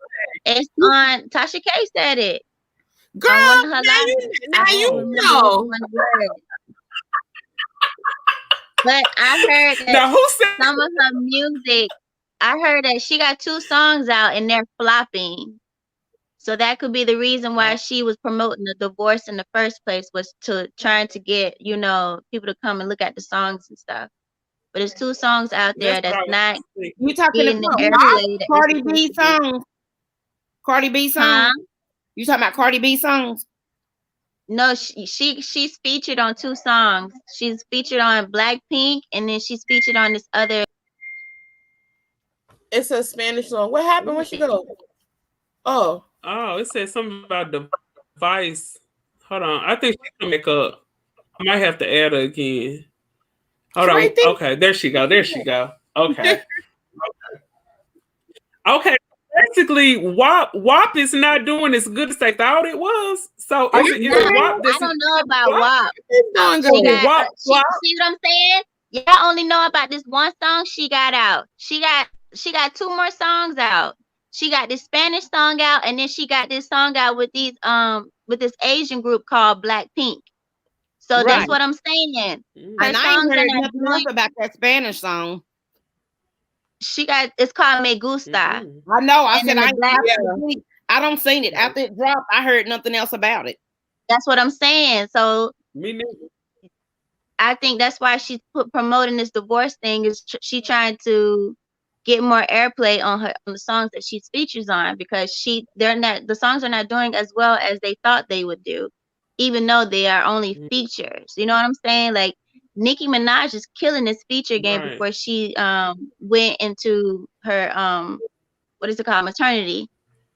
it's on. Tasha K said it. Girl, now you know. But I heard that some of her music. I heard that she got 2 songs out and they're flopping. So that could be the reason why she was promoting the divorce in the first place, was to trying to get, people to come and look at the songs and stuff. But there's 2 songs out there that's not. You talking about Cardi B songs? Cardi B songs? Huh? You talking about Cardi B songs? No, she's featured on 2 songs. She's featured on Blackpink, and then she's featured on this other. It's a Spanish song. What happened? Where'd she go? Oh, it said something about device. Hold on. I think she can make up. I might have to add her again. Hold on. Okay, there she go. Okay. Okay. Basically, WAP is not doing as good as they thought it was. So I don't know about WAP. See what I'm saying? Y'all only know about this one song she got out. She got 2 more songs out. She got this Spanish song out, and then she got this song out with this Asian group called Blackpink. So that's what I'm saying. And I ain't heard nothing else about that Spanish song. It's called Me Gusta. I know. I said I don't seen it. After it dropped, I heard nothing else about it. That's what I'm saying. So me neither. I think that's why she's promoting this divorce thing. Is she trying to get more airplay on the songs that she features on, because the songs are not doing as well as they thought they would do, even though they are only features. You know what I'm saying? Like Nicki Minaj is killing this feature game before she went into her what is it called, maternity.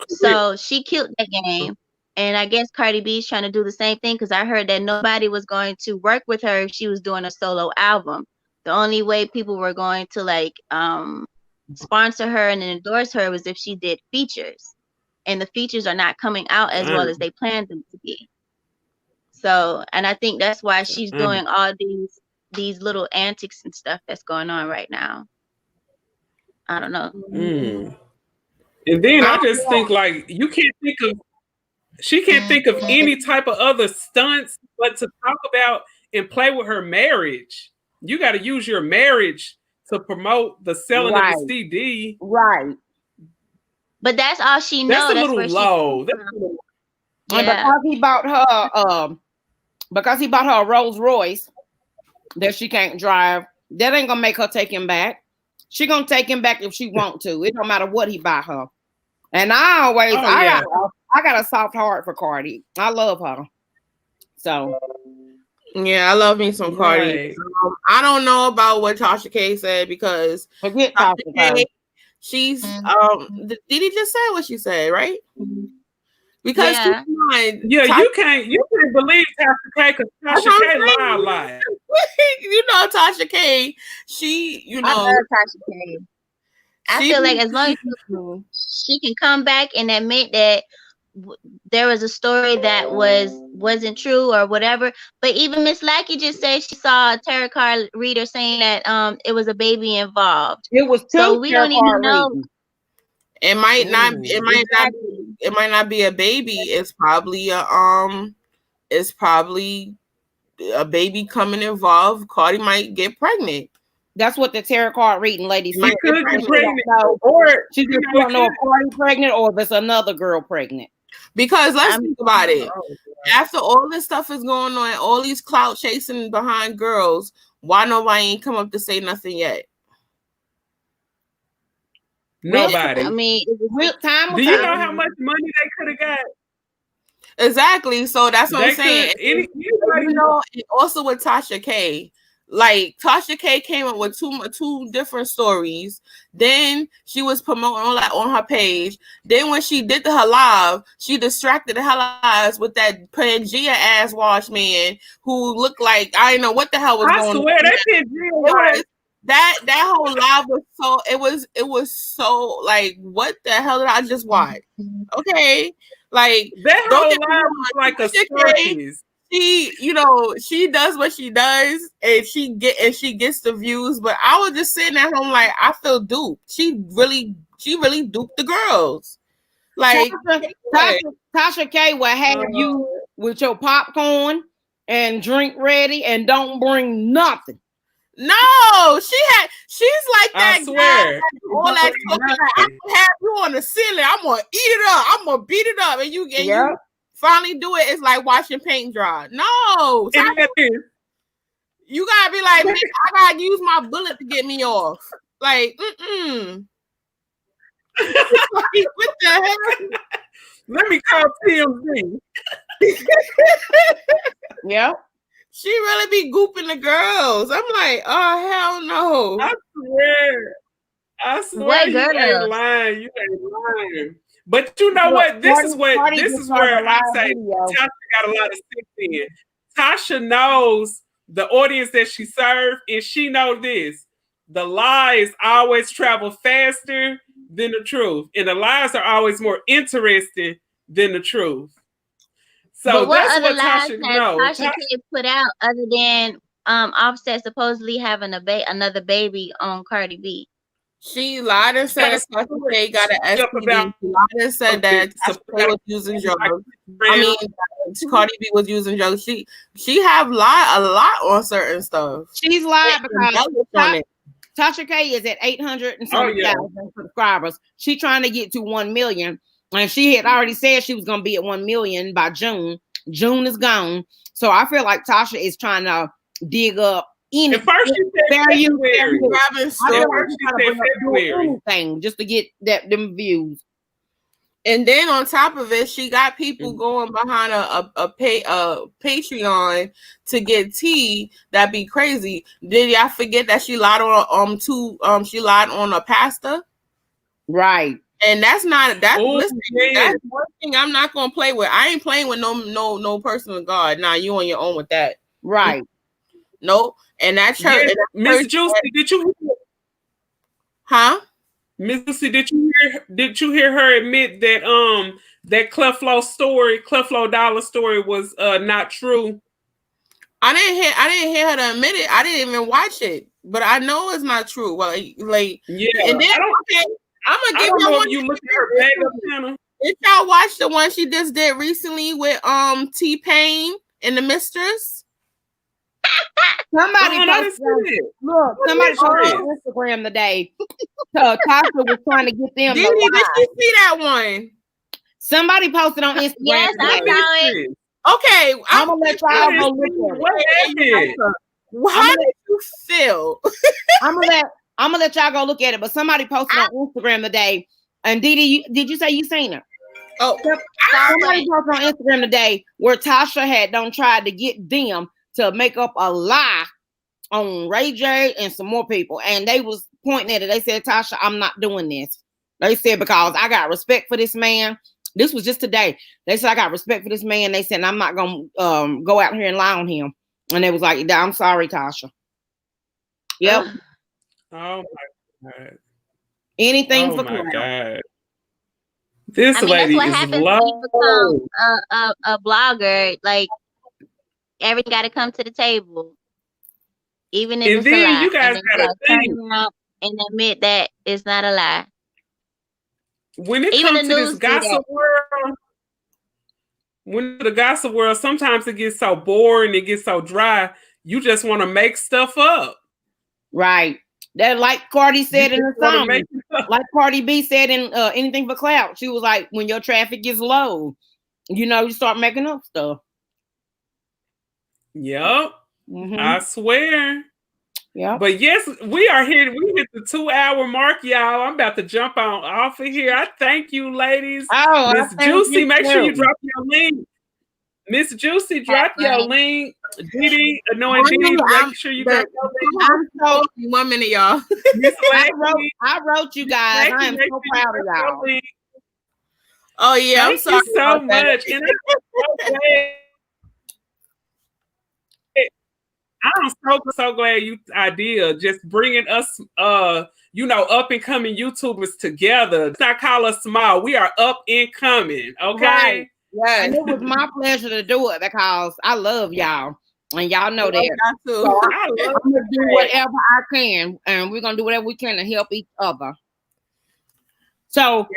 So she killed that game. And I guess Cardi B is trying to do the same thing, because I heard that nobody was going to work with her if she was doing a solo album. The only way people were going to sponsor her and endorse her was if she did features. And the features are not coming out as well as they planned them to be. So, and I think that's why she's doing all these little antics and stuff that's going on right now. I don't know. And then I just think she can't think of any type of other stunts but to talk about and play with her marriage. You got to use your marriage to promote the selling of the CD. Right. But that's all she knows. That's a little low. Because he bought her a Rolls Royce that she can't drive, that ain't gonna make her take him back. She gonna take him back if she want to. It don't matter what he buy her. And I got a soft heart for Cardi. I love her. So yeah, I love me some Cardi. I don't know about what Tasha K said, because forget Tasha She's Mm-hmm. Didi just said what she said, right? Because Yeah. Yeah, you can't believe Tasha K because Tasha K lie a lot. You know, Tasha K, she, you I know, love Tasha K. I she, feel like as long as she can come back and admit that there was a story that wasn't true or whatever. But even Miss Lackey just said she saw a tarot card reader saying that it was a baby involved. It was So two we tarot don't even card know. readings. it might not, Ooh. it might not be a baby. It's probably a baby coming involved. Cardi might get pregnant. That's what the tarot card reading lady She said. might She could get pregnant, or She just don't know if Cardi pregnant or if it's another girl pregnant. Because let's think about it. After all this stuff is going on, all these clout chasing behind girls, why nobody ain't come up to say nothing yet? nobody. I mean, Real time. Do you know how much money they could have got? Exactly. So that's what I'm saying. Anybody You know, and also with Tasha K, like Tasha K came up with two different stories. Then she was promoting all that on her page. Then when she did her live, she distracted the hell out of us with that Pangea ass wash man who looked like I didn't know what the hell was going on. I swear that Pangea that whole live was so it was so like what the hell did I just watch? Okay, like that whole live was like a circus. She, you know, she does what she does, and she gets the views. But I was just sitting at home like I feel duped. She really duped the girls. Like Tasha K will have you with your popcorn and drink ready, and don't bring nothing. No, she's like that. I swear. Guy, all that talking. I'm gonna have you on the ceiling. I'm gonna eat it up. I'm gonna beat it up, and you finally do it. It's like watching paint dry. No, you gotta be like me. I gotta use my bullet to get me off. Like, what the hell? Let me call TMZ. Yeah. She really be gooping the girls. I'm like, oh hell no. I swear you ain't lying. You ain't lying. But you know what? This is where I say Tasha got a lot of sense in. Tasha knows the audience that she serves, and she knows this. The lies always travel faster than the truth. And the lies are always more interesting than the truth. So but that's what other what lies Tasha has knows. Tasha K put out other than Offset supposedly having another baby on Cardi B? She lied and said Tasha K got an STD. She lied and said that Tasha K was using drugs. I mean, Cardi B was using drugs. She have lied a lot on certain stuff. She's lied because Tasha K is at 800 and something thousand subscribers. She trying to get to 1 million. And she had already said she was going to be at 1 million by June. June is gone. So I feel like Tasha is trying to dig up anything just to get them views. And then on top of it, she got people going behind a Patreon to get tea. That'd be crazy. Did y'all forget that she lied on she lied on a pastor? Right. And that's one thing I'm not gonna play with. I ain't playing with no person of God. Nah, you on your own with that. Right. Nope. And that church, Miss Juicy, did you hear? Huh? Miss Juicy, did you hear her admit that that Creflo Dollar story was not true? I didn't hear her to admit it. I didn't even watch it, but I know it's not true. Well, like and then I'm gonna give you one. You look at her bag up channel. Did y'all watch the one she just did recently with T-Pain and the Mistress? Somebody posted on Instagram today. Tasha was trying to get them. Did you see that one? Somebody posted on Instagram. Yes, I saw it. Okay, I'm gonna let y'all go look at it. How did you feel? I'm gonna let y'all go look at it. But somebody posted on Instagram today, and Didi, did you say you seen her? Oh, somebody posted on Instagram today where Tasha had tried to get them to make up a lie on Ray J and some more people, and they was pointing at it. They said, Tasha, I'm not doing this. They said, because I got respect for this man. This was just today. They said, I got respect for this man. They said, I'm not going to go out here and lie on him. And they was like, I'm sorry, Tasha. Yep. Oh, my God. Anything oh for my clout. God. This I mean, lady that's what is happens when you low. become a blogger. Like, everything got to come to the table, even if And it's a then lie. you guys And then you got to got to turn think, around and admit that it's not a lie. when it Even the comes to this news do that. gossip world, when the gossip world, sometimes it gets so boring, it gets so dry, you just want to make stuff up. Right. That, like Cardi said in the want to song, make it up. like Cardi B said in Anything for Clout. She was like, when your traffic is low, you start making up stuff. Yep. I swear. Yep. But yes, we are here. We hit the 2-hour mark, y'all. I'm about to jump on off of here. I thank you, ladies. Oh, Miss Juicy, make sure you drop your link. Miss Juicy, drop your link. Didi, annoying Didi, make sure you drop your link. I'm so 1 minute, y'all. Miss I Lacey, wrote you guys. I am make so sure you proud of drop your y'all. link. Oh yeah, I'm Thank sorry you so about that. much. And I'm so glad you idea just bringing us up and coming YouTubers together. Let's not call us small. We are up and coming. Okay. Right. Yes. And it was my pleasure to do it because I love y'all. And y'all know that. So I love I'm gonna do whatever I can, and we're gonna do whatever we can to help each other. So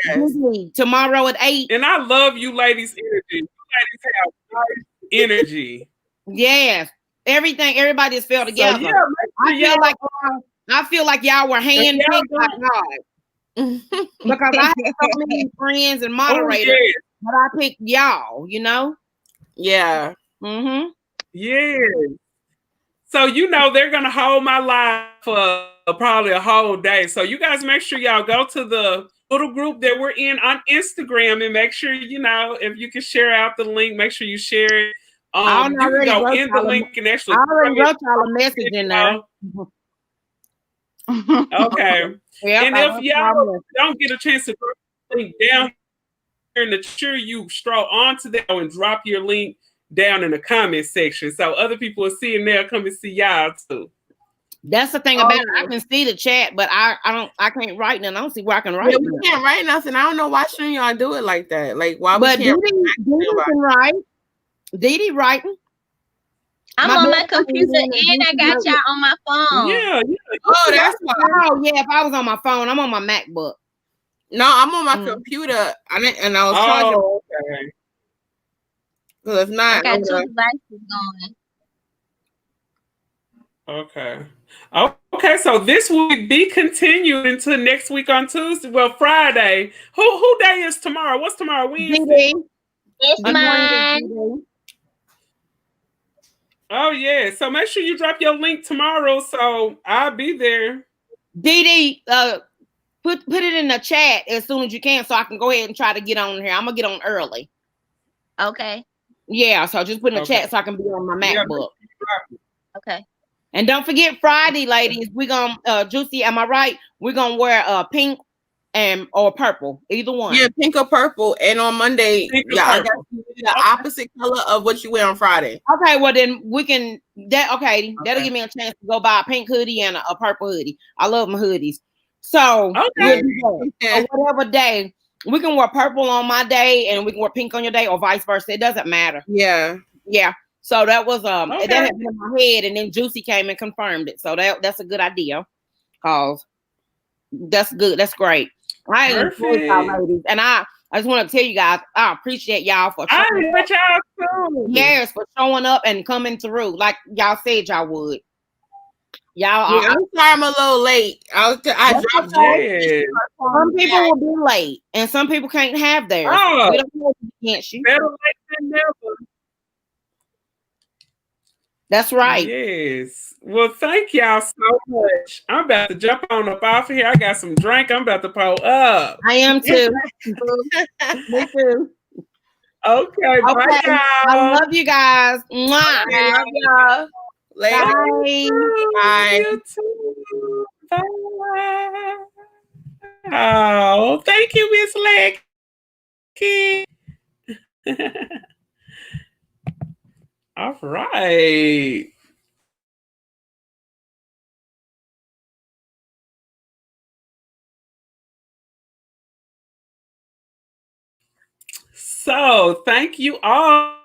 tomorrow at 8. And I love you ladies' energy. You ladies have nice energy. Yes. Everybody is fell together. So, yeah, I feel like y'all were handpicked by God. Because I have so many friends and moderators, but I picked y'all, Yeah. Mm-hmm. Yeah. So they're gonna hold my live for probably a whole day. So you guys make sure y'all go to the little group that we're in on Instagram and make sure if you can share out the link, make sure you share it. You can go in the link and actually. I already wrote y'all a message in there. Okay. Yep, and if y'all don't get a chance to drop the link down here, make sure you stroll onto that and drop your link down in the comment section so other people will see and they'll come and see y'all too. That's the thing about it. I can see the chat, but I can't write nothing. I don't see where I can write. Yeah, we can't write nothing. I don't know why shouldn't y'all do it like that. Like why we can't Didi can write. Didi writing. I'm on my computer and I got y'all on my phone. Yeah. Oh, that's why. Oh, yeah. If I was on my phone, I'm on my MacBook. No, I'm on my computer. And I was charging. Okay. So if not, I got 2 devices going. Okay. Okay, so this will be continued until next week on Tuesday. Well, Friday. Who day is tomorrow? What's tomorrow? Wednesday? It's mine. Oh yeah. So make sure you drop your link tomorrow. So I'll be there. Didi, put it in the chat as soon as you can, so I can go ahead and try to get on here. I'm gonna get on early. Okay. Yeah. So just put in the chat so I can be on my MacBook. Okay. And don't forget Friday, ladies. We're gonna Juicy. Am I right? We're gonna wear pink or purple, either one. Yeah, pink or purple. And on Monday, I got the opposite color of what you wear on Friday. Okay, well then we can that'll give me a chance to go buy a pink hoodie and a purple hoodie. I love my hoodies. So whatever day we can wear purple on my day and we can wear pink on your day, or vice versa. It doesn't matter. Yeah. So that was that had been in my head, and then Juicy came and confirmed it. So that's a good idea. Cause that's good. That's great. I enjoy y'all ladies, and I just want to tell you guys, I appreciate y'all for showing up. Yes, for showing up and coming through like y'all said y'all would. Y'all, I'm sorry I'm a little late. I dropped Some people will be late, and some people can't have theirs. We don't know, can't you? Better late than never. That's right. Yes. Well, thank y'all so much. I'm about to jump on up off of here. I got some drink. I'm about to pull up. I am too. Me too. Okay. Bye, y'all. I love you guys. Mwah. I love y'all. Later. Bye. Bye. You too. Bye. Oh, thank you, Miss Lackey. All right. So, thank you all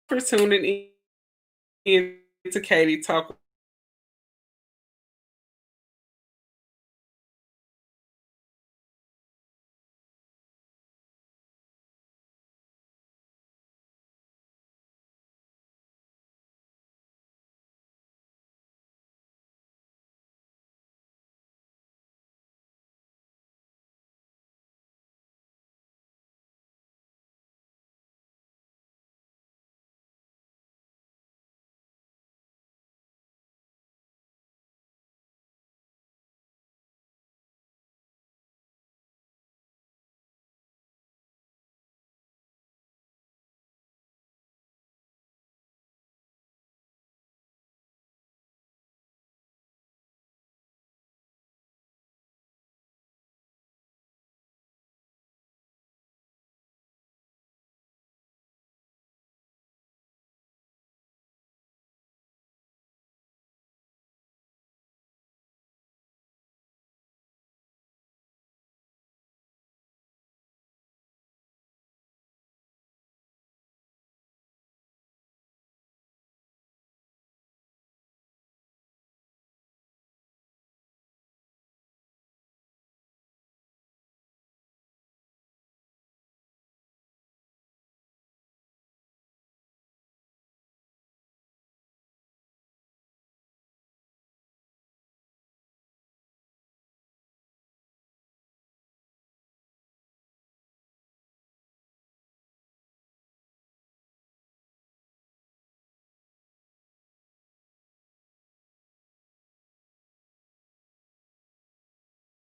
for tuning in to Katie Talk